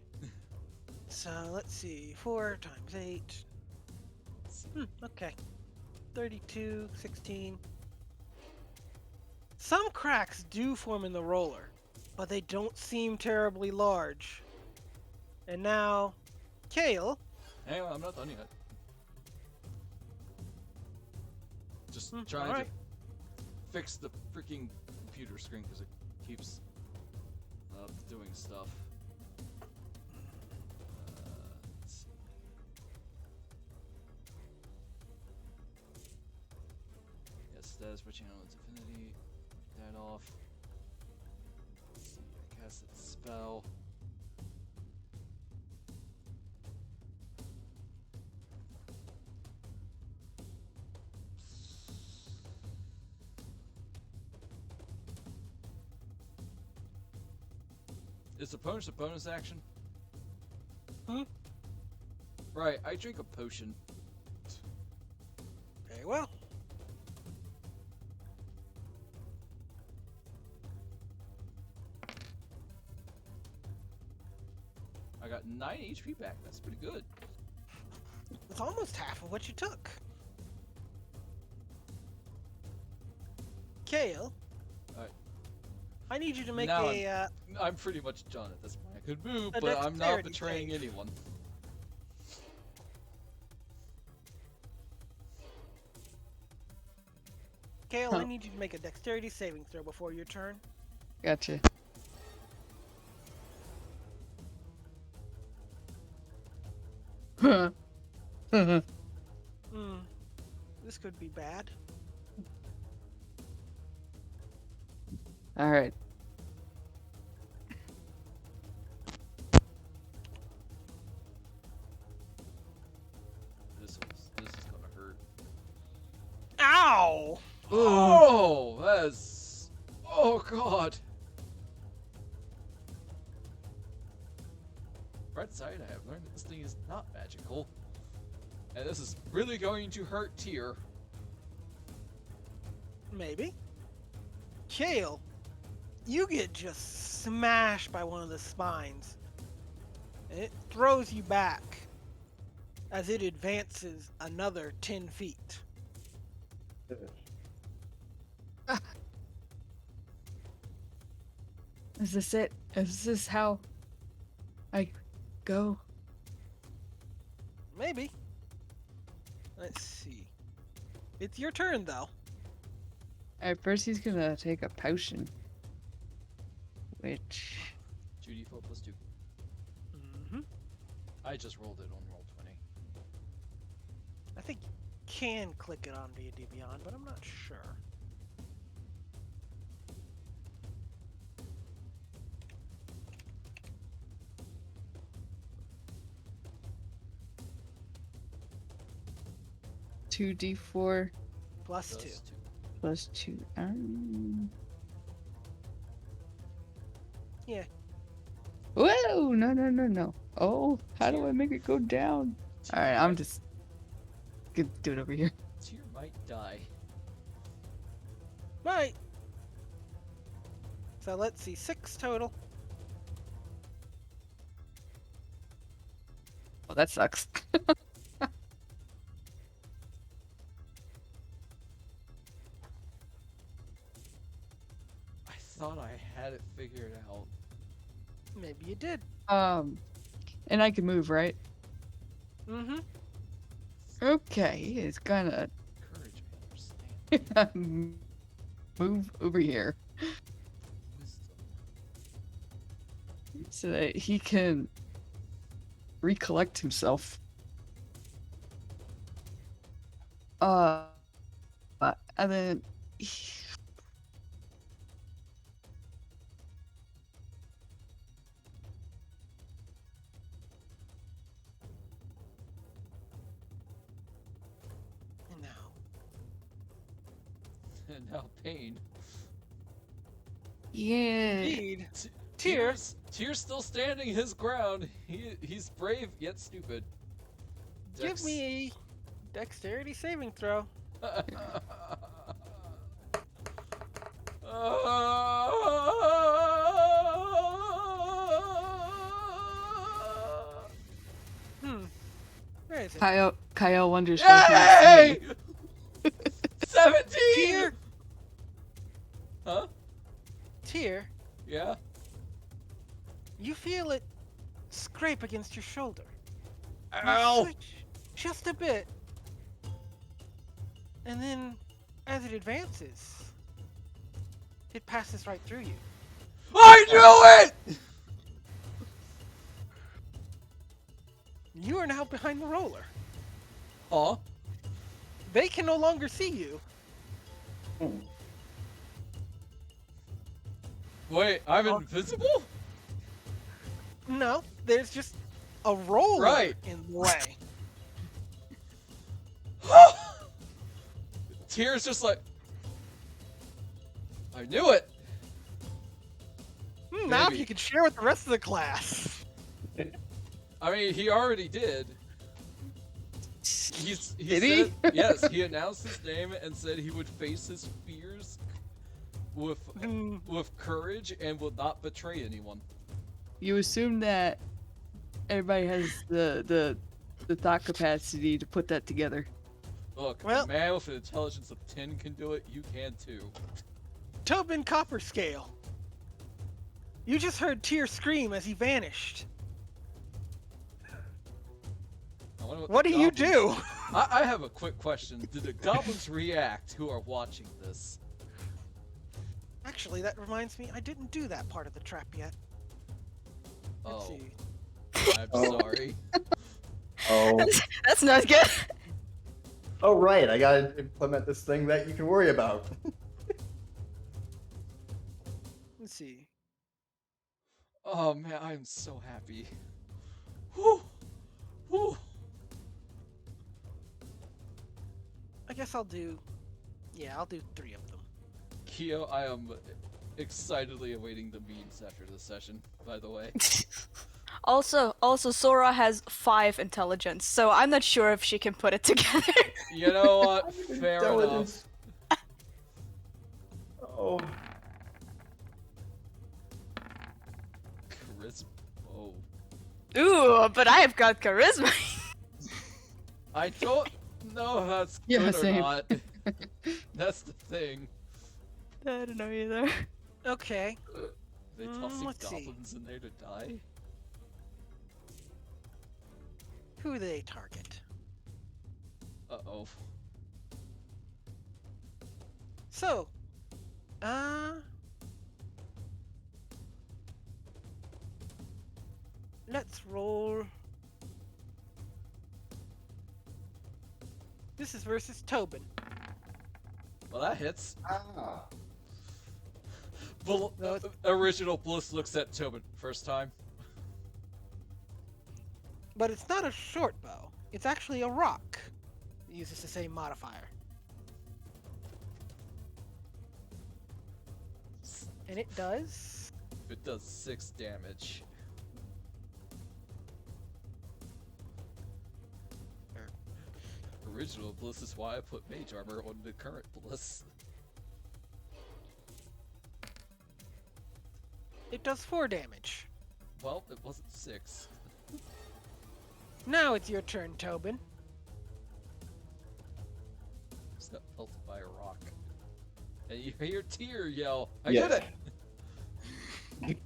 so let's see. 4 times 8. Okay. 32, 16. Some cracks do form in the roller, but they don't seem terribly large. And now, Cayel. Hang on, I'm not done yet. Just trying alright. to fix the freaking computer screen because it keeps doing stuff. Let's see. Yes, status switching on Divinity. That off. Let's see, I cast a spell. Is a bonus action? Hmm? Right, I drink a potion. Very well. I got 9 HP back. That's pretty good. It's almost half of what you took. Cayel, Alright. I need you to make Now a. I'm pretty much done at this point. I could move, A but I'm not dexterity betraying save. anyone. Cayel, Huh. I need you to make a dexterity saving throw before your turn. Gotcha. Huh. Hmm. This could be bad. All right. This is gonna hurt. Ow! Oh, that's. Oh god. Bright side, I have learned that this thing is not magical, and this is really going to hurt Tyr. Maybe. Cayel, you get just smashed by one of the spines. And it throws you back as it advances another 10 feet. Is this it? Is this how I go? Maybe. Let's see. It's your turn, though. Alright, first he's gonna take a potion. Which... 2d4 plus 2. Mm-hmm. I just rolled it on roll 20. I think you can click it on D&D Beyond, but I'm not sure. two D4 Plus 2. plus 2. Yeah. Whoa! No. Oh, how do I make it go down? Alright, I'm just gonna do it over here. Tyr might die. Right. So let's see. 6 total. Oh, that sucks. I thought I had it figured out. Maybe you did. And I can move, right? Mm-hmm. Okay, it's gonna Courage and understanding. move over here Wisdom. so that he can recollect himself. And then And now. And now pain. yeah. Indeed. Tyr. Tyr's still standing his ground. He's brave yet stupid. Give me a dexterity saving throw. Where is it? Cayel wonders where he Yay! is. 17! Tyr! Huh? Tyr, Yeah? you feel it scrape against your shoulder. You Ow! switch just a bit. And then, as it advances, it passes right through you. I knew it! You are now behind the roller. Huh? They can no longer see you. Wait, I'm invisible? No, there's just a roller Right. in the way. Tyr's just like, I knew it. Now if Maybe. you can share with the rest of the class. I mean, he already did. He Did he? said yes. He announced his name and said he would face his fears with courage and would not betray anyone. You assume that everybody has the thought capacity to put that together. Look, Well- a man with an intelligence of 10 can do it. You can too. Tobin Copperscale. You just heard Tyr scream as he vanished. I wonder What the do you goblins- do? I have a quick question. Did the goblins react who are watching this? Actually, that reminds me, I didn't do that part of the trap yet. Let's Oh, see. I'm Oh. sorry. Oh, That's not good. oh, right. I gotta implement this thing that you can worry about. Let's see. Oh man, I'm so happy. Whew. Whew. I guess I'll do. Yeah, I'll do 3 of them. Kyo, I am excitedly awaiting the memes after this session, by the way. Also, Sora has 5 intelligence, so I'm not sure if she can put it together. You know what? Fair enough. Intelligence. Oh, Charisma. Oh. Ooh, but I have got charisma. I don't know if that's Yeah, good or same. not. That's the thing. I don't know either. Okay. They tossing let's see. goblins in there to die? Who do they target? Uh-oh. So, let's roll. This is versus Tobin. Well, that hits. ah. Well, No, it's- original Bliss looks at Tobin first time. But it's not a short bow. It's actually a rock. It uses the same modifier. And it does. It does 6 damage. Original Bliss is why I put Mage Armor on the current Bliss. It does 4 damage. Well, it wasn't 6. Now it's your turn, Tobin. Just got pelted by a rock. And you hear Tyr yell, I Yeah. did it!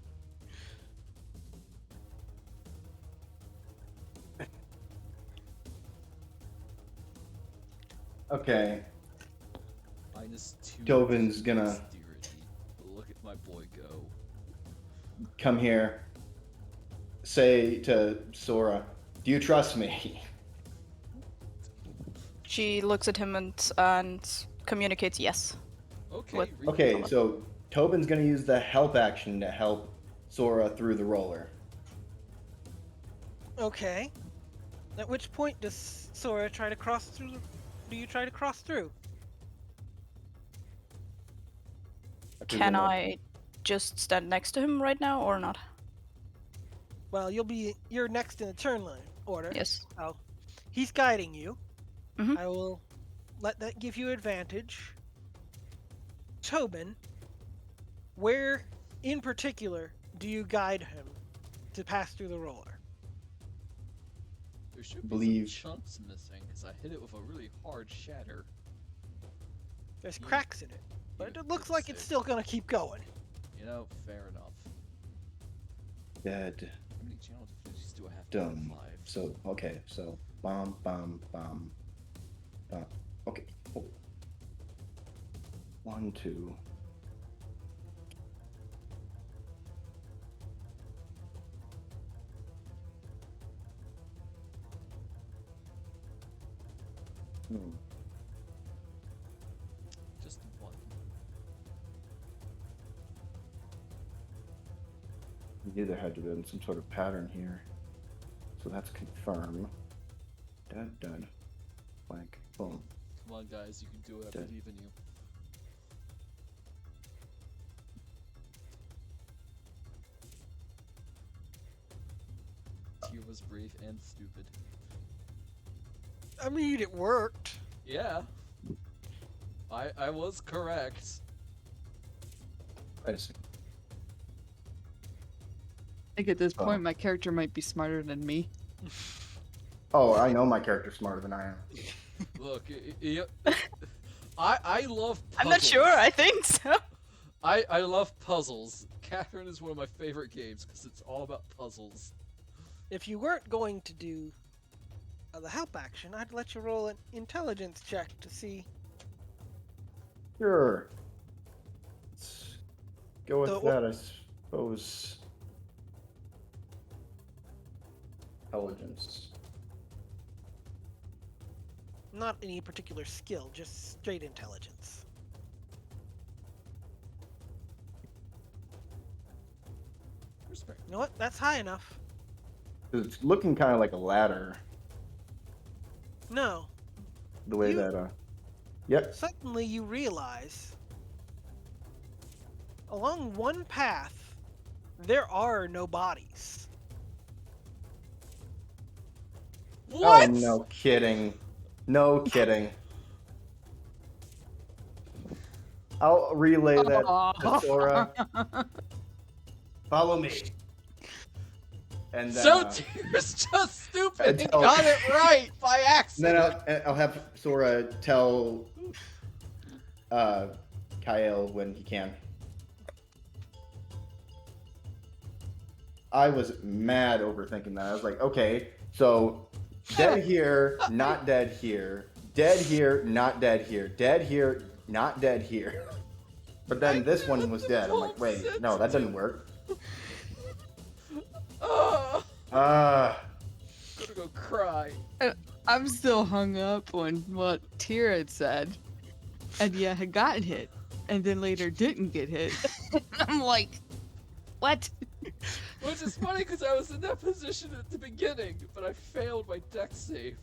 Okay. -2. Tobin's gonna- Dexterity. Look at my boy go. Come here. Say to Sora, do you trust me? She looks at him and communicates yes. Okay, What? read Okay, the- so Tobin's gonna use the help action to help Sora through the roller. Okay. At which point does Sora try to cross through? Do you try to cross through? Can I just stand next to him right now or not? Well, you're next in the turn line order. Yes. Oh, he's guiding you. Mhm. I will let that give you advantage. Tobin, where in particular do you guide him to pass through the roller? There should be Believe- some chunks missing, because I hit it with a really hard shatter. There's Yeah. cracks in it, but Yeah, it looks it's like it's safe. still gonna keep going. You know, fair enough. Dead. How many channel difficulties do I have? Dumb. 5. So, okay, so bomb. Okay. Oh. 1, 2. Hmm. Just 1. You either had to be in some sort of pattern here. So that's confirm. Done. Blank. Boom. Come on, guys, you can do it. I Dead. believe in you. was brief and stupid. I mean, it worked. Yeah. I was correct. I see. I think at this Oh. point, my character might be smarter than me. Oh, I know my character's smarter than I am. Look, I love puzzles. I'm not sure. I think so. I love puzzles. Catherine is one of my favorite games because it's all about puzzles. If you weren't going to do the help action, I'd let you roll an intelligence check to see. Sure. Let's go with So- that, I suppose. Intelligence. Not any particular skill, just straight intelligence. Respect. You know what? That's high enough. It's looking kind of like a ladder, No. the way You- that. Yep. Suddenly you realize along one path there are no bodies. What? Oh, no kidding. No kidding. I'll relay that to Sora. Follow me. And then, So Tyr's just stupid and until- got it right by and accident. then I'll have Sora tell Cayel when he can. I was mad overthinking that. I was like, okay, so dead here, not dead here. Dead here, not dead here. Dead here, not dead here. But then this one was dead. I'm like, wait, no, that doesn't work. Oh, Ah, I'm gonna go cry. I'm still hung up on what Tyr had said, and yeah, had gotten hit, and then later didn't get hit. I'm like, what? Which is funny because I was in that position at the beginning, but I failed my deck save.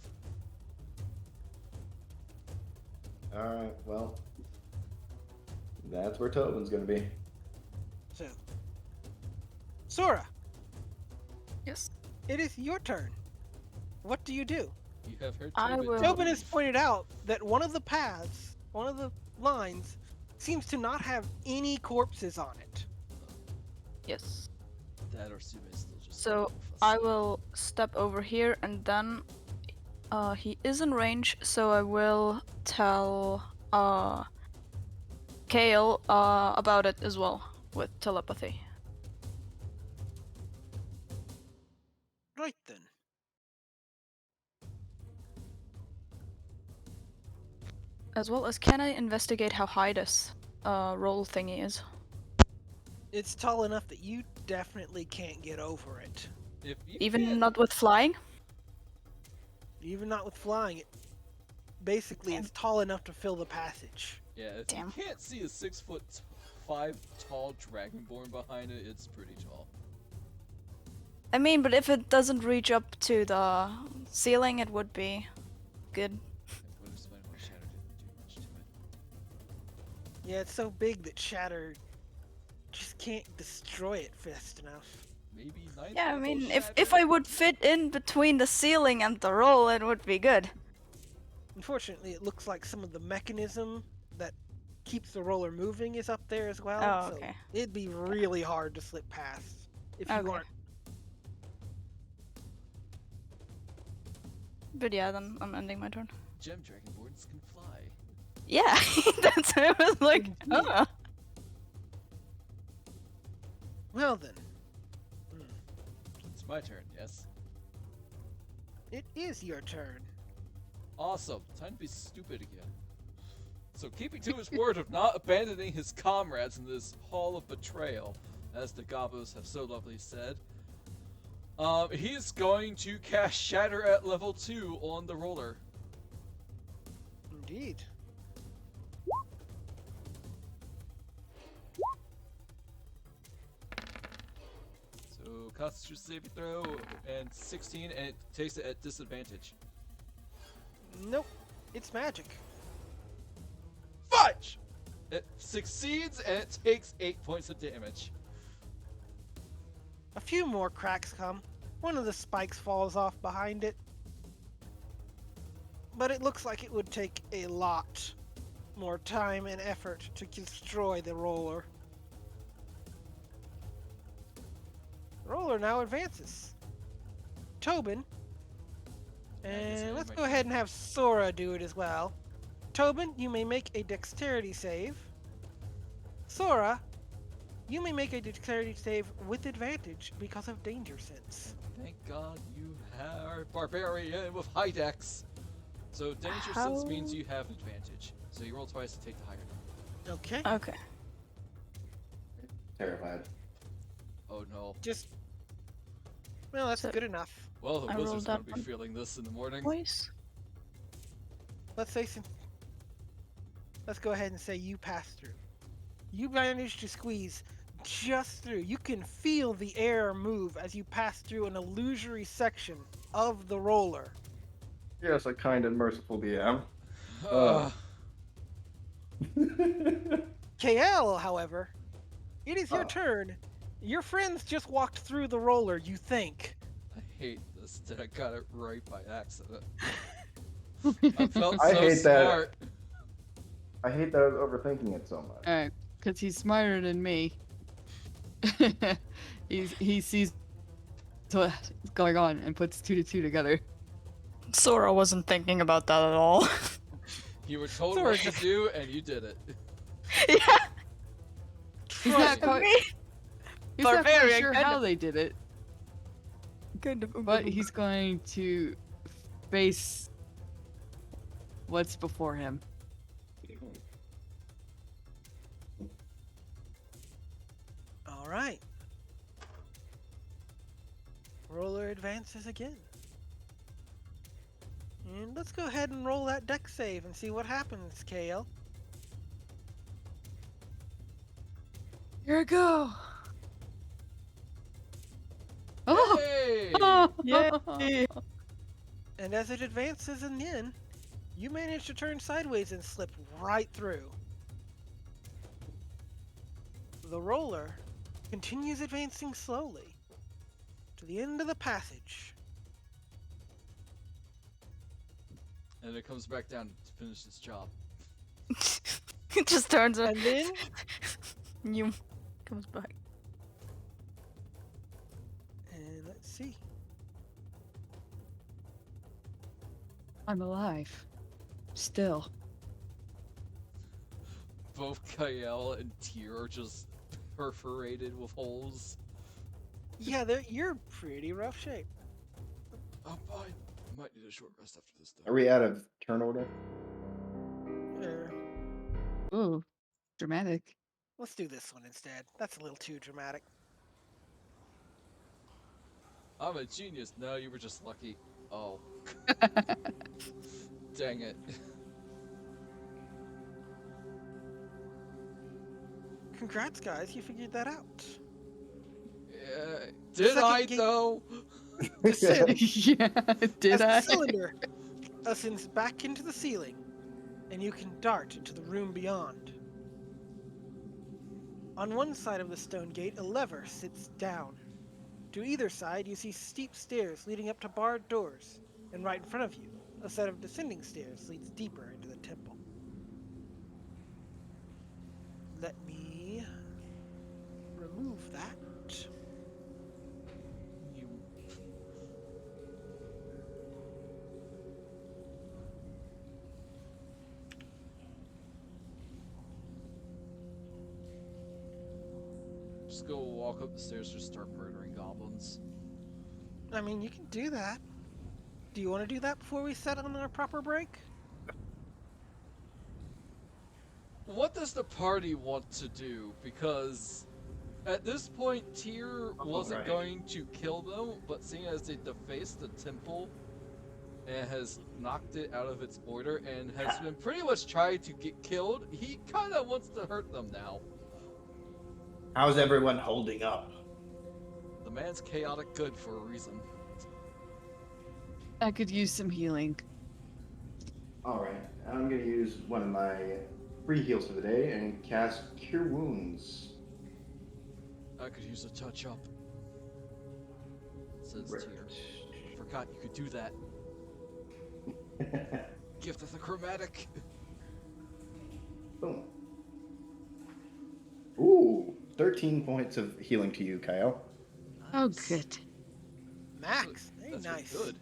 alright, well. That's where Tobin's gonna be. So, Sora, Yes. it is your turn. What do you do? You have heard I Tobin. will- Tobin has pointed out that one of the paths, one of the lines, seems to not have any corpses on it. Yes. That or Sume is still just. So fussy. I will step over here, and then he is in range, so I will tell Cayel about it as well with telepathy. Right then. As well as, can I investigate how high this roll thingy is? It's tall enough that you definitely can't get over it. If you Even can't- not with flying? Even not with flying it. Basically, it's tall enough to fill the passage. Yeah, if Damn. you can't see a 6'5" tall dragonborn behind it, it's pretty tall. I mean, but if it doesn't reach up to the ceiling, it would be good. It would explain why Shadow didn't do much to it. Yeah, it's so big that Shatter just can't destroy it fast enough. Maybe ninth Yeah, I level mean, if Shadow? I would fit in between the ceiling and the roll, it would be good. Unfortunately, it looks like some of the mechanism that keeps the roller moving is up there as well. Oh, so okay. it'd be really hard to slip past if you Okay. aren't. But yeah, then I'm ending my turn. Gem dragonborns can fly. Yeah, that's why I was like, Indeed. Well then, It's my turn, yes? it is your turn. Awesome. Time to be stupid again. So, keeping to his word of not abandoning his comrades in this hall of betrayal, as the Gobos have so lovely said, he's going to cast Shatter at level 2 on the roller. Indeed. So, Constitution saving throw and 16, and it takes it at disadvantage. Nope, it's magic. Fudge! It succeeds and it takes 8 points of damage. A few more cracks come. One of the spikes falls off behind it. But it looks like it would take a lot more time and effort to destroy the roller. The roller now advances. Tobin. And let's go ahead and have Sora do it as well. Tobin, you may make a dexterity save. Sora, you may make a dexterity save with advantage because of danger sense. Thank God you are barbarian with high dex. So danger sense means you have advantage. So you roll twice to take the higher number. Okay. Okay. Terrified. Oh no. Well, that's So- good enough. Well, the I wizard's rolled gonna that be one. feeling this in the morning. Voice. Let's go ahead and say you pass through. You manage to squeeze just through. You can feel the air move as you pass through an illusory section of the roller. Yes, a kind and merciful DM. Ugh. Cayel, however, it is your turn. Your friends just walked through the roller, you think. I hate this that I got it right by accident. I felt I so hate that. smart. I hate that I was overthinking it so much. Alright, because he's smarter than me. he sees what's going on and puts 2 to 2 together. Sora wasn't thinking about that at all. You were told Sora what to just- do, and you did it. Yeah. He's not Trust quite, Me. he's not quite Barbarian, sure kind how of- they did it, Kind of. but he's going to face what's before him. All right. Roller advances again. And let's go ahead and roll that deck save and see what happens, Cayel. Here I go. Oh! Hey! Yay. And as it advances in, you manage to turn sideways and slip right through. The roller continues advancing slowly to the end of the passage. And it comes back down to finish its job. It just turns And then you comes back. And let's see. I'm alive. Still. Both Cayel and Tyr are just perforated with holes. Yeah, you're pretty rough shape. I'm fine. I might need a short rest after this Are though. we out of turn order? Ooh, dramatic. Let's do this one instead. That's a little too dramatic. I'm a genius. No, you were just lucky. Oh. Dang it. Congrats, guys. You figured that out. Yeah, did Second I game- though? Descend Yeah, did as I? the cylinder ascends back into the ceiling, and you can dart into the room beyond. On one side of the stone gate, a lever sits down. To either side, you see steep stairs leading up to barred doors, and right in front of you, a set of descending stairs leads deeper into the temple. Let me remove that. You. Just go walk up the stairs and start murdering goblins. I mean, you can do that. Do you want to do that before we set on our proper break? What does the party want to do? Because at this point, Tyr wasn't right. going to kill them, but seeing as they defaced the temple and has knocked it out of its order and has been pretty much trying to get killed, he kind of wants to hurt them now. How's everyone holding up? The man's chaotic good for a reason. I could use some healing. All right, I'm gonna use one of my free heals for the day and cast Cure Wounds. I could use a touch up. says Right. Tyr. Forgot you could do that. Gift of the chromatic. Boom. Ooh, 13 points of healing to you, Cayel. Oh, Nice. good. Max, very That's nice. really good.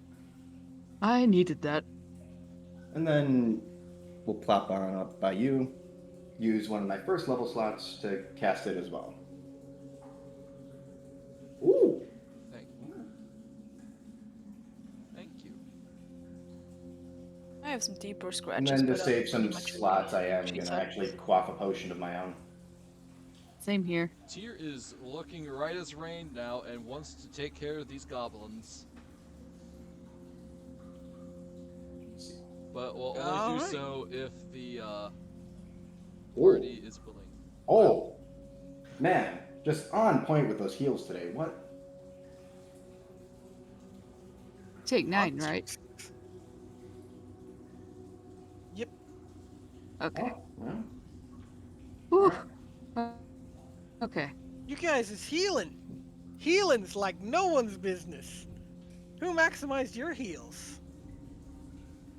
I needed that. And then we'll plop on up by you. Use one of my first level slots to cast it as well. Ooh. Thank you. Thank you. I have some deeper And scratches, then to but save pretty some much okay. slots, I am She going to said. actually quaff a potion of my own. Same here. Tyr is looking right as rain now and wants to take care of these goblins. But will only do Alright. so if the Ooh. party is willing. Oh, man, just on point with those heals today. What? Take 9, right? Yep. Okay. Oh, well, Whew. alright. Okay. You guys is healing. Healing's like no one's business. Who maximized your heals?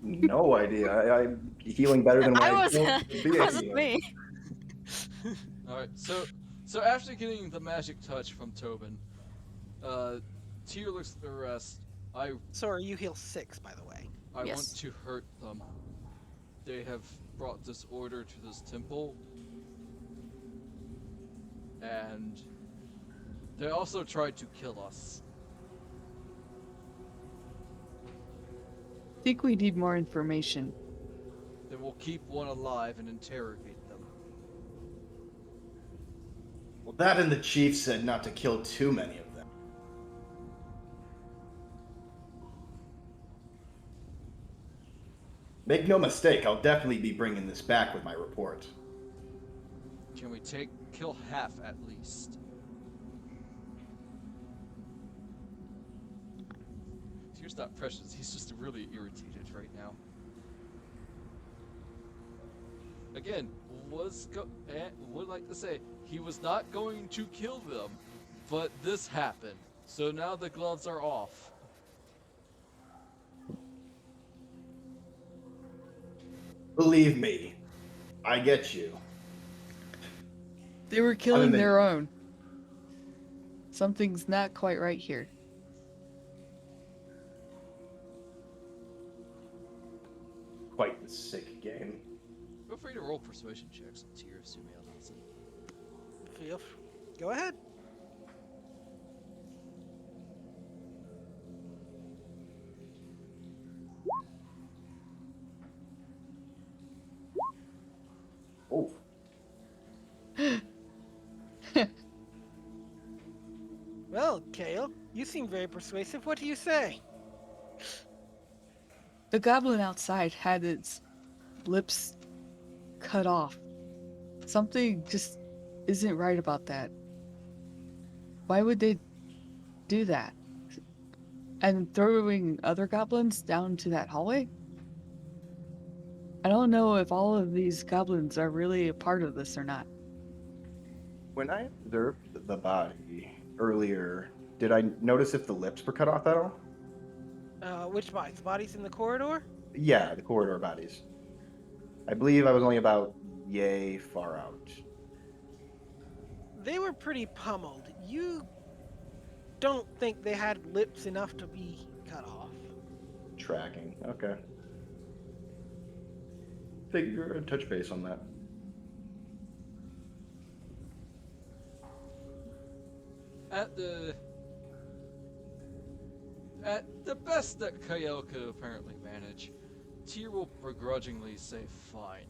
No idea. I'm healing better than when I I was. don't be a Wasn't healer. me. Alright, so after getting the magic touch from Tobin, Tyr looks at the rest. Sora, you heal 6, by the way. I Yes. want to hurt them. They have brought disorder to this temple. And they also tried to kill us. I think we need more information. Then we'll keep one alive and interrogate them. Well, that and the chief said not to kill too many of them. Make no mistake, I'll definitely be bringing this back with my report. Can we kill half at least? Tyr's not precious, he's just really irritated right now. Again, would like to say, he was not going to kill them, but this happened. So now the gloves are off. Believe me, I get you. They were killing than- their own. Something's not quite right here. Quite the sick game. Feel free to roll persuasion checks on Tyr if Sume allows it. Feel Go ahead. Oh, Well, Cayel, you seem very persuasive. What do you say? The goblin outside had its lips cut off. Something just isn't right about that. Why would they do that? And throwing other goblins down to that hallway? I don't know if all of these goblins are really a part of this or not. when I observed the body earlier, did I notice if the lips were cut off at all? Which bodies? The bodies in the corridor? Yeah, the corridor bodies. I believe I was only about yay far out. They were pretty pummeled. You don't think they had lips enough to be cut off. Tracking. Okay. Figure touch base on that. At the best that Cayel could apparently manage, Tyr will begrudgingly say fine.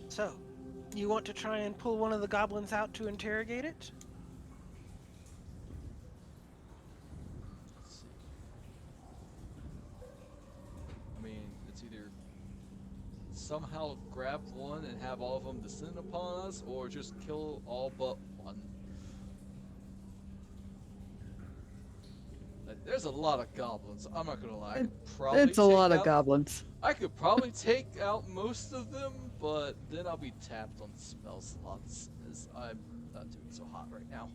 So, you want to try and pull one of the goblins out to interrogate it? Let's see. I mean, it's either somehow grab one and have all of them descend upon us, or just kill all but one. Like, there's a lot of goblins. I'm not gonna lie. I could probably It's a lot take of out- goblins. I could probably take out most of them, but then I'll be tapped on spell slots, as I'm not doing so hot right now.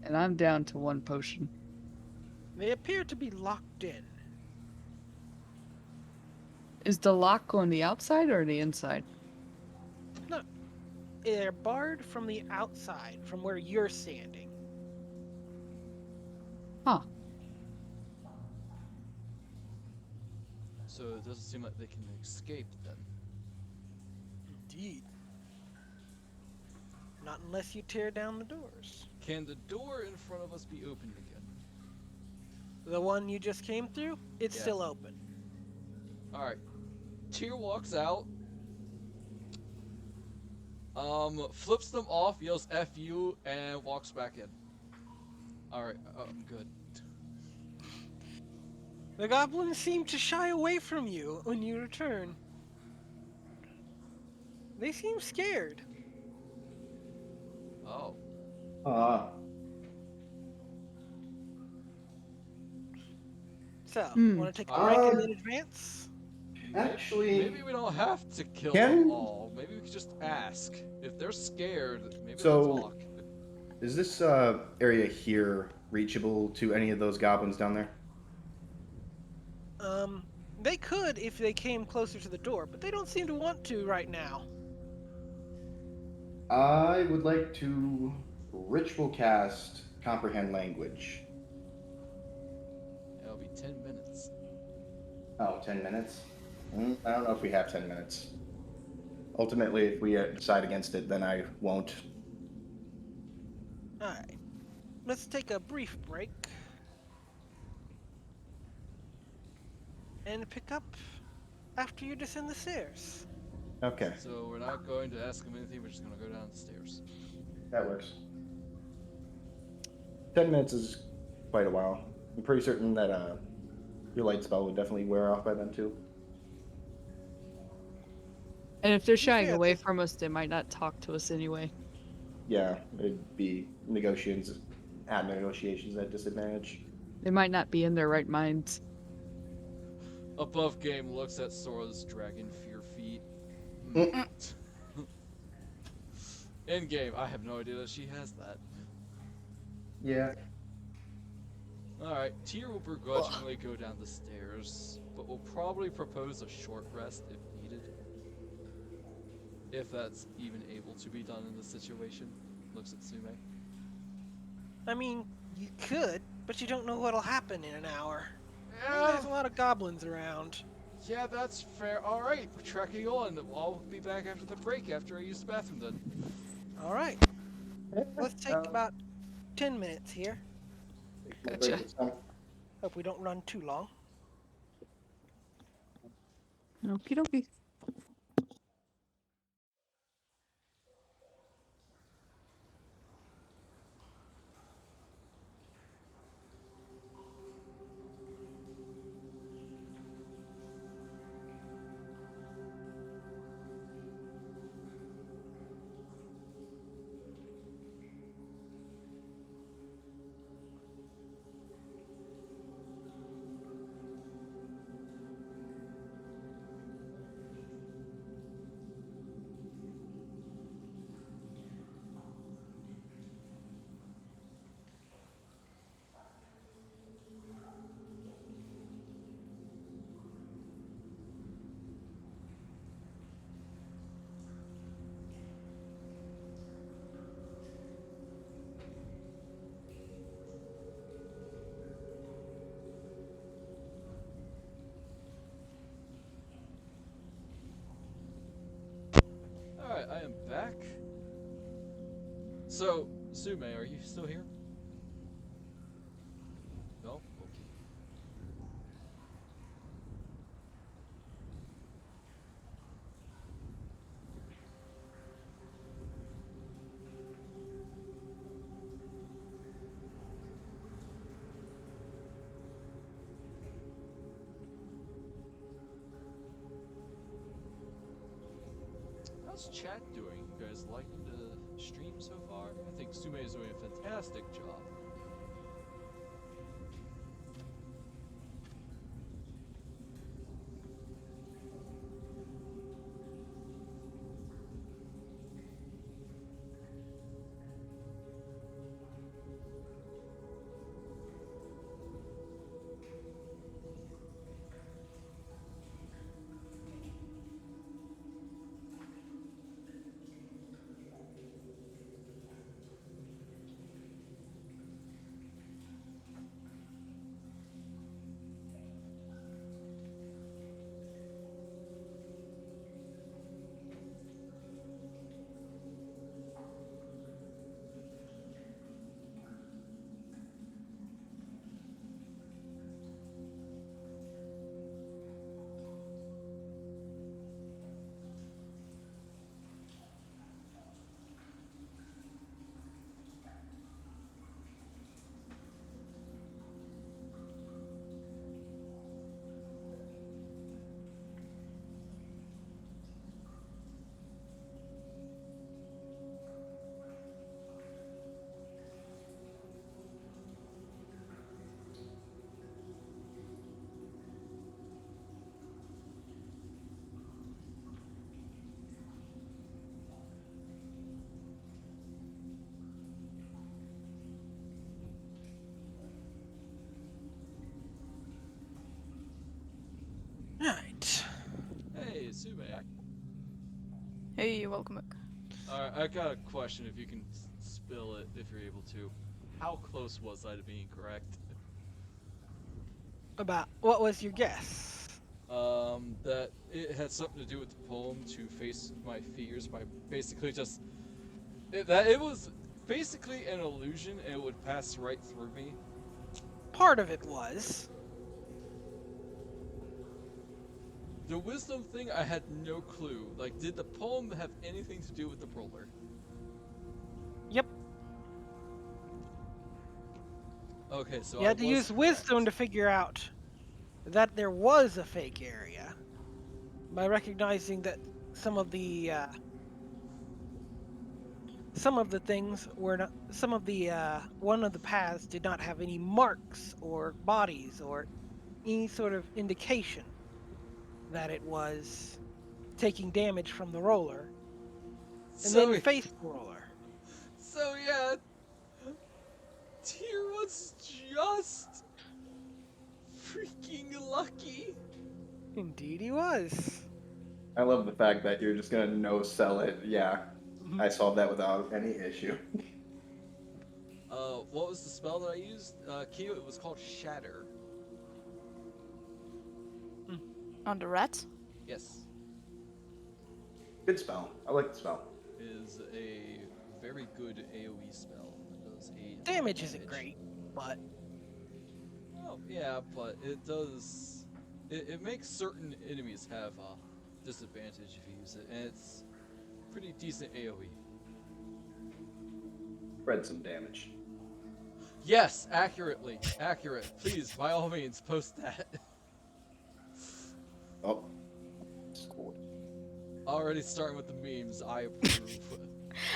And I'm down to 1 potion. They appear to be locked in. Is the lock on the outside or the inside? No, they're barred from the outside, from where you're standing. Huh. So it doesn't seem like they can escape then. Indeed. Not unless you tear down the doors. Can the door in front of us be opened again? The one you just came through, it's Yeah. still open. Alright. Tyr walks out. Flips them off, yells F you, and walks back in. Alright, I'm good. The goblins seem to shy away from you when you return. They seem scared. Oh. So, Hmm. want to take a break and Um, then advance? Actually, Maybe we don't have to kill Can- them all. Maybe we could just ask. If they're scared, maybe So- they'll talk. is this area here reachable to any of those goblins down there? They could if they came closer to the door, but they don't seem to want to right now. I would like to ritual cast comprehend language. It'll be 10 minutes. Oh, 10 minutes? I don't know if we have 10 minutes. Ultimately, if we decide against it, then I won't. Alright. Let's take a brief break. And pick up after you descend the stairs. Okay, So we're not going to ask them anything, we're just going to go down the stairs. that works. 10 minutes is quite a while. I'm pretty certain that your light spell would definitely wear off by then, too. And if they're shying fair, away they- from us, they might not talk to us anyway. Yeah, it'd be negotiations at disadvantage. They might not be in their right minds. Above game looks at Sora's dragon fear feat. In game, I have no idea that she has that. Yeah. Alright, Tyr will begrudgingly go down the stairs, but will probably propose a short rest if needed. If that's even able to be done in this situation. Looks at Sume. I mean, you could, but you don't know what'll happen in an hour. There's a lot of goblins around. Yeah, that's fair. Alright, we're tracking on. I'll be back after the break after I use the bathroom then. Alright, let's take about 10 minutes here. Gotcha. Hope we don't run too long. Okie dokie. Alright, I am back. So, Sume, are you still here? No? Okay. How's chat doing? You guys liking the stream so far? I think Sume is doing a fantastic job. Sume. Hey, welcome back. Alright, I got a question if you can spill it, if you're able to. How close was I to being correct? About what was your guess? That it had something to do with the poem to face my fears by basically just that it was basically an illusion and it would pass right through me. Part of it was. The wisdom thing, I had no clue. Like, did the poem have anything to do with the roller? Yep. Okay, so You had to I was use wisdom correct. to figure out that there was a fake area by recognizing that some of the things were not some of the one of the paths did not have any marks or bodies or any sort of indication that it was taking damage from the roller and So, then face the roller. so yeah, Tyr was just freaking lucky. Indeed he was. I love the fact that you're just gonna no sell it. Yeah, I solved that without any issue. What was the spell that I used? Kyo, it was called Shatter. On the rat? Yes. Good spell. I like the spell. Is a very good AoE spell. It does a lot of Damage isn't great, but Oh, yeah, but it does. It makes certain enemies have a disadvantage if you use it, and it's pretty decent AoE. Spread some damage. Yes, accurately. Accurate. Please, by all means, post that. Oh, scored. Already starting with the memes, I approve.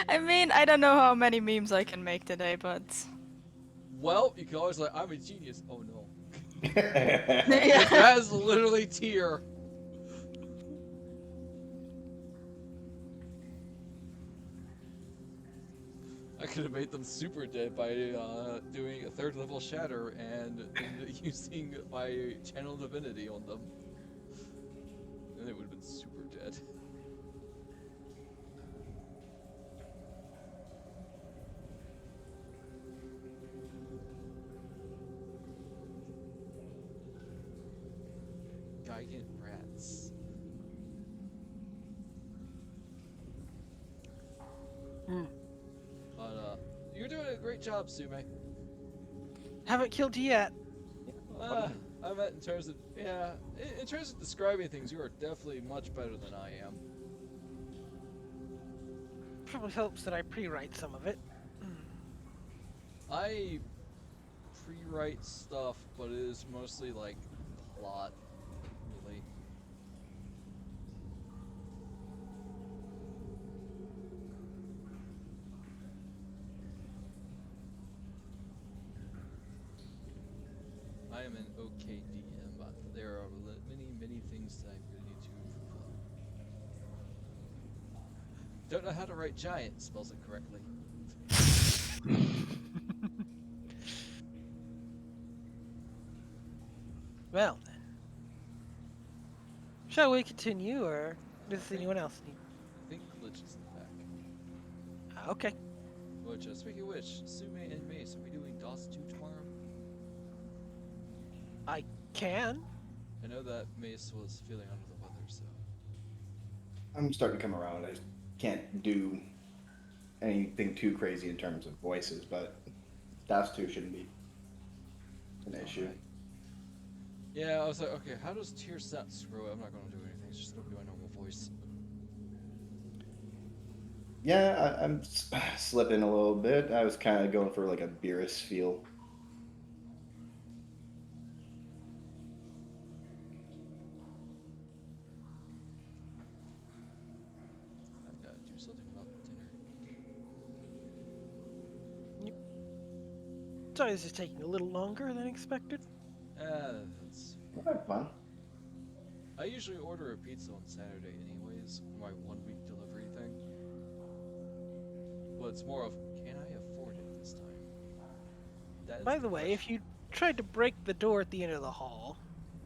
I mean, I don't know how many memes I can make today, but Well, you can always like, I'm a genius. Oh no. yeah. That is literally Tyr. I could have made them super dead by doing a 3rd level shatter and using my channel divinity on them. And they would have been super dead. Gigant rats. But you're doing a great job, Sume. haven't killed you yet. I meant in terms of in terms of describing things, you are definitely much better than I am. Probably helps that I pre-write some of it. I pre-write stuff, but it is mostly like plot, really. I am an okay DM, but there are many things that I really need to improve on. Don't know how to write giant spells it correctly. Well then. Shall we continue, or does anyone else need? I think Glitch is in the back. Okay. Which, speaking of which, Sume and Mace, are we doing DOS 2 tomorrow? I can. I know that Mace was feeling under the weather, so. I'm starting to come around. I can't do anything too crazy in terms of voices, but DOS 2 shouldn't be an issue. Alright. Yeah, I was like, okay, how does Tyr sound? Screw it, I'm not gonna do anything, it's just gonna be my normal voice. Yeah, I'm slipping a little bit. I was kind of going for like a Beerus feel. I've gotta do something about dinner. Sorry, this is taking a little longer than expected. That's. Fun. I usually order a pizza on Saturday, anyways, for my 1-week delivery thing. But it's more of, can I afford it this time? That is By the way, if you tried to break the door at the end of the hall,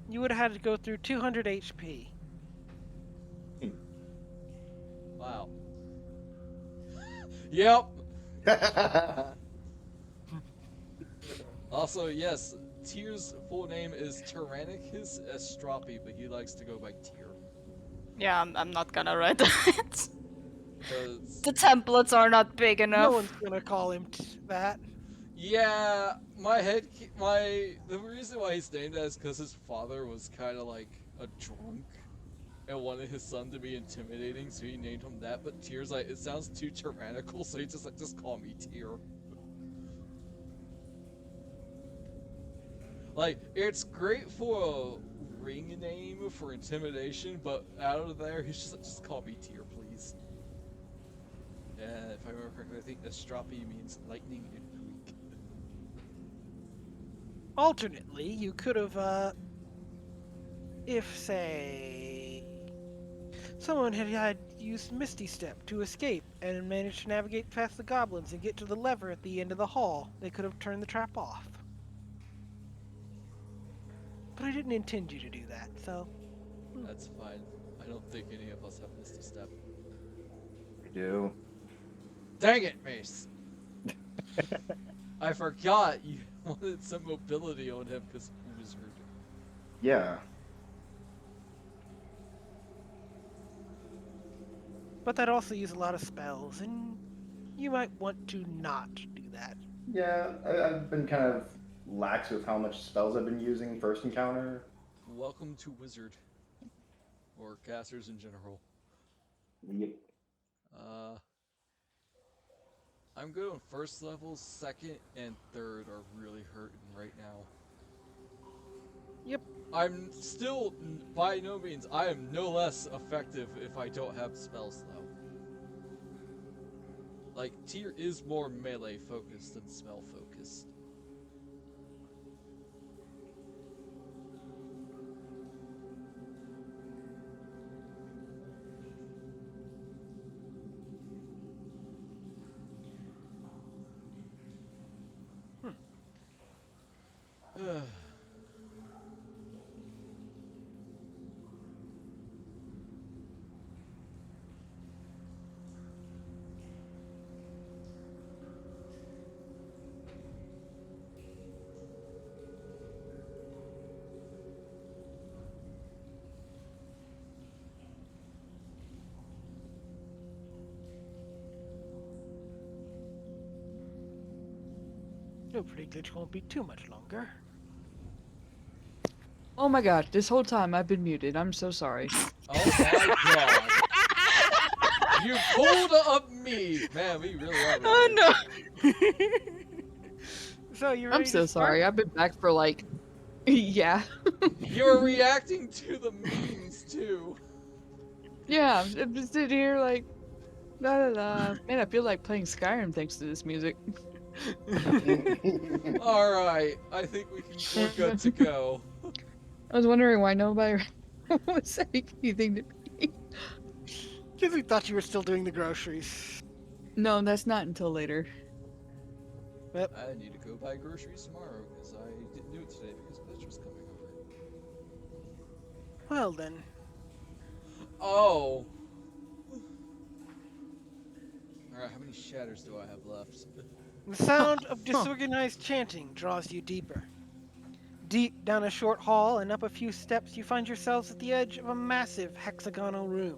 you would have had to go through 200 HP. Wow. Yep. Also, yes, Tyr's full name is Tyrannicus Estropi, but he likes to go by Tyr. Yeah, I'm not gonna write that. Cause The templates are not big enough. No one's gonna call him that. yeah, the reason why he's named that is because his father was kind of like a drunk and wanted his son to be intimidating, so he named him that. But Tyr's like, it sounds too tyrannical, so he's just like, just call me Tyr. Like, it's great for a ring name for intimidation, but out of there, he's just like, just call me Tyr, please. And if I remember correctly, I think Estropi means lightning in Greek. Alternately, you could have, if, say, someone had used Misty Step to escape and managed to navigate past the goblins and get to the lever at the end of the hall, they could have turned the trap off. But I didn't intend you to do that, so... That's fine. I don't think any of us have Misty Step. I do. Dang it, Mace! I forgot you wanted some mobility on him because he was hurt. Yeah. But that also uses a lot of spells, and you might want to not do that. Yeah, I've been kind of lax with how much spells I've been using first encounter. Welcome to Wizard. Or casters in general. Yep. I'm good on first level, second, and third are really hurting right now. Yep. I'm still, by no means, I am no less effective if I don't have spells though. Like, Tyr is more melee focused than spell focused. Hopefully glitch won't be too much longer. Oh my god, this whole time I've been muted. I'm so sorry. Oh my god. You pulled up me! Man, we really are. Oh no! So you ready I'm so to start? sorry. I've been back for like, yeah, You're reacting to the memes too. yeah. I'm just sitting here like, la la la. Man, I feel like playing Skyrim thanks to this music. Alright, I think we're good to go. I was wondering why nobody was saying anything to me. Because we thought you were still doing the groceries. No, that's not until later. I need to go buy groceries tomorrow because I didn't do it today because Glitch was coming over. Well then. Oh! Alright, how many shatters do I have left? The sound of disorganized chanting draws you deeper. Deep down a short hall and up a few steps, you find yourselves at the edge of a massive hexagonal room.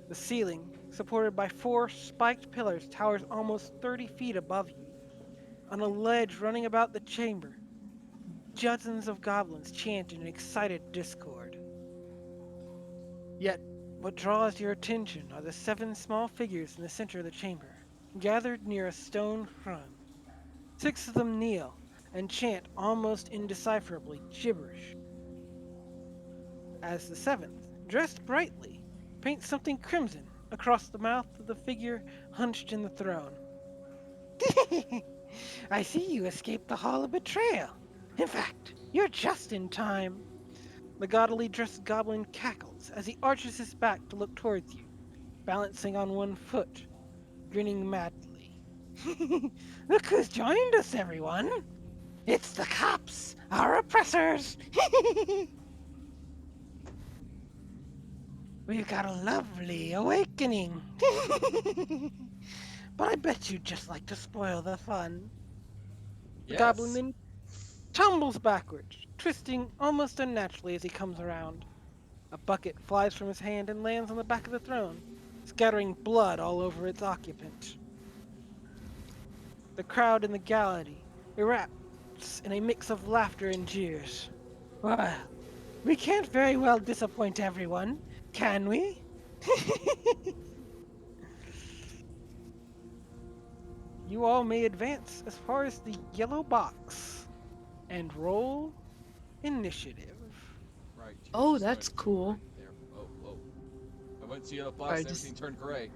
The ceiling, supported by 4 spiked pillars, towers almost 30 feet above you. On a ledge running about the chamber, dozens of goblins chant in excited discord. Yet, what draws your attention are the 7 small figures in the center of the chamber, gathered near a stone throne. 6 of them kneel and chant almost indecipherably gibberish. As the 7th, dressed brightly, paints something crimson across the mouth of the figure hunched in the throne. I see you escaped the Hall of Betrayal. In fact, you're just in time. The gaudily dressed goblin cackles as he arches his back to look towards you, balancing on one foot, grinning madly. Look who's joined us, everyone! It's the cops, our oppressors! We've got a lovely awakening. But I bet you'd just like to spoil the fun. The goblin Yes. then tumbles backwards, twisting almost unnaturally as he comes around. A bucket flies from his hand and lands on the back of the throne, scattering blood all over its occupant. The crowd in the gallery erupts in a mix of laughter and jeers. Well, we can't very well disappoint everyone, can we? You all may advance as far as the yellow box and roll initiative. Right. Here, Oh, just that's right cool. there. Oh, whoa. I went to yellow box Alright, and everything turned gray.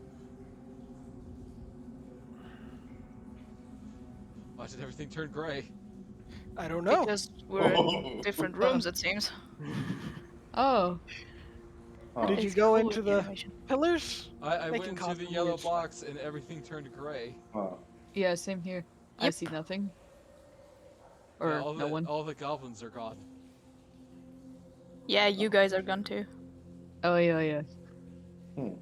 Why did everything turn gray? I don't know. Because we're in different rooms, it seems. Oh, Oh, Did you It's go cool into with the animation. pillars? I They went can into cause the some yellow weird stuff. box and everything turned gray. oh. yeah, same here. I Yep. see nothing. Yeah, Or no one. all the goblins are gone. Yeah, you guys are gone too. Oh, yeah, yeah. Hmm.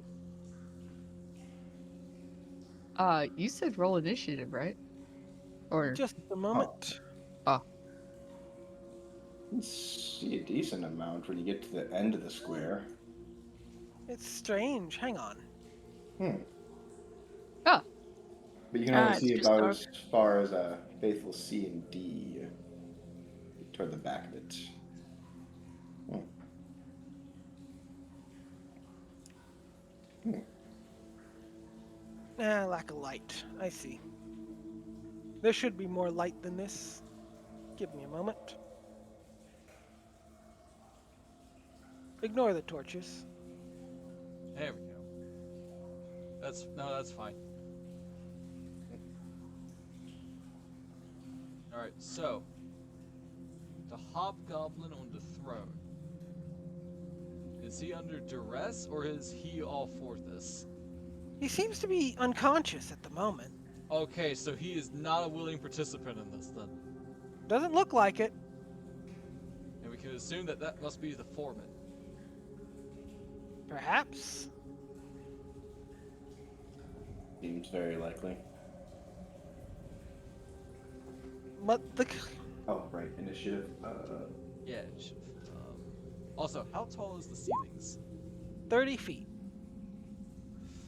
You said roll initiative, right? Or Just a moment. You can see a decent amount when you get to the end of the square. It's strange. Hang on. Hmm. ah, But you can only It's see just about dark. as far as faithful C and D toward the back of it. Hmm. Hmm. Lack of light. I see. There should be more light than this. Give me a moment. Ignore the torches. There we go. That's fine. Alright, so the hobgoblin on the throne. Is he under duress or is he all for this? He seems to be unconscious at the moment. Okay, so he is not a willing participant in this then. Doesn't look like it. And we can assume that that must be the foreman. Perhaps. Seems very likely. But the Oh, right. Initiative. Yeah, it should, also, how tall is the ceilings? 30 feet.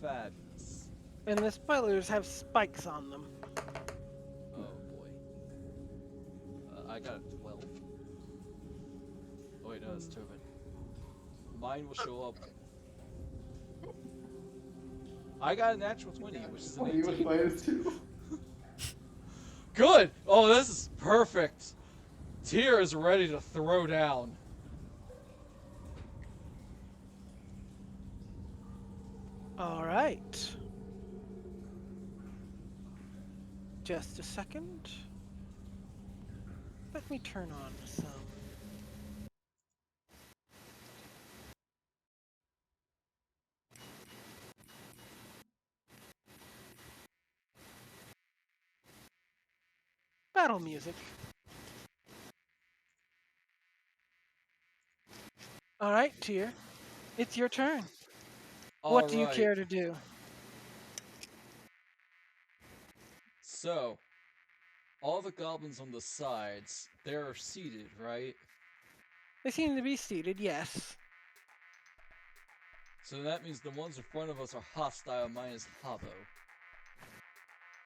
Fabulous. And the spoilers have spikes on them. Oh boy. I got a 12. Oh wait, no, it's Tobin. Mine will show up. I got a natural 20, which is an 18. minus 2. Good! Oh, this is perfect! Tyr is ready to throw down. All right. Just a second. Let me turn on some. Battle music. All right, Tyr. It's your turn. What do you Alright, care to do? so, all the goblins on the sides, they're seated, right? They seem to be seated, yes. So that means the ones in front of us are hostile minus Hobo.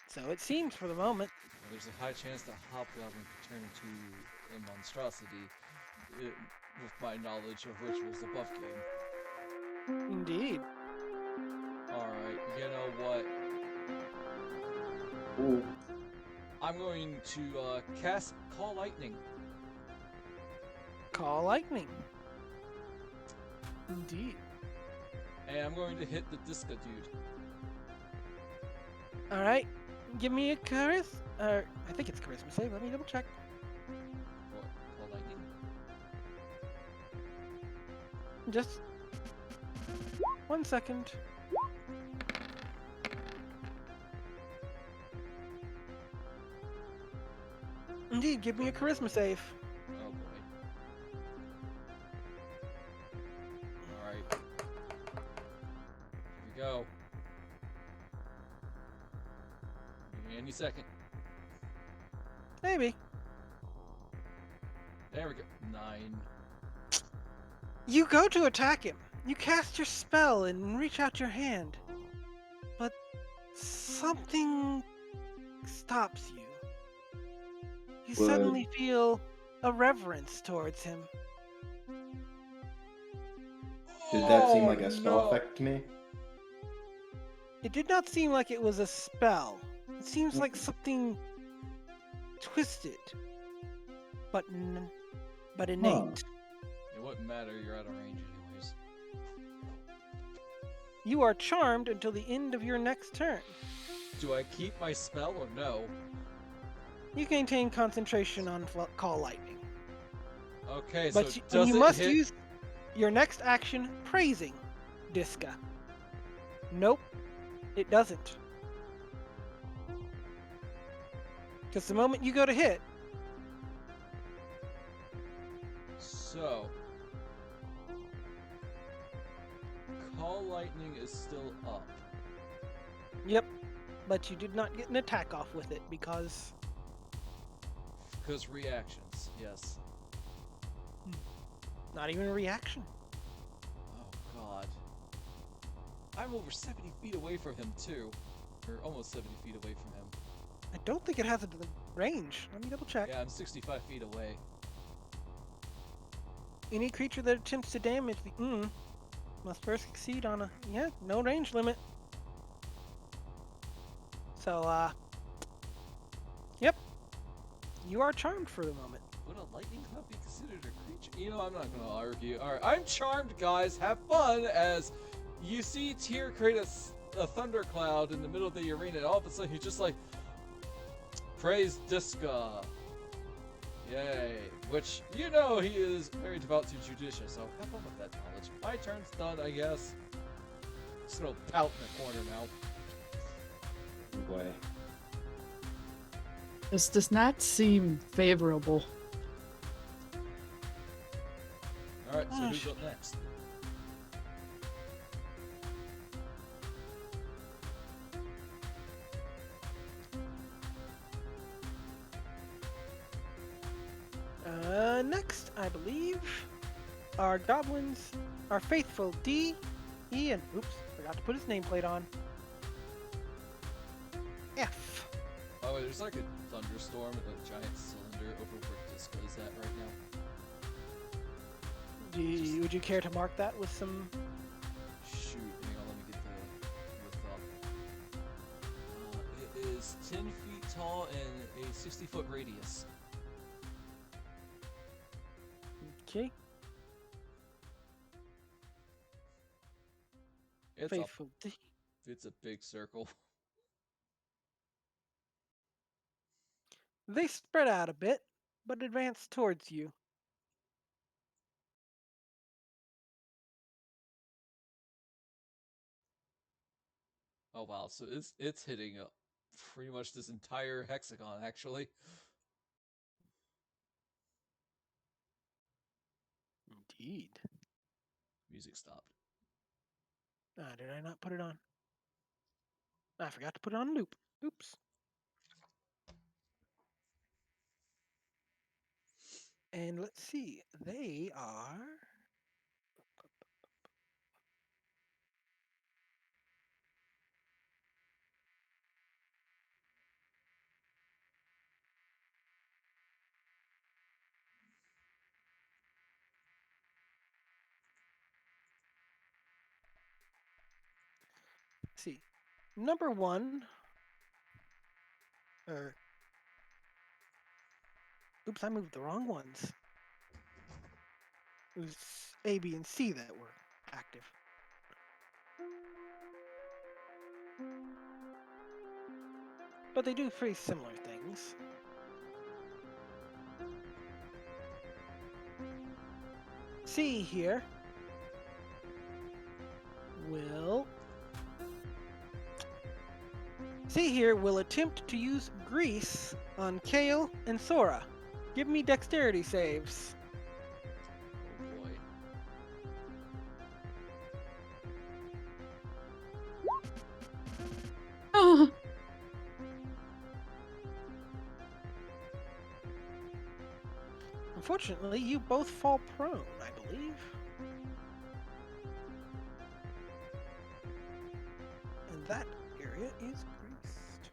So it seems for the moment. There's a high chance that Hobgoblin could turn into a monstrosity, with my knowledge of rituals above game. Indeed. Alright, you know what? Ooh. I'm going to cast Call Lightning. Call lightning. Indeed. And I'm going to hit the Disco dude. All right. Give me a I think it's charisma save. Let me double check. What? Call Lightning? Just 1 second. Indeed, give me a charisma save. Oh boy. Alright. any second. Maybe. There we go. 9. You go to attack him. You cast your spell and reach out your hand. But something stops you. You What? suddenly feel a reverence towards him. Did that seem Oh, like a spell no. effect to me? It did not seem like it was a spell. It seems like something twisted, but innate. It wouldn't matter, you're out of range anyways. You are charmed until the end of your next turn. Do I keep my spell or no? You can maintain concentration on Call Lightning. Okay, But so you, does you it must hit? use your next action praising Diska. Nope, it doesn't. Because the moment you go to hit, So, Call Lightning is still up. yep, but you did not get an attack off with it because Because reactions, yes. not even a reaction. Oh god. I'm over 70 feet away from him too. Or almost 70 feet away from him. I don't think it has a range. Let me double check. Yeah, I'm 65 feet away. Any creature that attempts to damage the must first succeed on a no range limit. So yep, you are charmed for the moment. Would a lightning cloud be considered a creature? You know, I'm not gonna argue. Alright, I'm charmed, guys. Have fun as you see Tyr create a thundercloud in the middle of the arena, and all of a sudden he's just like, praise Diska. Yay. Which, you know, he is very devout to Judicia, so have fun with that knowledge. My turn's done, I guess. Just gonna pout in the corner now. Boy. This does not seem favorable. Alright, so who's Gosh. up next? Next, I believe, are goblins, our faithful D, E, and oops, forgot to put his nameplate on. F. Oh, wait, there's like a thunderstorm with a giant cylinder over where Diska is at right now. Would you care to mark that with some? Shoot, hang on, let me get the width up. It is 10 feet tall and a 60-foot radius. Okay. It's Faithful D. it's a big circle. They spread out a bit, but advance towards you. Oh wow, so it's hitting pretty much this entire hexagon actually. Indeed. Music stopped. Did I not put it on? I forgot to put it on loop. Oops. And let's see. They are. Let's see. Number one. Oops, I moved the wrong ones. It was A, B, and C that were active. But they do pretty similar things. C here will attempt to use grease on Cayel and Sora. Give me dexterity saves. Oh boy. Unfortunately, you both fall prone, I believe. And that area is greased.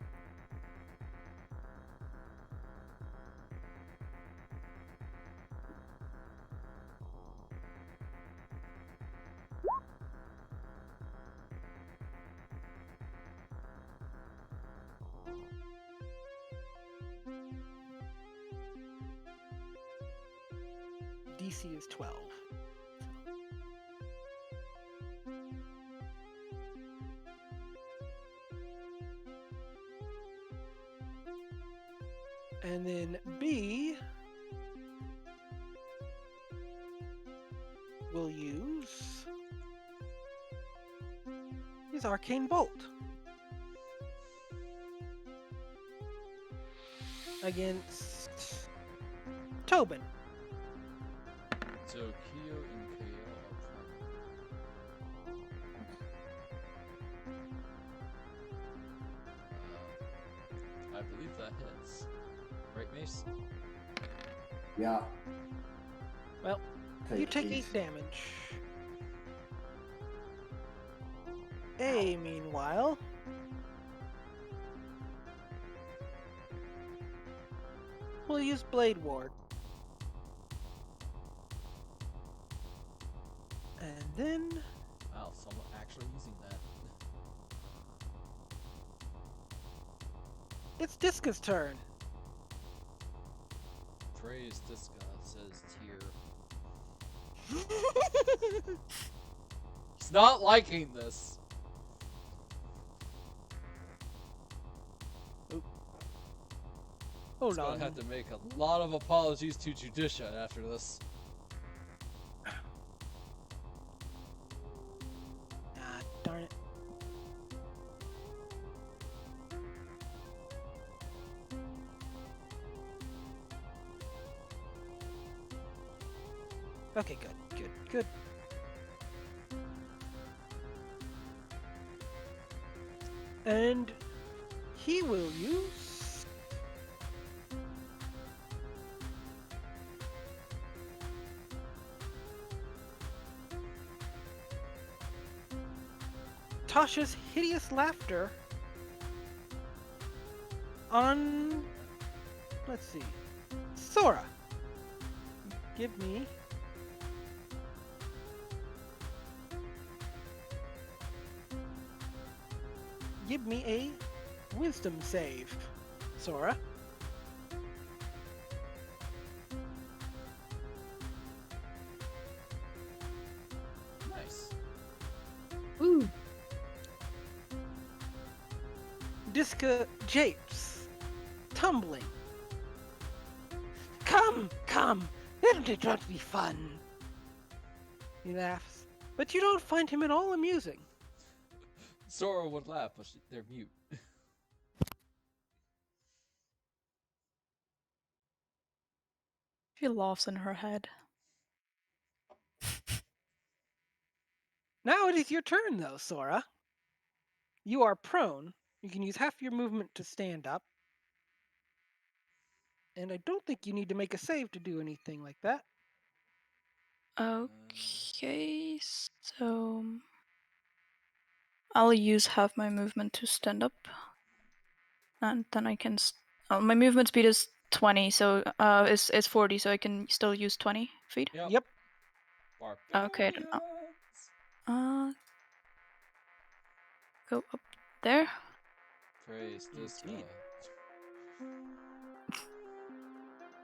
DC is 12. And then B will use his Arcane Bolt against Tobin. So Kyo and Cayel are prone. I believe that hits. Right, Mace? Yeah. Well, you take 8 damage. A, meanwhile, we'll use Blade Ward. And then Wow, someone actually using that. it's Disca's turn. Praise Disca, says Tyr. He's not liking this. Hold He's on. gonna have to make a lot of apologies to Judicia after this. Ah, darn it. Okay, good. And he will use Tasha's hideous laughter on, let's see, Sora. Give me a wisdom save, Sora. Nice. Ooh. Disca japes, tumbling. Come, isn't it going to be fun? He laughs, but you don't find him at all amusing. Sora would laugh, but they're mute. She laughs in her head. Now it is your turn, though, Sora. You are prone. You can use half your movement to stand up. And I don't think you need to make a save to do anything like that. Okay, so I'll use half my movement to stand up, and then I can. My movement speed is 20, so is 40, so I can still use 20 feet. Yep. Okay, then go up there. Praise Disca. Indeed.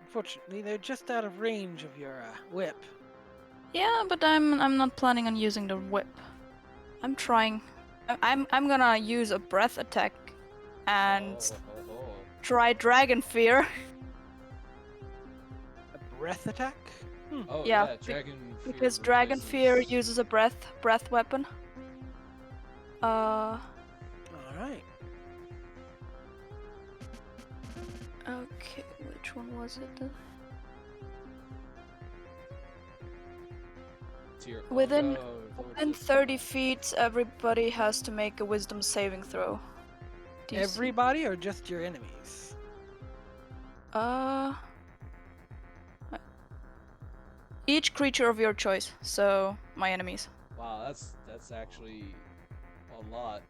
Unfortunately, they're just out of range of your whip. Yeah, but I'm not planning on using the whip. I'm trying. I'm gonna use a breath attack and try Dragon Fear. A breath attack? Oh Yeah, yeah, Dragon Fear Because Dragon replaces- Fear uses a breath weapon. Alright. Okay, which one was it? Tyr. Within- Oh, no, Within Disca. 30 feet, everybody has to make a Wisdom saving throw. DC. Everybody or just your enemies? Each creature of your choice, so my enemies. Wow, that's actually a lot.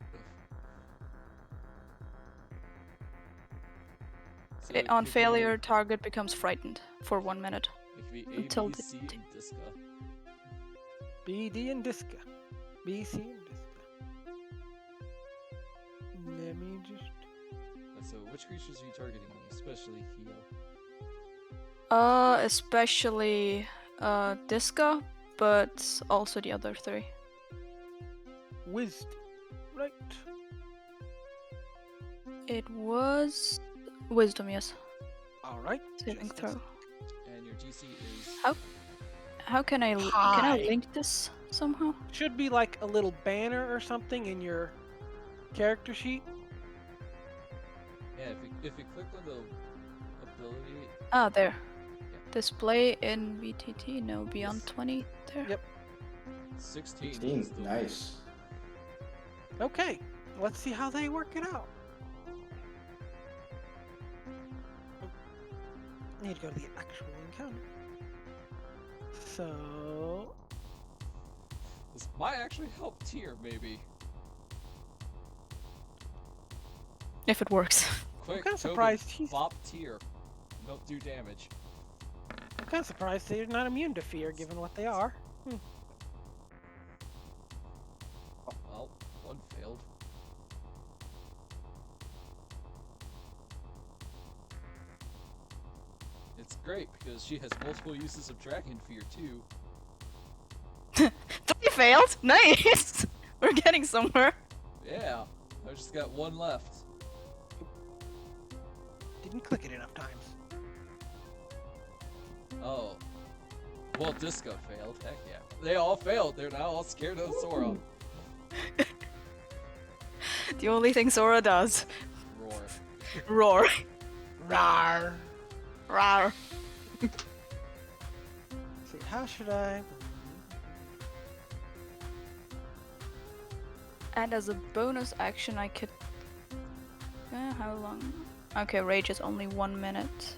So it On could failure, target becomes frightened for 1 minute. It could be A, Until B, the C, t- and Disca. B, D, and Disca. B, C, and Disca. Let me just. So which creatures are you targeting, especially Hio? Especially Disca, but also the other 3. Wisdom. Right. It was wisdom, yes. Alright. Saving throw. And your DC is... How can I Hi. link this somehow? Should be like a little banner or something in your character sheet. Yeah, if you click on the ability... Ah, there. Display in VTT, no, beyond Yes. 20, there. Yep. 16. 16. is the- Nice. Okay. Let's see how they work it out. Need to go to the actual encounter. So. This might actually help Tier, maybe. If it works. Quick, kinda Tobin, surprised he's- bop Tier. Don't do damage. I'm kind of surprised they're not immune to fear given what they are. Well, one failed. It's great because she has multiple uses of Dragon Fear too. 3 failed? Nice! We're getting somewhere. Yeah, I just got one left. Didn't click it enough times. Oh. Well, Disco failed. Heck yeah. They all failed. They're now all scared of Sora. The only thing Sora does. Roar. Roar. Rawr. Rawr. See, how should I? And as a bonus action, I could. How long? Okay, rage is only 1 minute.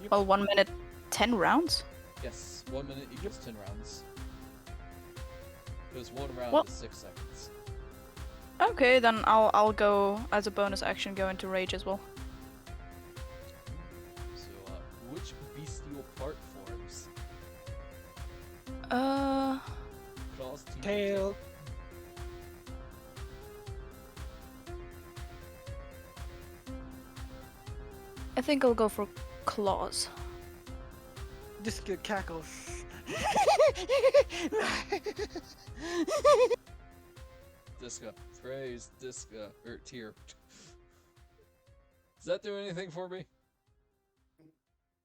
Yep. Well, 1 minute, 10 rounds. Yes, 1 minute equals 10 rounds. Because one round Well- is 6 seconds. Okay, then I'll go as a bonus action go into rage as well. So, which bestial part forms? Claws, teeth, Tail. I think I'll go for claws. Disca cackles. Disca. Praise Disca. Or Tier. Does that do anything for me?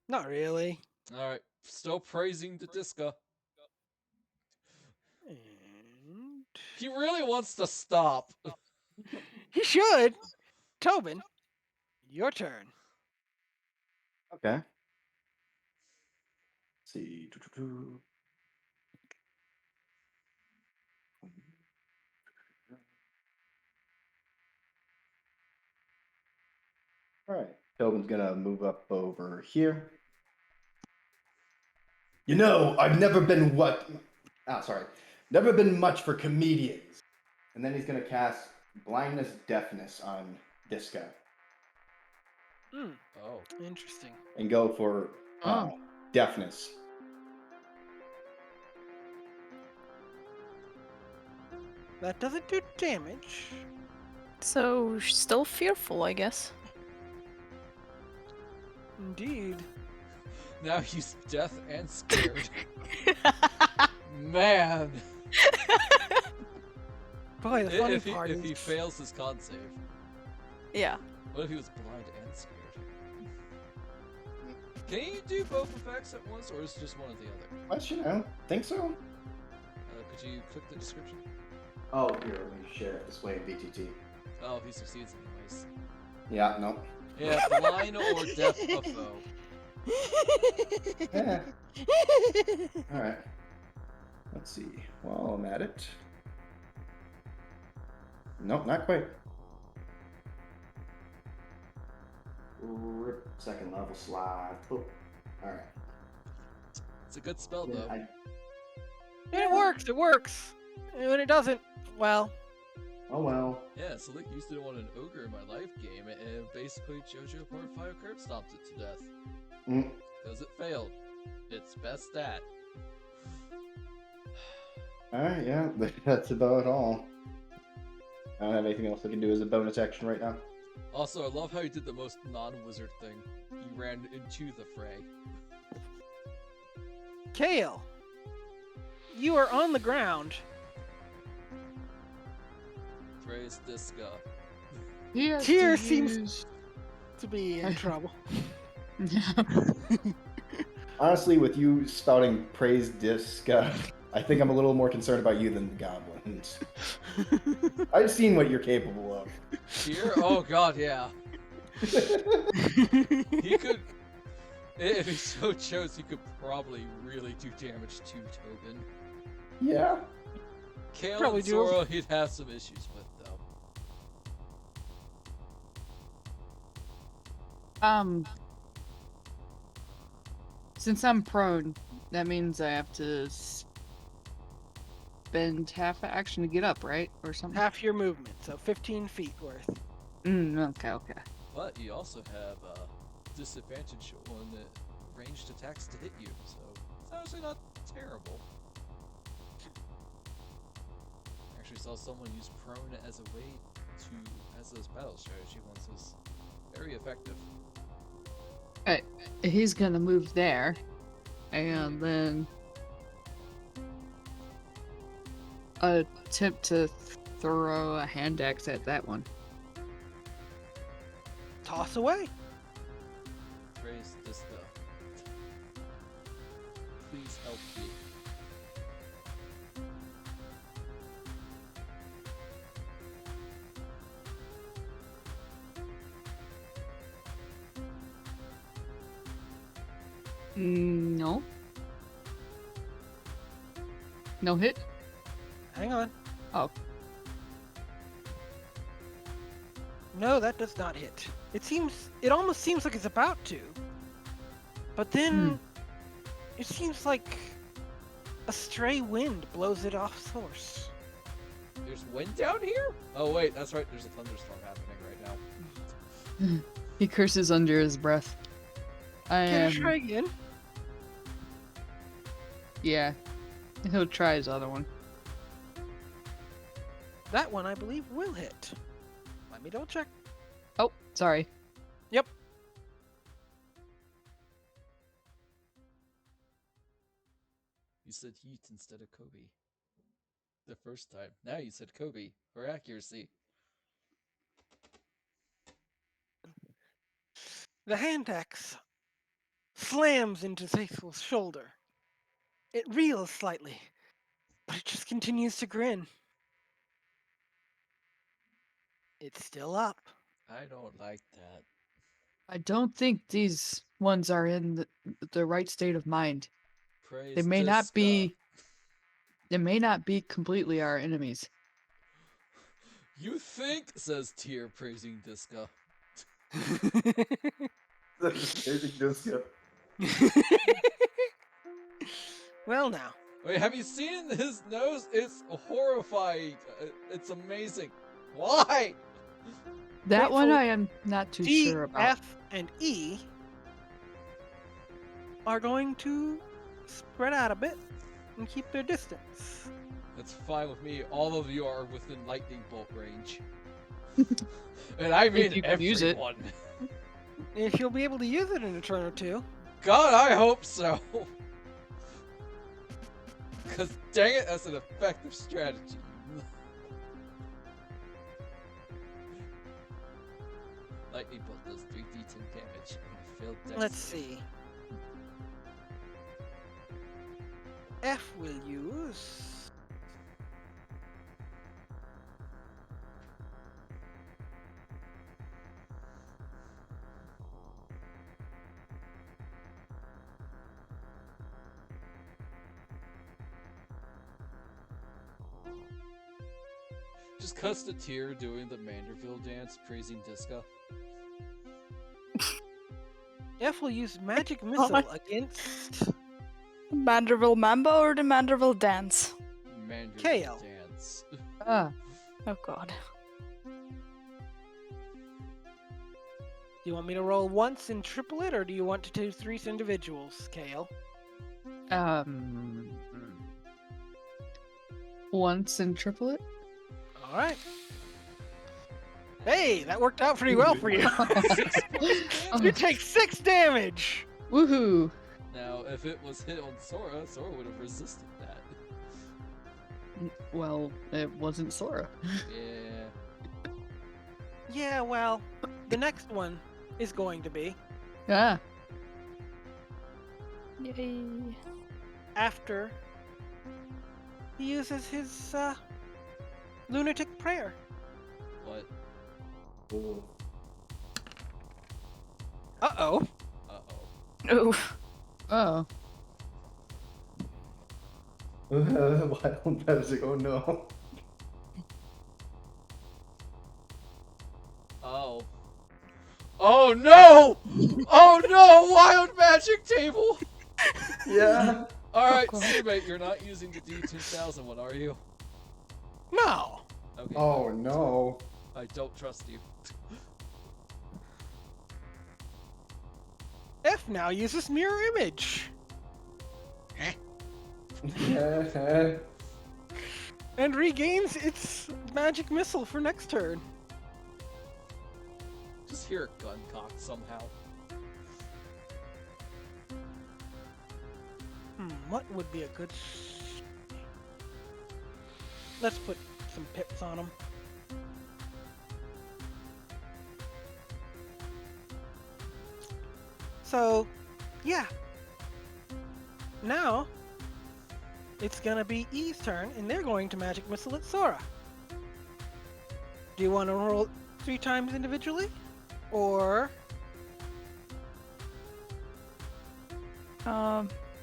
Not really. Alright. Still praising the Disca. And He really wants to stop. he should. Tobin, your turn. Okay. Let's see. Doo-doo-doo. All right. Tobin's gonna move up over here. You know, I've never been Never been much for comedians. And then he's gonna cast blindness, deafness on Disca Hmm. Oh. Interesting. and go for deafness. That doesn't do damage. So still fearful, I guess. Indeed. Now he's deaf and scared. Man. Boy, the funny If part is he fails his con save. Yeah. What if he was blind and scared? Can you do both effects at once, or is it just one or the other? Question? I don't think so. Could you click the description? Oh, here, let me share display in VTT. Oh, he succeeds anyways. Yeah, no. Yeah, blind or deaf a foe. Yeah. All right. Let's see. While I'm at it. Nope, not quite. Rip, second level slide. Oh. All right. It's a good spell, Yeah, though. It works. It works. And when it doesn't, well, oh well. Yeah, so Link used to want an ogre in my life game, and basically JoJo Part 5 curb stomped it to death. Mm. Because it failed. Its best stat. Alright, yeah, that's about all. I don't have anything else I can do as a bonus action right now. Also, I love how he did the most non-wizard thing. He ran into the fray. Cayel, you are on the ground. Praise Disca. He has Tyr to seems- use- To be in trouble. Honestly, with you spouting praise Disca, I think I'm a little more concerned about you than the goblins. I've seen what you're capable of. Here? Oh god, yeah. He could... If he so chose, he could probably really do damage to Tobin. Yeah. Cayel Probably and do. Sora, he'd have some issues with, though. Since I'm prone, that means I have to spend half an action to get up, right? Or something? Half your movement, so 15 feet worth. Okay. But you also have disadvantage on the ranged attacks to hit you, so it's actually not terrible. I actually saw someone use prone as a way to, as a battle strategy once. It was very effective. He's gonna move there, and then attempt to throw a hand axe at that one. Toss away. Praise Disca. Please help me. No. No hit? Hang on. Oh. No, that does not hit. It almost seems like it's about to. But then it seems like a stray wind blows it off source. There's wind down here? Oh wait, that's right, there's a thunderstorm happening right now. He curses under his breath. Can you try again? Yeah. He'll try his other one. That one, I believe, will hit. Let me double check. Oh, sorry. Yep. You said heat instead of Kobe. The first time. Now you said Kobe, for accuracy. The hand axe slams into Faithful's shoulder. It reels slightly, but it just continues to grin. It's still up. I don't like that. I don't think these ones are in the right state of mind. Praise They may not Disca. be. They may not be completely our enemies. You think, says Tyr, praising Disca. Well, now. Wait, have you seen his nose? It's horrifying. It's amazing. Why? That one Faithful I am not too D, sure about. F, and E are going to spread out a bit and keep their distance. That's fine with me. All of you are within lightning bolt range. And I mean you can use it. everyone. If you'll be able to use it in a turn or two. God, I hope so. Because dang it, that's an effective strategy. Lightning bolt does 3d10 damage on a failed dex Let's save. see. F will use. Just cuts to Tyr doing the Manderville dance, praising Disca. F will use magic missile against Manderville Mamba or the Manderville Dance? Mandarin Cayel. dance. Ah, Oh god. Do you want me to roll once and triple it, or do you want to do 3 individuals, Cayel? once and triplet. All right. Hey, that worked out pretty well for you. You take 6 damage. Woohoo! Now, if it was hit on Sora, Sora would have resisted that. Well, it wasn't Sora. Yeah. Yeah, well, the next one is going to be Ah, Yay. after he uses his lunatic prayer. What? Ooh. Uh-oh. Uh-oh. Oof. oh. Wild magic, oh no. Oh. Oh no! Oh no! Wild magic table! Yeah. Alright, God. Sume, you're not using the D2000 one, are you? No. Okay. Oh no. I don't trust you. F now uses mirror image and regains its magic missile for next turn. Just hear a gun cock somehow. What would be a good... Let's put some pips on them. So, yeah. Now, it's gonna be E's turn, and they're going to magic missile at Sora. Do you want to roll 3 times individually? Or...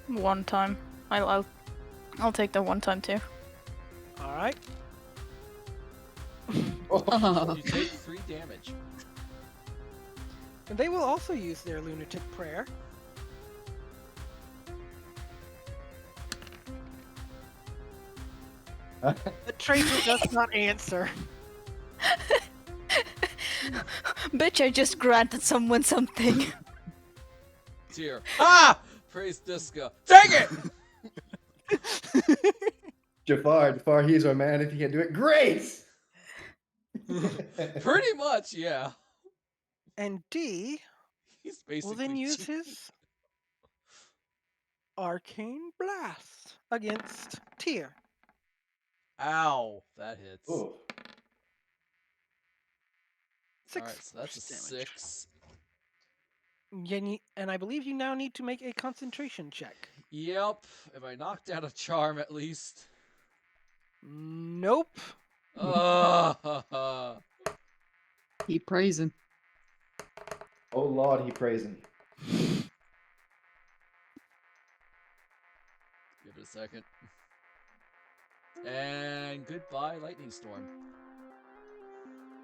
One time. I'll take the one time too. Alright. Oh. You take 3 damage. And they will also use their lunatic prayer. The traitor does not answer. Bitch, I just granted someone something. Tear. Ah! Praise Disca. Take it! Jafar, he's our man. If he can't do it, great! Pretty much, yeah. And D He's basically will then use cheating. his Arcane Blast against Tyr. Ow, that hits. Oh. 6 Alright, so that's a force damage. 6. And I believe you now need to make a concentration check. Yep. If I knocked out a charm at least. Nope. Keep praising. Oh Lord, he praising. Give it a second. And goodbye, lightning storm.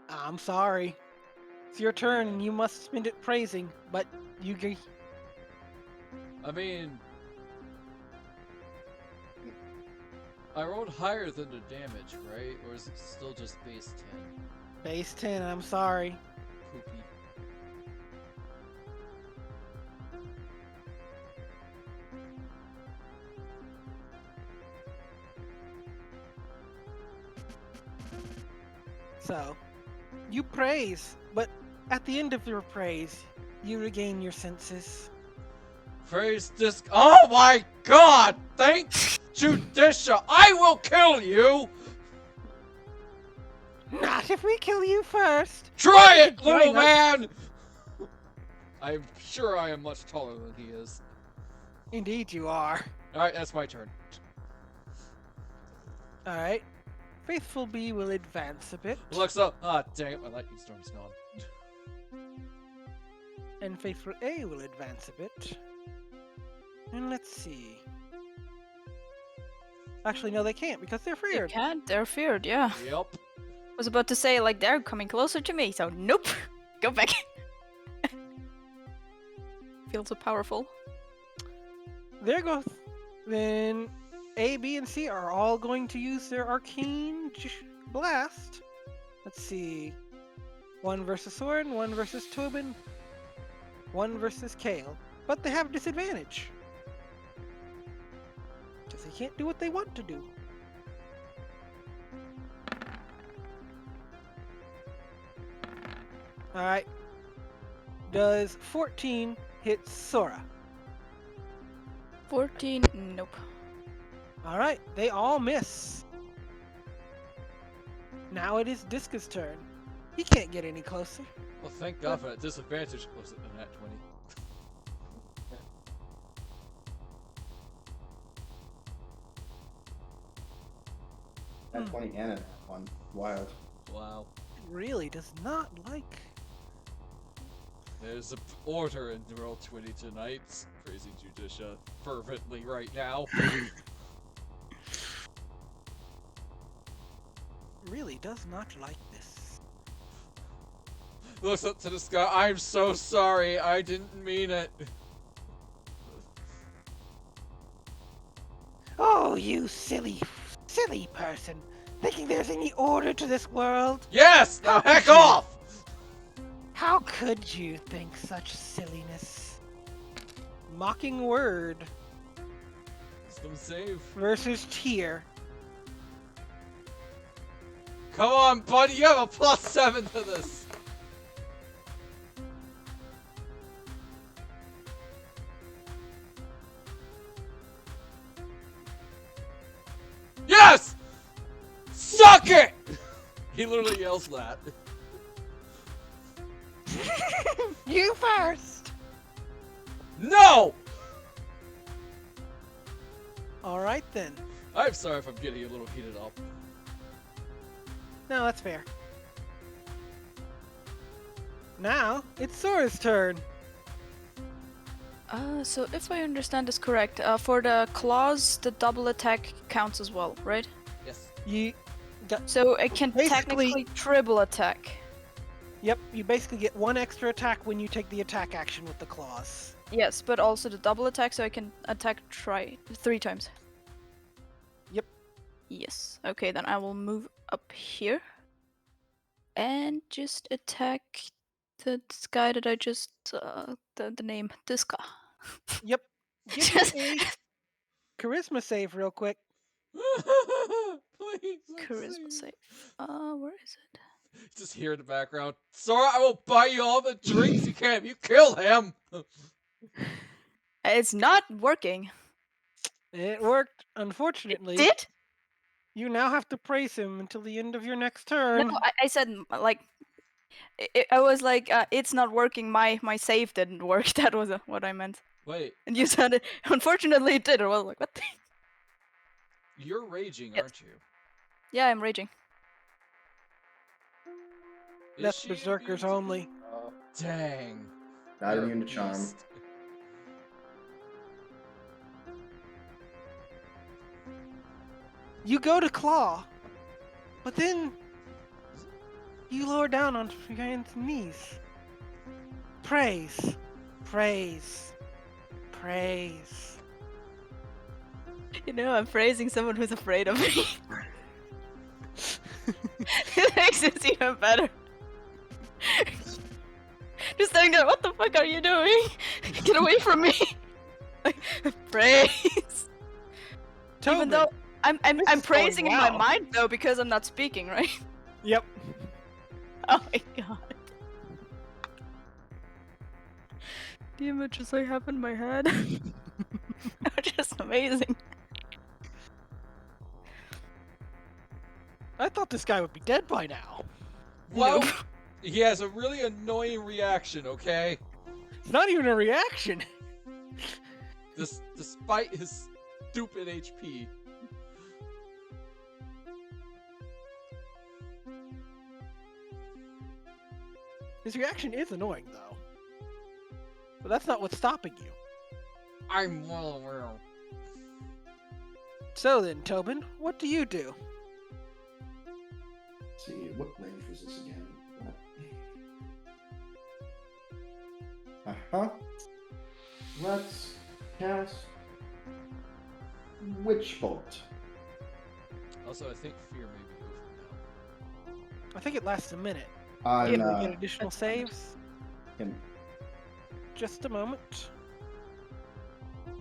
I'm sorry. It's your turn and you must spend it praising, but you g- I mean, I rolled higher than the damage, right? Or is it still just base 10? base 10, I'm sorry. Poopy. So, you praise, but at the end of your praise, you regain your senses. Praise disc. Oh my god! Thank Judicia! I will kill you! Not if we kill you first! Try it, Join little us. man! I'm sure I am much taller than he is. Indeed you are. Alright, that's my turn. Alright. Faithful B will advance a bit, Looks up. Ah, dang it, my lightning storm's gone. and Faithful A will advance a bit. And let's see. Actually, no, they can't because they're They feared. can't, they're feared, yeah. Yep. Was about to say, like, they're coming closer to me, so nope. Go back. Feel so powerful. There goes Then A, B, and C are all going to use their arcane blast. Let's see. One versus Soren, one versus Tobin, one versus Cayel. But they have disadvantage. Because they can't do what they want to do. Alright. Does 14 hit Sora? 14. Nope. Alright, they all miss. Now it is Disca's turn. He can't get any closer. Well, thank God for that disadvantage. Was it a nat 20? That 20 and that one. Wild. Wow. Really does not like. There's an order in Roll20 tonight. Praising Judicia fervently right now. Really does not like this. Looks up to the sky. I'm so sorry. I didn't mean it. Oh, you silly person. Thinking there's any order to this world? Yes! Now How heck could you? off! How could you think such silliness? Mocking word Wisdom save. versus Tyr. Come on, buddy. You have a +7 to this. Yes! Suck it! He literally yells that. You first! No! Alright then. I'm sorry if I'm getting a little heated up. No, that's fair. Now, it's Sora's turn. So if I understand this correct, for the claws, the double attack counts as well, right? Yes. You got, So I can Basically- technically triple attack. yep, you basically get one extra attack when you take the attack action with the claws. Yes, but also the double attack, so I can attack 3 times. Yep. Yes. Okay, then I will move up here and just attack the guy that I just the name Disca. Yep. Give me a charisma save real quick. Please. Charisma save. Where is it? Just hear in the background. Sora, I will buy you all the drinks you can if you kill him. It's not working. It worked. Unfortunately, Did? you now have to praise him until the end of your next turn. No, I said like. I was like, it's not working. My save didn't work. That was what I meant. Wait, And you said it. Unfortunately, it did. I was like, what? you're raging, Yes. aren't you? Yeah, I'm raging. Is That's she berserkers immune to- only. Dang. Not You're a immune to charm. beast. You go to claw, but then you lower down on your hands and knees. Praise, praise, praise. You know, I'm praising someone who's afraid of me. It makes it even better. Just saying that, what the fuck are you doing? Get away from me! Praise! Even Tobin. though I'm This is praising going in my well. mind though because I'm not speaking, right? Yep. Oh my god. The images I have in my head are just amazing. I thought this guy would be dead by now. Well, Nope. he has a really annoying reaction, okay? It's not even a reaction. Despite his stupid HP. His reaction is annoying, though. But that's not what's stopping you. I'm well aware. So then, Tobin, what do you do? Let's see, what range was this again? Let's cast Witch Bolt. Also, I think fear may be over now. I think it lasts a minute. On, Can we get additional saves? him. Just a moment. And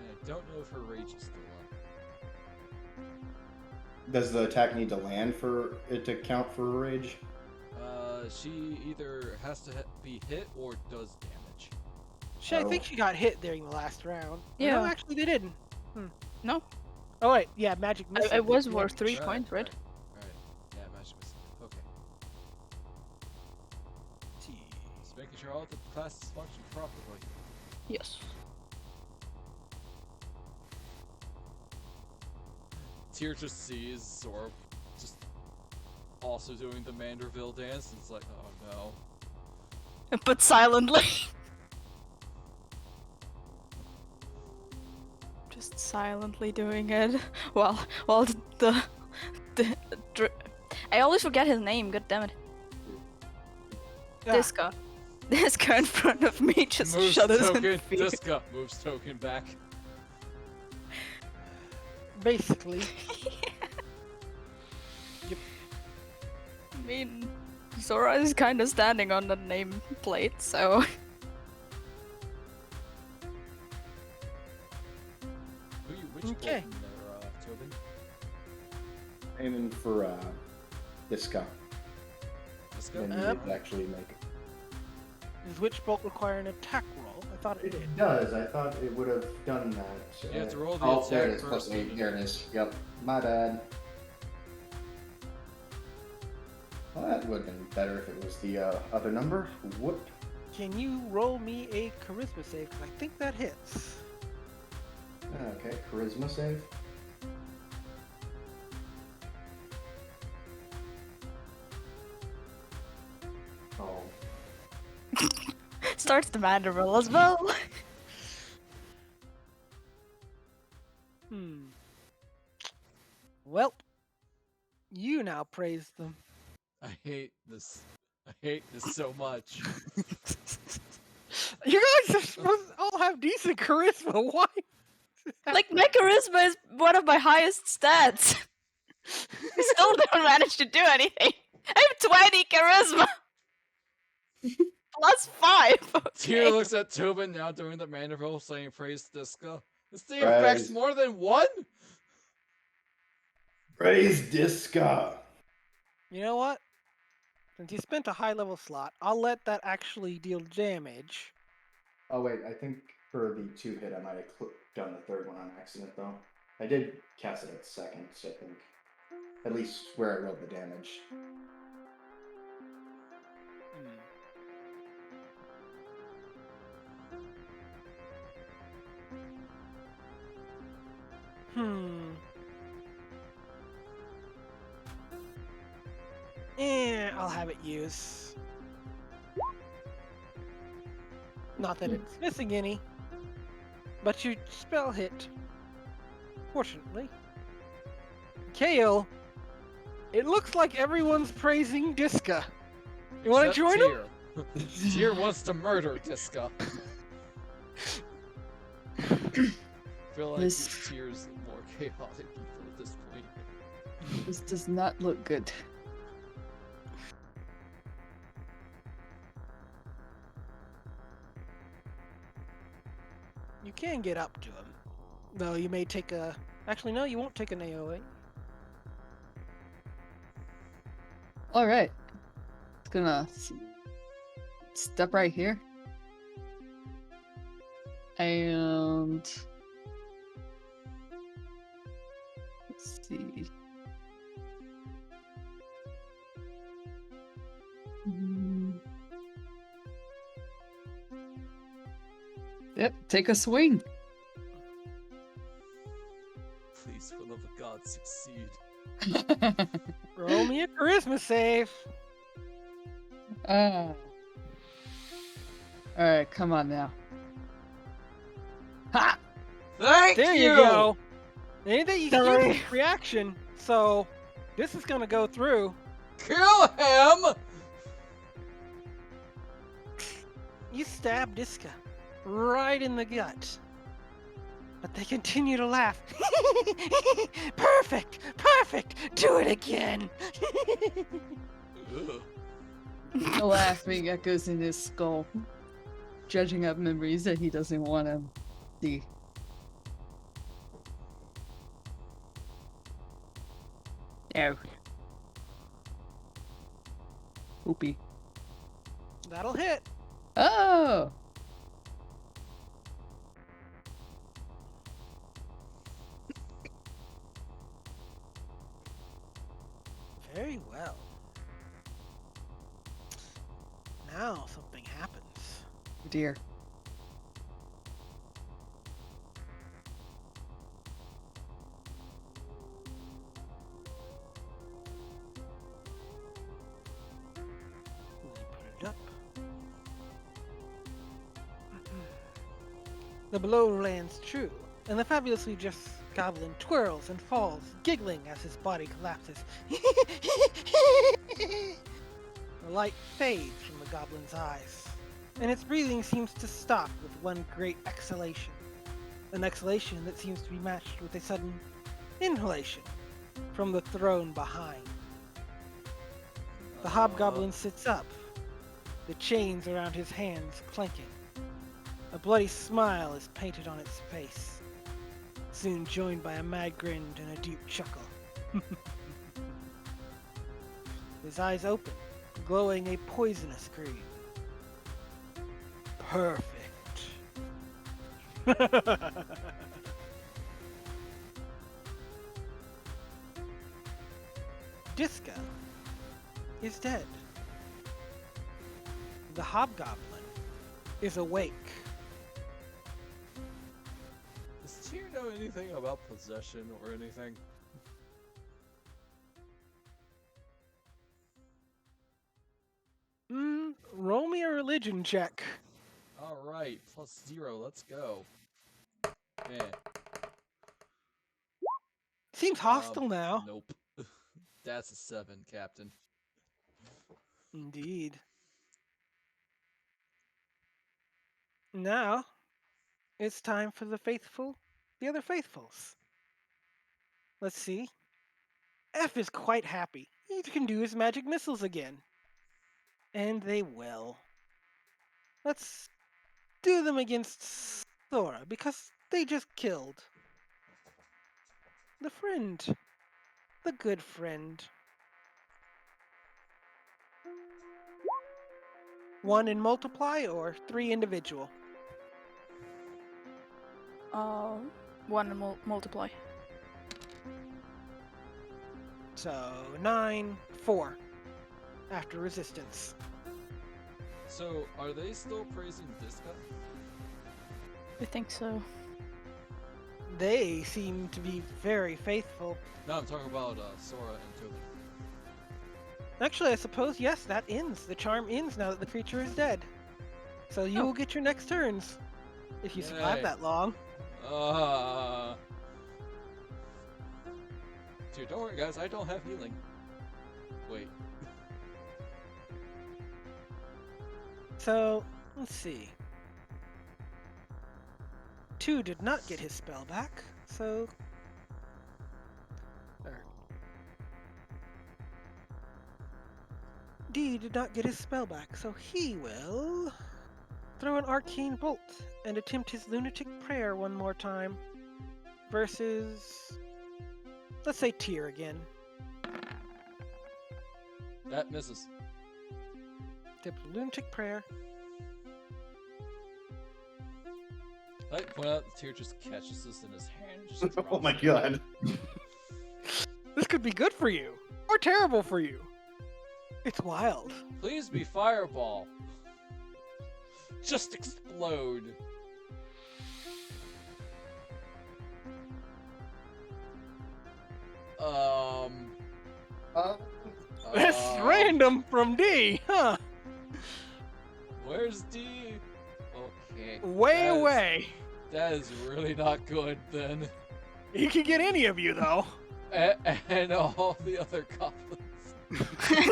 I don't know if her rage is still up. Does the attack need to land for it to count for a rage? She either has to be hit or does damage. I think she got hit during the last round. Yeah. No, actually they didn't. No, Oh wait, yeah, magic missile. it was did worth damage. 3 points, right? Right. Yeah, magic missile. Okay. Just making sure all the classes function properly. Yes. Tyr just sees Sora just also doing the Manderville dance, and it's like, oh no. But silently. Just silently doing it while the I always forget his name. God damn it. Ah, Diska in front of me just Moves shudders token, in fear. Diska moves token back. basically. I mean, Sora is kind of standing on the nameplate, so Which Okay. button there, Tobin? Aiming for Diska. Diska? And it actually make. Does Witch Bolt require an attack roll? I thought it did. It does. I thought it would have done that. You have to roll the oh, there attack it is. Plus first, 8. Tobin. There it is. Yep. My bad. Well, that would have been better if it was the other number. Whoop. Can you roll me a charisma save? 'Cause I think that hits. Okay, charisma save. Oh. starts the Manderville as well. Well, you now praise them. I hate this. I hate this so much. You guys are supposed to all have decent charisma. Why? Like, my charisma is one of my highest stats. I still don't manage to do anything. I have 20 charisma. Plus 5. Tyr Okay. looks at Tobin now doing the Manderville saying praise Diska. This thing Praise. affects more than one? Praise Diska. You know what? Since you spent a high level slot, I'll let that actually deal damage. Oh wait, I think for the 2-hit I might have done the third one on accident though. I did cast it at second, I think. At least where I rolled the damage. I'll have it use. Not that it's missing any, but you spell hit. Fortunately. Cayel, it looks like everyone's praising Diska. You want to Except join them? Tyr. Tyr wants to murder Diska. I feel like This- Tyr's more chaotic evil at this point. This does not look good. You can get up to him. Though you may take a... Actually, no, you won't take an AOA. Alright. It's gonna step right here. And let's see. Yep, take a swing. Please, for the love of God, succeed. Roll me a charisma save. Alright, come on now. Ha! Thank There you go. Ain't that you can use reaction, so this is gonna go through. Kill him! You stab Diska right in the gut. But they continue to laugh. Perfect! Perfect! Do it again! Ugh. The laughing echoes in his skull, dredging up memories that he doesn't want to see. Oh. Oopie. That'll hit. Oh! Very well. Now something happens. Dear. Let me put it up. The blow lands true, and the fabulously just goblin twirls and falls, giggling as his body collapses. The light fades from the goblin's eyes, and its breathing seems to stop with one great exhalation. An exhalation that seems to be matched with a sudden inhalation from the throne behind. The hobgoblin sits up, the chains around his hands clanking. A bloody smile is painted on its face, soon joined by a mad grin and a deep chuckle. His eyes open, glowing a poisonous green. Perfect. Diska is dead. The hobgoblin is awake. Does Tyr know anything about possession or anything? Roll me a religion check. Alright, +0, let's go. Eh. Seems hostile now. Nope. That's a 7, Captain. Indeed. Now, it's time for the other faithfuls. Let's see. F is quite happy. He can do his magic missiles again. And they will. Let's do them against Sora, because they just killed the friend. The good friend. 1 in multiply or 3 individual? 1 and multiply. So 9, 4. After resistance. So, are they still praising Diska? I think so. They seem to be very faithful. No, I'm talking about Sora and Tobin. Actually, I suppose, yes, that ends. The charm ends now that the creature is dead. So you will get your next turns. If you survive Yay. that long. Dude, don't worry, guys. I don't have healing. Wait. So, let's see. 2 did not get his spell back, so... D did not get his spell back, so he will... throw an arcane bolt and attempt his lunatic prayer one more time. Versus... let's say Tyr again. That misses. Attempt lunatic prayer. I like to point out the Tyr just catches this in his hand and just drops Oh my it. god. This could be good for you, or terrible for you. It's wild. Please be fireball. Just explode. That's random from D, huh? Where's D? Okay. Way that is- away. That is really not good then. He can get any of you though. And all the other goblins.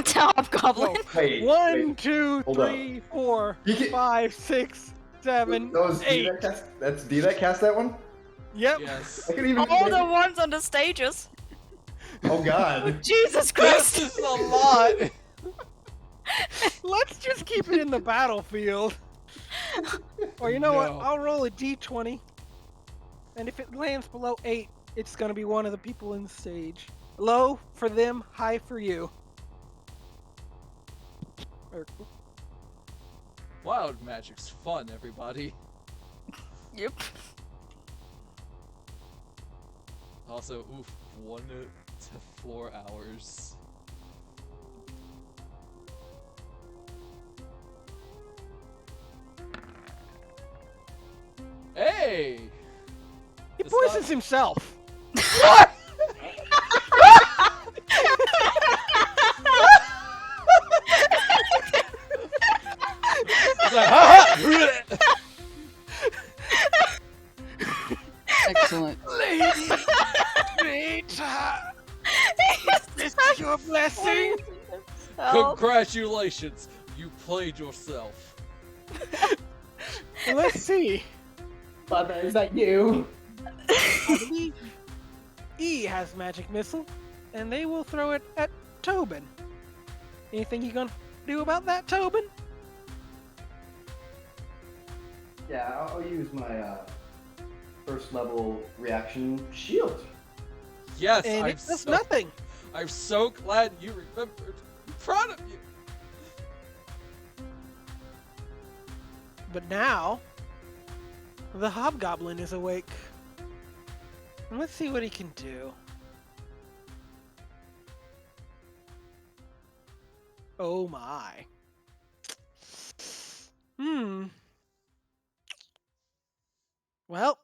Top Goblin. No. Wait. 1, 2, Hold up. 3, 4, You can- 5, 6, 7, That was D 8. that cast. That's D that cast that one. Yep. Yes. I can even. All the ones on the stages. Oh God. Jesus This Christ. is a lot. Let's just keep it in the battlefield. Or you know what? No. I'll roll a d20. And if it lands below 8, it's going to be one of the people in the stage. Low for them, high for you. Or, Wild magic's fun, everybody. Yep. Also, oof, 1 to 4 hours. Hey! he It's poisons not- himself. What? It's like, ha ha! Excellent. Lady Rita, is this your blessing? Help. Congratulations, you played yourself. Let's see. Father, is that you? I believe E has magic missile, and they will throw it at Tobin. Anything you gonna do about that, Tobin? Yeah, I'll use my first level reaction shield. Yes, And it does nothing. I'm so glad you remembered. I'm proud of you. But now, the Hobgoblin is awake. And let's see what he can do. Oh my. Well,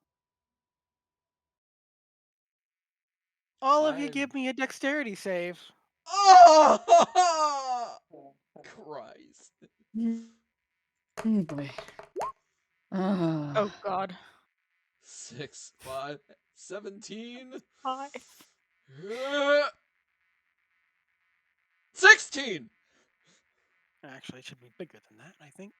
all of you I'm- give me a dexterity save. Oh! Christ. Oh boy. Oh God. 6, 5, 17. Hi. 16! Actually, it should be bigger than that, I think.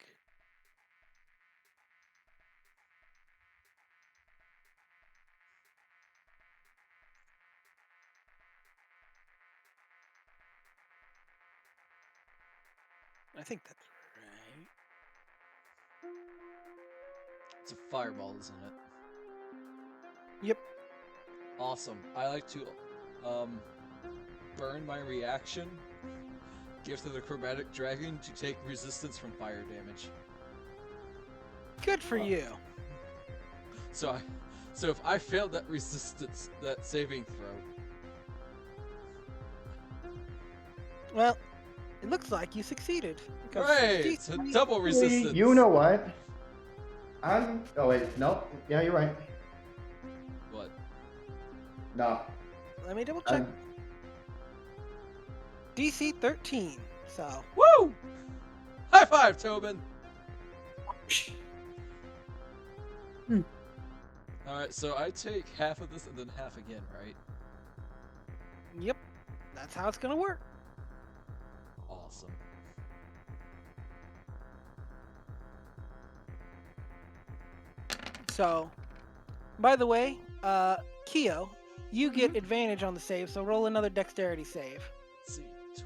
I think that's right. It's a fireball, isn't it? Yep. Awesome. I like to burn my reaction. Give to the chromatic dragon to take resistance from fire damage. Good for you. So if I failed that resistance, that saving throw. Well, it looks like you succeeded. because Right, it's a double resistance. You know what? Oh wait, no. Yeah, you're right. What? No. Let me double check. I'm- DC 13. So, Woo! High five, Tobin! Alright, so I take half of this and then half again, right? yep, that's how it's gonna work. Awesome. So, by the way, Keo, you get advantage on the save, so roll another dexterity save. Let's see, 12.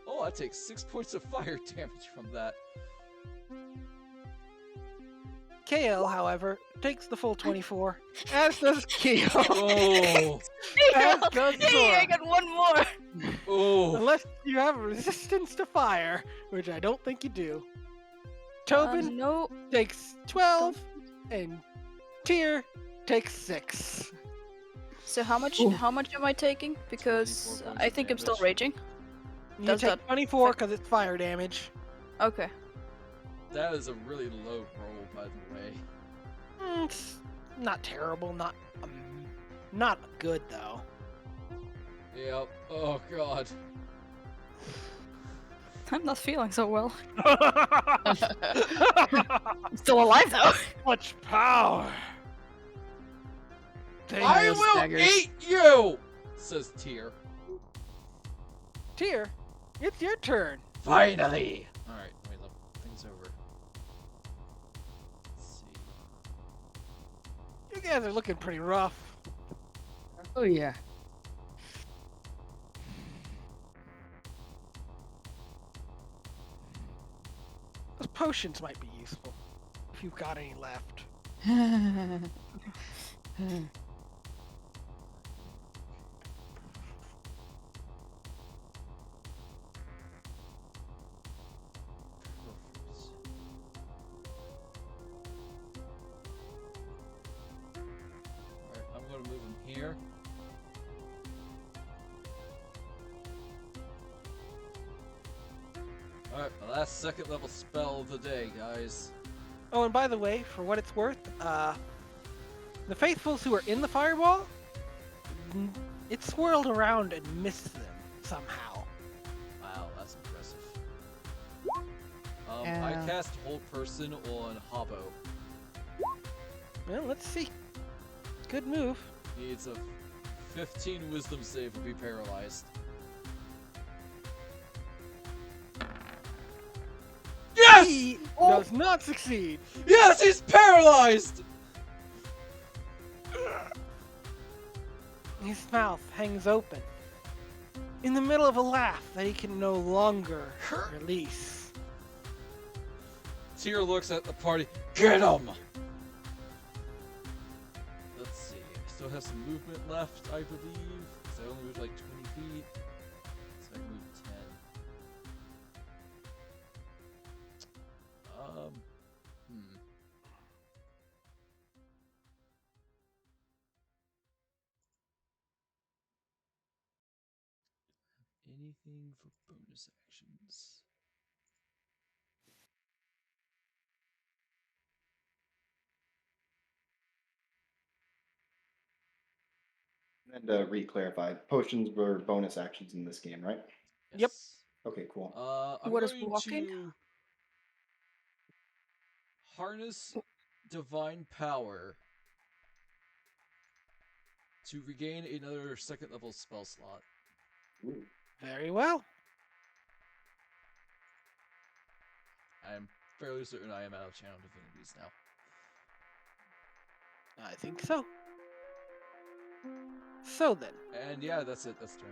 Oh, I take 6 points of fire damage from that. KL, however, takes the full 24, as does Keo. Oh! As does Hey, I Sora. got one more. Oh! Unless you have resistance to fire, which I don't think you do. Tobin No. takes 12, and Tyr takes 6. So how much? Ooh. How much am I taking? Because 24 points I of think I'm still damage. raging. You Does take that 24 because it's fire damage. Okay. That is a really low roll, by the way. It's not terrible, not good though. Yep. Oh god. I'm not feeling so well. I'm still alive though. Much power. I those will daggers. eat you! Says Tyr. Tyr, It's your turn. Finally! Alright, let me look things over. Let's see. You guys are looking pretty rough. Oh yeah. Those potions might be useful if you've got any left. Perfect. Alright, I'm gonna move him here. Alright, my last second level spell of the day, guys. Oh, and by the way, for what it's worth, the faithfuls who are in the fireball, it swirled around and missed them somehow. Wow, that's impressive. I Yeah. cast Hold Person on Hobo. Well, let's see. Good move. Needs a 15 wisdom save to be paralyzed. Yes! He does not succeed. Yes, he's paralyzed! His mouth hangs open, in the middle of a laugh that he can no longer release. Tyr looks at the party. Get him! Let's see. I still have some movement left, I believe. Because I only moved like 20 feet. So I can move 10. Anything for bonus actions? And to re-clarify, potions were bonus actions in this game, right? Yep. Yes. Okay, cool. I'm What is going walking? to harness divine power to regain another second level spell slot. Ooh. Very well. I am fairly certain I am out of channel divinities now. I think so. So then, And yeah, that's it. That's turn.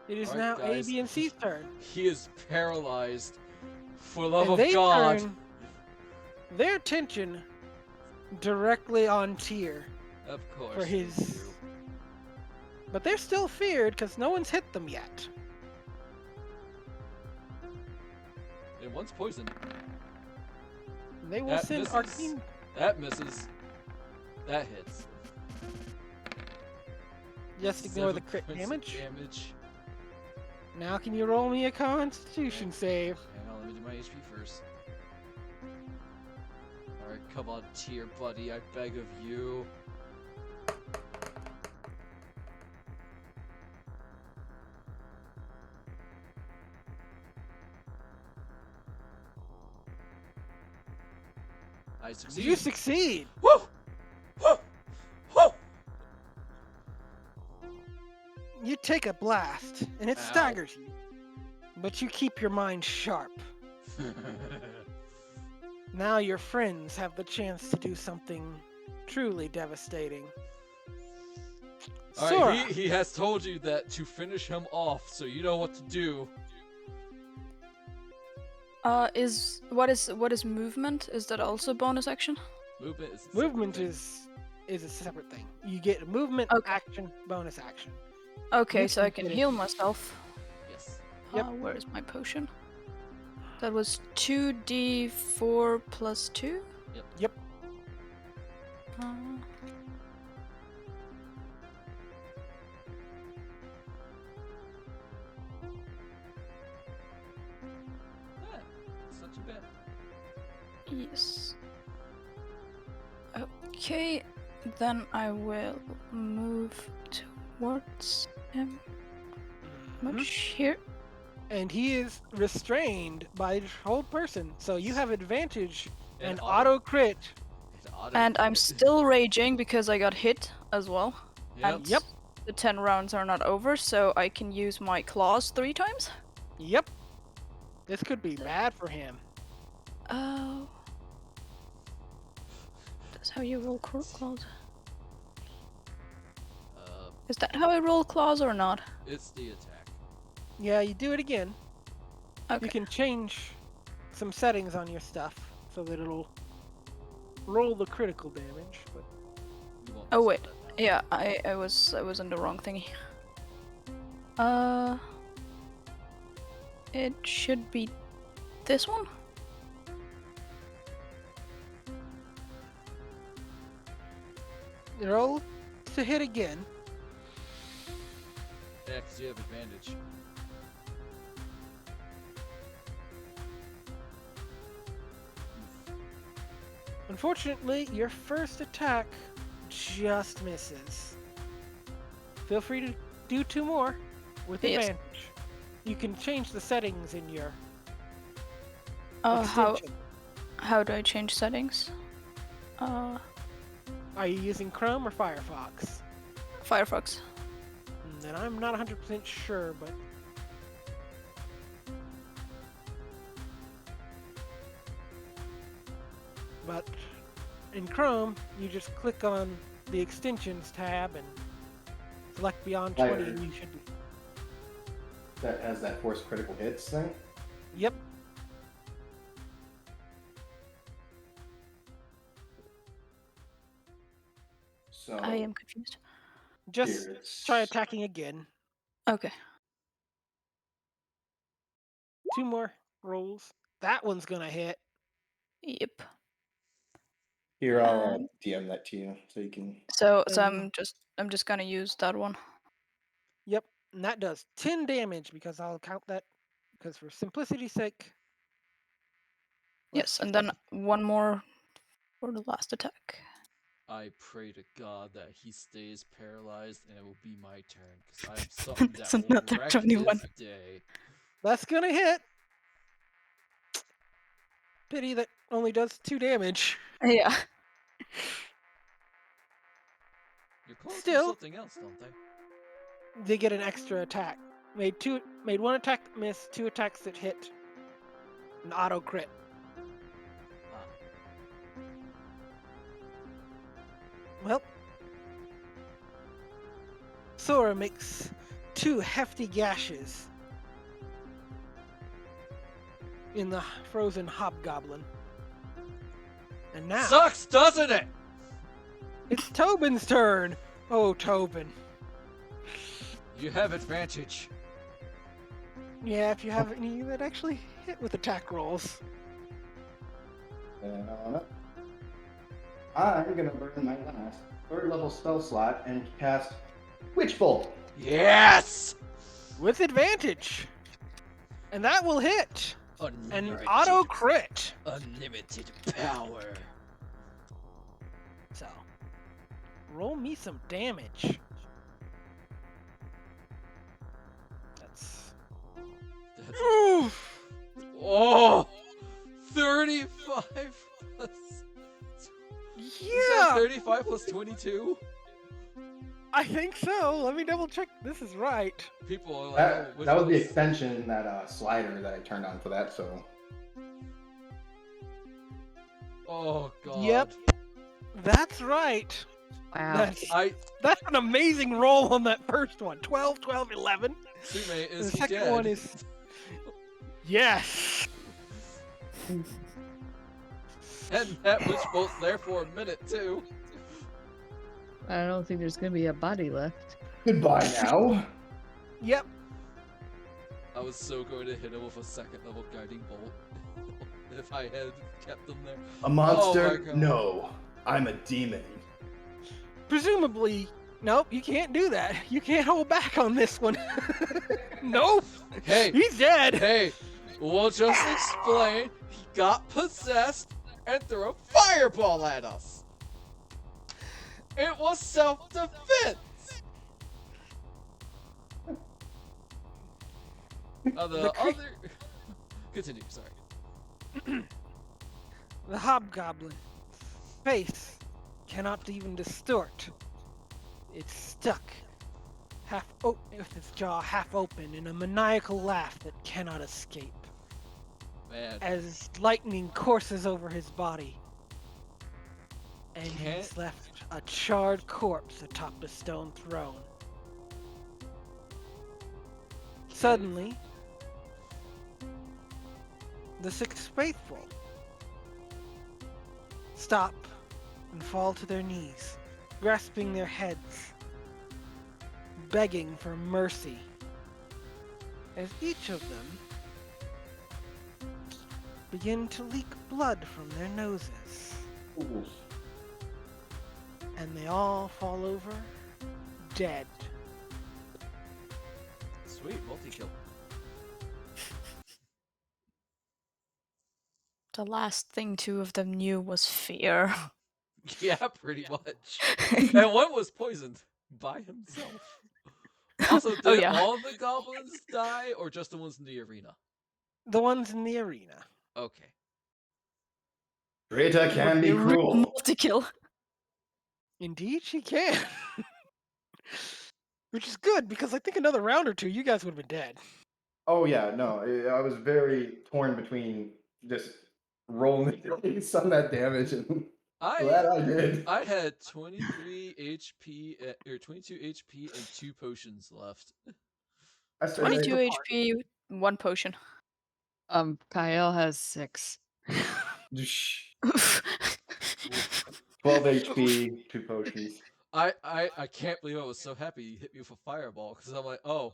it is Alright, now A, guys. B, and C's turn. He is paralyzed. For love And of they God. turn their attention directly on Tyr. Of course. For they his- do. But they're still feared because no one's hit them yet. And one's poisoned. They will That send misses. arcane. That misses. That hits. Just ignore the 7 crit points of damage. Now can you roll me a Constitution save? Hang on, let me do my HP first. Alright, come on, Tyr, buddy. I beg of you. I succeed. You succeed. Woo! Woo! Woo! You take a blast, and it Ow. staggers you. But you keep your mind sharp. Now your friends have the chance to do something truly devastating. Sora, Alright, he has told you that to finish him off, so you know what to do. What is movement? Is that also bonus action? Movement is a separate movement thing. is a separate thing. You get movement, Okay. action, bonus action. Okay, You so I can can finish. heal myself. Yes. Yep. Where is my potion? That was 2d4 plus 2? Yep. Uh, Ah, it's not too bad. yes. Okay, then I will move towards him. Much here. And he is restrained by the whole person, so you have advantage and auto- auto crit. it's auto And I'm crit. still raging because I got hit as well. Yep. And Yep. the 10 rounds are not over, so I can use my claws 3 times? Yep. This could be bad for him. Oh. That's how you roll claws. Is that how I roll claws or not? It's the attack. Yeah, you do it again. Okay. You can change some settings on your stuff so that it'll roll the critical damage. But We won't Oh, decide wait. that now. Yeah, I was on the wrong thingy. It should be this one? roll to hit again. Yeah, because you have advantage. Unfortunately, your first attack just misses. Feel free to do 2 more with Yes. advantage. You can change the settings in your How extension. do I change settings? Are you using Chrome or Firefox? Firefox. And I'm not 100% sure, but in Chrome, you just click on the extensions tab and select beyond 20 Fire. and you should be. That has that force critical hits thing. Yep. So I am confused. Just here it's- try attacking again. Okay. 2 more rolls. That one's gonna hit. Yep. Here, I'll DM that to you so you can. So Um, I'm just gonna use that one. Yep, and that does 10 damage because I'll count that because for simplicity's sake. Yes, and then one more for the last attack. I pray to God that he stays paralyzed and it will be my turn because I have something It's that will another wreck 21. his day. That's gonna hit. Pity that only does 2 damage. Yeah. Your claws do Still- something else, don't they? They get an extra attack. Made 1 attack that missed, 2 attacks that hit. An auto crit. Ah. Well, Sora makes 2 hefty gashes in the frozen hobgoblin. And now Sucks, doesn't it? it's Tobin's turn. Oh, Tobin. You have advantage. Yeah, if you have any that actually hit with attack rolls. I'm gonna burn my last 3rd level spell slot and cast Witch Bolt. Yes! With advantage. And that will hit. An Unlimited, auto crit. unlimited power. So, roll me some damage. That's. That's Oof! oh, 35 plus. Is that Yeah! 35 plus 22? I think so. Let me double check this is right. People are like, That, oh, which that was the one's- extension, that slider that I turned on for that. So Oh god. Yep. That's right. Wow. That's an amazing roll on that first one. 12, 12, 11. Sume, The is he second dead? one is. Yes! And that witch bolt's there for a minute too. I don't think there's gonna be a body left. goodbye now. Yep. I was so going to hit him with a 2nd level guiding bolt if I had kept them there. A monster? God. No. I'm a demon. Presumably. Nope, you can't do that. You can't hold back on this one. Nope. Hey, He's dead. hey, we'll just explain. He got possessed and threw a fireball at us. It was self-defense. The other. Continue. Sorry. The hobgoblin face cannot even distort. It's stuck with his jaw half open in a maniacal laugh that cannot escape. Man, As lightning courses over his body, and Can't- he's left a charred corpse atop the stone throne. Suddenly, the six faithful stop and fall to their knees, grasping their heads, begging for mercy, as each of them begin to leak blood from their noses, Ooh. and they all fall over dead. sweet multi-kill. The last thing two of them knew was fear. Yeah, pretty much. And one was poisoned by himself. Also, did Oh, yeah. all the goblins die, or just the ones in the arena? The ones in the arena. Okay. Greta can be cruel. Multi-kill. Indeed, she can. Which is good, because I think another round or two, you guys would have been dead. Oh yeah, no, I was very torn between just rolling some of that damage and glad I did. I had 23 HP, or 22 HP and 2 potions left. I started 22 HP, 1 potion. Cayel has 6. 12 HP, 2 potions. I can't believe I was so happy you hit me with a fireball, because I'm like, oh,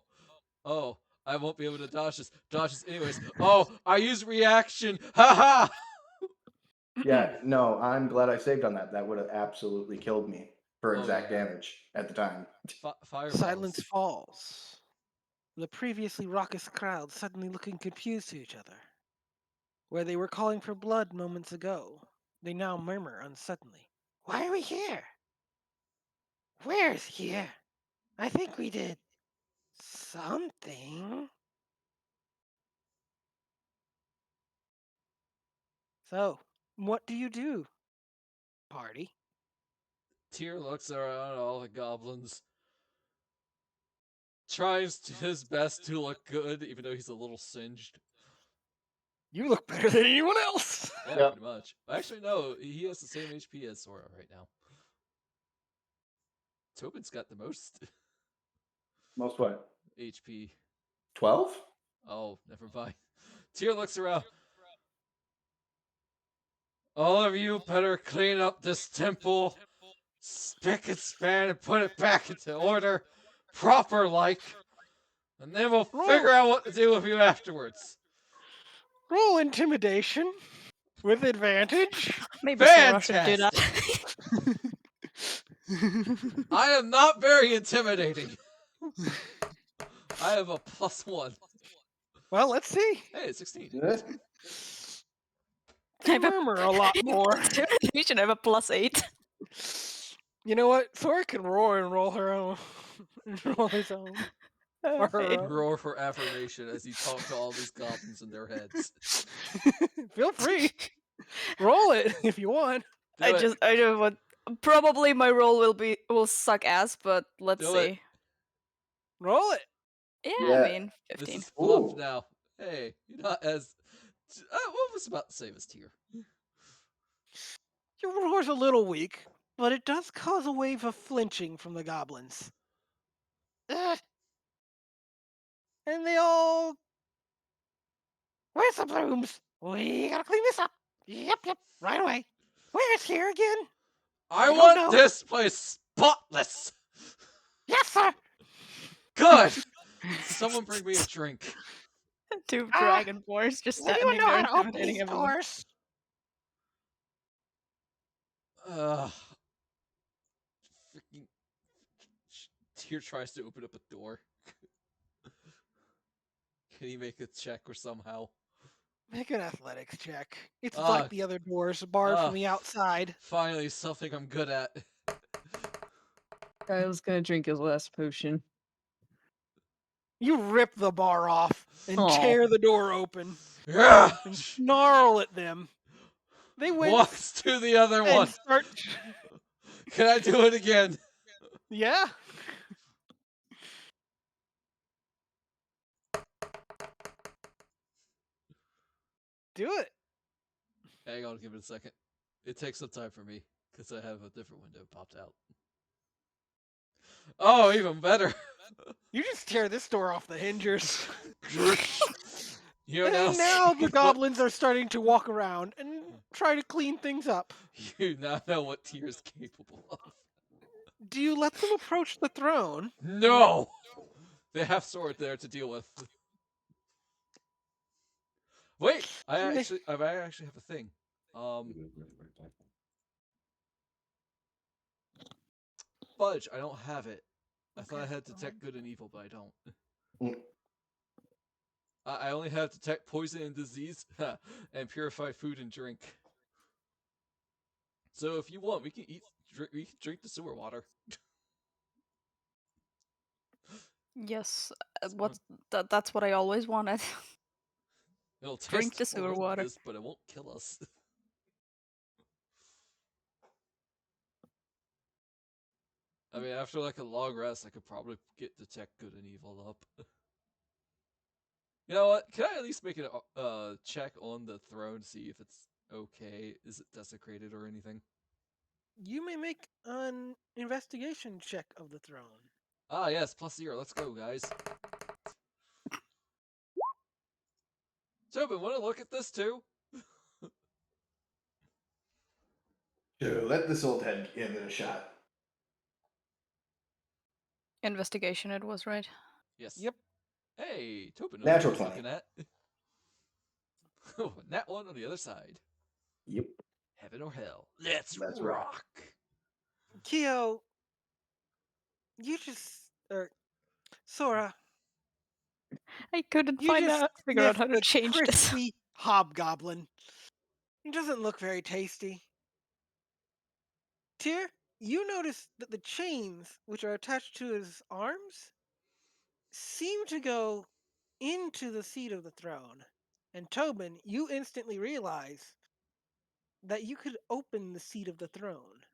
I won't be able to dodge this anyways. Oh, I use reaction, haha! Yeah, no, I'm glad I saved on that. That would have absolutely killed me for Oh, exact yeah. damage at the time. Fireballs. Silence falls. The previously raucous crowd suddenly looking confused to each other. Where they were calling for blood moments ago, they now murmur unsuddenly. Why are we here? Where's here? I think we did something. So, what do you do, party? Tyr looks around at all the goblins, tries his best to look good, even though he's a little singed. You look better than anyone else. Yeah, Yep. pretty much. Actually, no, he has the same HP as Sora right now. Tobin's got the most Most what? HP. 12? Oh, never mind. Tyr looks around. All of you better clean up this temple, spick and span, and put it back into order, proper like, and then we'll figure out what to do with you afterwards. Roll intimidation with advantage. Maybe Sora should do that. I am not very intimidating. I have a +1. Well, let's see. Hey, it's 16. Yeah. They murmur a lot more. You should have a +8. You know what? Sora can roar and roll her own. Roll his own. Or her Okay. own. Roar for affirmation as you talk to all these goblins in their heads. Feel free. Roll it if you want. Do it. I don't want. Probably my roll will suck ass, but let's Do see. it. Roll it. Yeah, Yeah. I mean, This 15. is fluff Ooh. now. Hey, you're not as. What was about the same as Tyr? Your roar's a little weak, but it does cause a wave of flinching from the goblins. Ugh. And they all. Where's the blooms? We gotta clean this up. Yep, right away. Where's here again? I don't want know. this place spotless. Yes, sir. Good. Someone bring me a drink. 2 Ah, dragonborns just Does anyone standing know there how to open intimidating these everyone. doors? Freaking. Tyr tries to open up a door. Can he make a check or somehow? Make an athletics check. It's Ah. like the other doors, barred Ah. from the outside. Finally, something I'm good at. Kyle's gonna drink his last potion. You rip the bar off and Aw. tear the door open Yeah. and snarl at them. They wince Walks to the other and one. start. Can I do it again? Yeah. Do it. Hang on, give it a second. It takes some time for me because I have a different window popped out. Oh, even better. You just tear this door off the hinges. You And now now see the goblins are starting to walk around and try to clean things up. You now know what Tyr's capable of. Do you let them approach the throne? No! They have Sora there to deal with. Wait, I actually have a thing. Fudge, I don't have it. I thought I had detect good and evil, but I don't. I only have detect poison and disease and purify food and drink. So if you want, we can drink the sewer water. Yes, that's what I always wanted. It'll Drink taste the sewer water. horrendous, but it won't kill us. I mean, after like a long rest, I could probably get detect good and evil up. You know what? Can I at least make a check on the throne, see if it's okay? Is it desecrated or anything? You may make an investigation check of the throne. Ah, yes, +0. Let's go, guys. Tobin, want to look at this too? Sure, let this old head give it a shot. Investigation, it was, right? Yes. Yep. Hey, Tobin knows Natural what he's 20. looking at. Oh, that one on the other side. Yep. Heaven or hell. Let's That's right. rock. Keo, you just Sora, I couldn't you just figure out sniff how to the change this. crispy hobgoblin. It doesn't look very tasty. Tyr, you notice that the chains which are attached to his arms seem to go into the seat of the throne. And Tobin, you instantly realize that you could open the seat of the throne.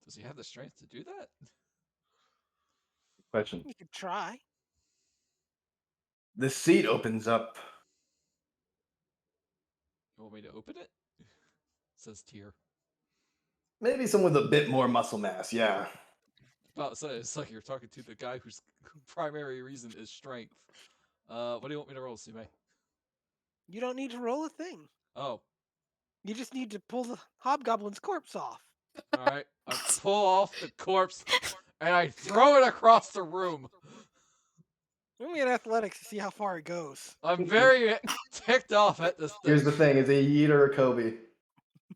Does he have the strength to do that? Question. You could try. The seat opens up. You want me to open it? Says Tyr. Maybe someone with a bit more muscle mass, yeah. Well, so it's like you're talking to the guy whose primary reason is strength. What do you want me to roll, Sume? You don't need to roll a thing. Oh, You just need to pull the hobgoblin's corpse off. alright. I pull off the corpse and I throw it across the room. Let me get athletics to see how far it goes. I'm very ticked off at this thing. Here's the thing: is it Yeet or a Kobe?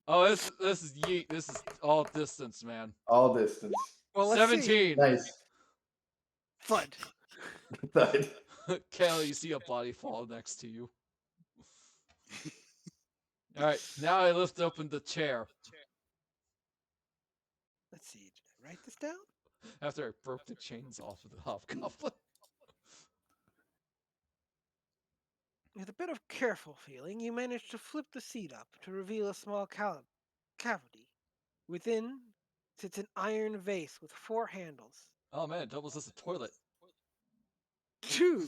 Oh, this is yeet. This is all distance, man. All distance. Well, let's see. 17. Nice. Thud. Thud. Cayel, you see a body fall next to you. Alright, now I lift open the chair. Let's see. Did I write this down? After I broke the chains off of the hobgoblin. With a bit of careful feeling, you manage to flip the seat up to reveal a small cavity. Within sits an iron vase with 4 handles. Oh man, it doubles as a toilet. 2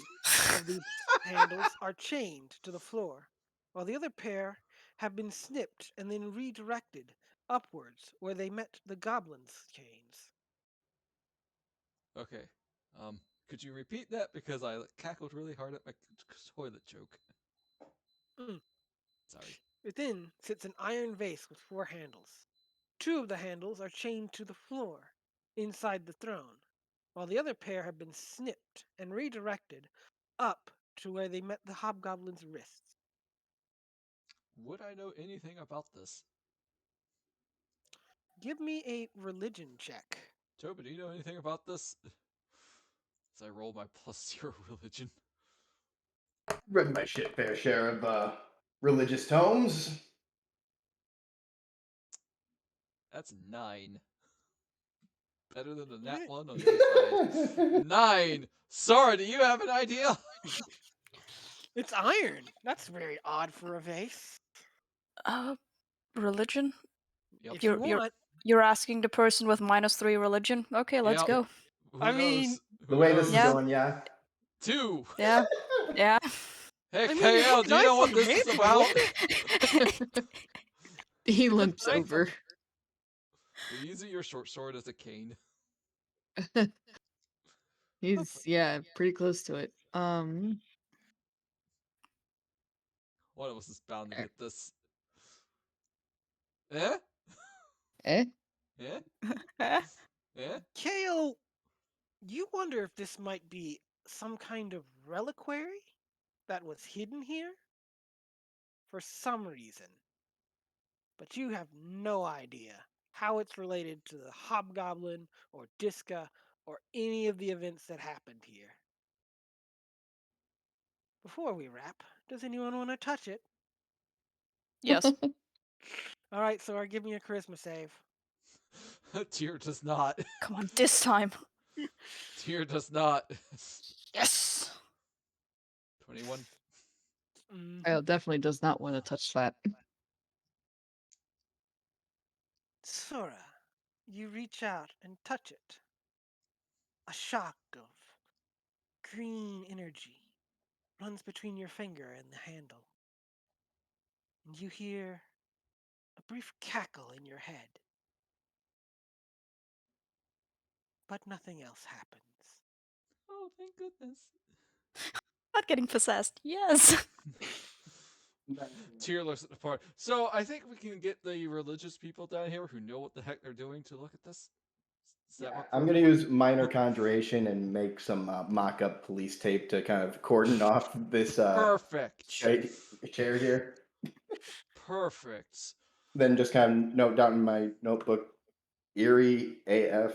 of these handles are chained to the floor, while the other pair have been snipped and then redirected upwards where they met the goblin's chains. Okay. Could you repeat that? Because I cackled really hard at my toilet joke. Mm. Sorry. Within sits an iron vase with 4 handles. 2 of the handles are chained to the floor inside the throne, while the other pair have been snipped and redirected up to where they met the hobgoblin's wrists. Would I know anything about this? Give me a religion check. Tobin, do you know anything about this? As I roll my +0 religion. Read my shit fair share of religious tomes. That's 9. Better than the nat 1 on the other side. 9! Sora, do you have an idea? It's iron. That's very odd for a vase. Religion? Yep. If you want, You're asking the person with -3 religion? Okay, let's Yep. go. Who I knows? mean- The Who way this is Yeah. knows? going, yeah. 2. Yeah. Yeah. Hey, I mean, it Cayel, looked do you nice know on what the this is manual. about? He It looked limps nice on over. You're using your short sword as a cane. He's pretty close to it. One of us is bound to Er. get this. Eh? Eh? Eh? Eh? Eh? Cayel, you wonder if this might be some kind of reliquary that was hidden here? For some reason. But you have no idea how it's related to the Hobgoblin or Diska or any of the events that happened here. Before we wrap, does anyone want to touch it? Yes. All right, Sora, give me a charisma save. Tyr does not. Come on, this time. Tyr does not. Yes. 21. Kyle definitely does not want to touch that. Sora, you reach out and touch it. A shock of green energy runs between your finger and the handle. And you hear a brief cackle in your head. But nothing else happens. Oh, thank goodness. Not getting possessed. Yes. Tyr looks at the part. So I think we can get the religious people down here who know what the heck they're doing to look at this. Does that work? I'm going to use minor conjuration and make some mock-up police tape to kind of cordon off this Perfect. chair here. Perfect. Then just kind of note down in my notebook, eerie AF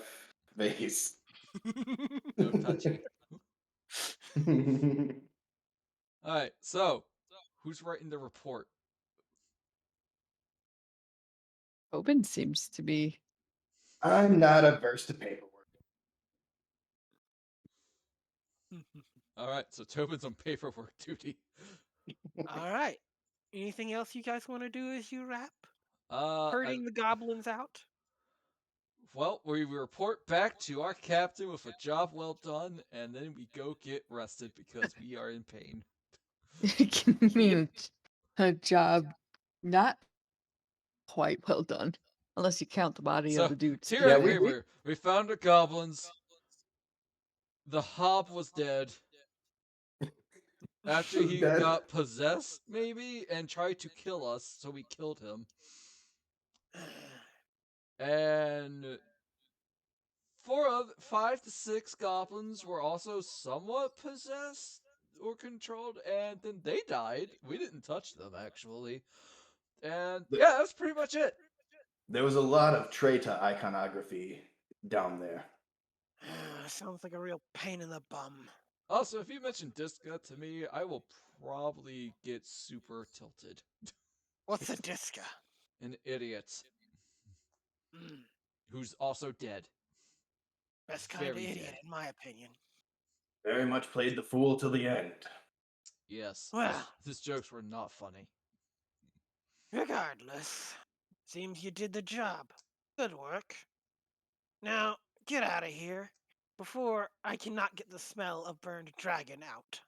vase. No touching. All right. So, who's writing the report? Tobin seems to be. I'm not averse to paperwork. All right. So Tobin's on paperwork duty. All right. Anything else you guys want to do as you wrap? I- Herding the goblins out? Well, we report back to our captain with a job well done, and then we go get rested because we are in pain. I mean, a job not quite well done, unless you count the body So, of the dude. Tyr Yeah, and we- Weaver, we found the goblins. The hob was dead. After he Dead? got possessed, maybe, and tried to kill us, so we killed him. And 5 to 6 goblins were also somewhat possessed or controlled, and then they died. We didn't touch them, actually. And yeah, that's pretty much it. There was a lot of traitor iconography down there. Sounds like a real pain in the bum. Also, if you mention Diska to me, I will probably get super tilted. What's a Diska? An idiot Mm, who's also dead. best kind of Very idiot, dead. in my opinion. Very much played the fool till the end. Yes. Well, His jokes were not funny. regardless, seems you did the job. Good work. Now, get out of here before I cannot get the smell of burned dragon out.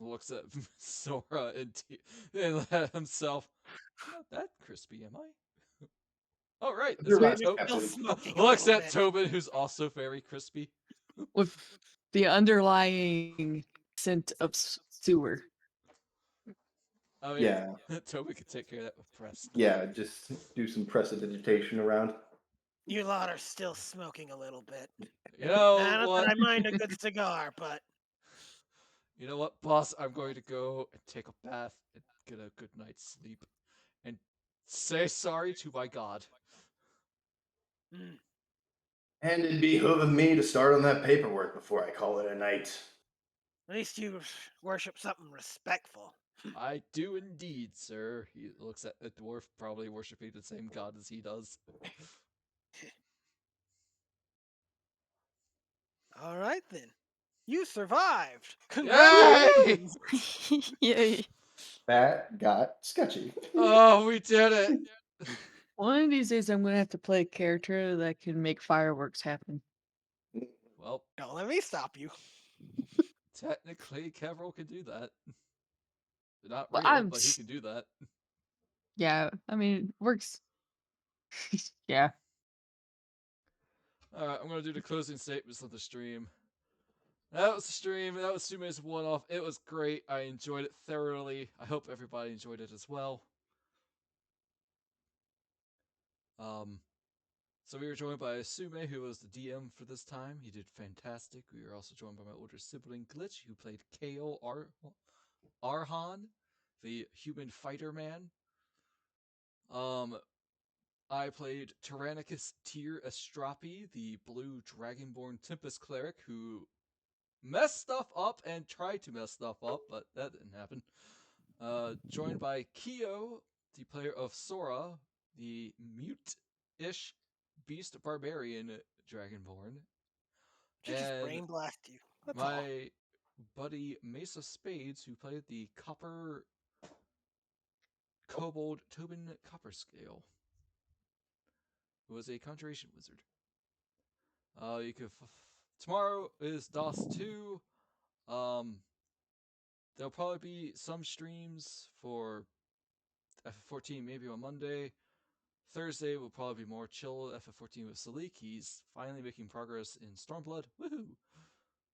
Looks at Sora and himself. Not that crispy, am I? Oh, right. It's You're got right, Tobin. Captain. Still smoking a Looks little at bit. Tobin, who's also very crispy. With the underlying scent of sewer. I mean, Yeah, Tobin could take care of that with press. yeah, just do some prestidigitation around. You lot are still smoking a little bit. You know Not what? that I mind a good cigar, but You know what, boss? I'm going to go and take a bath and get a good night's sleep and say sorry to my god. mm, And it'd behoove me to start on that paperwork before I call it a night. at least you worship something respectful. I do indeed, sir. He looks at the dwarf, probably worshipping the same god as he does. All right then. You survived. Yay! Congratulations. Yay. That got sketchy. Oh, we did it! One of these days, I'm gonna have to play a character that can make fireworks happen. Well, Don't let me stop you. technically, Kevril can do that. They're not Well, real, but he can do that. Yeah, I mean, works. Yeah. Alright, I'm gonna do the closing statements of the stream. That was the stream. That was Sume's one-off. It was great. I enjoyed it thoroughly. I hope everybody enjoyed it as well. So we were joined by Sume, who was the DM for this time. He did fantastic. We were also joined by my older sibling Glitch, who played Cayel Arhan, the human fighter man. I played Tyrannicus Tyr Astrapi, the blue dragonborn Tempest cleric, who messed stuff up and tried to mess stuff up, but that didn't happen. Joined by Kyo, the player of Sora, the mute-ish beast barbarian dragonborn. Should just And brain blast you. That's all. my buddy maceofspades, who played the copper kobold Tobin Copperscale, who was a conjuration wizard. You could tomorrow is DOS 2. There'll probably be some streams for FF14 maybe on Monday. Thursday will probably be more chill FF14 with Salik. He's finally making progress in Stormblood. Woohoo!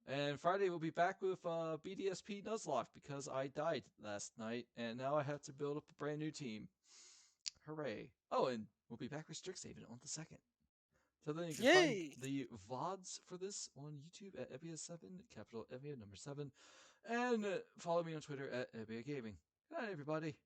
And Friday we'll be back with BDSP Nuzlocke because I died last night and now I have to build up a brand new team. Hooray. Oh, and we'll be back with Strixhaven on the 2nd. So then you can find the VODs for this on YouTube at ebia7, capital ebia number 7, and follow me on Twitter at ebia gaming. Good night, everybody.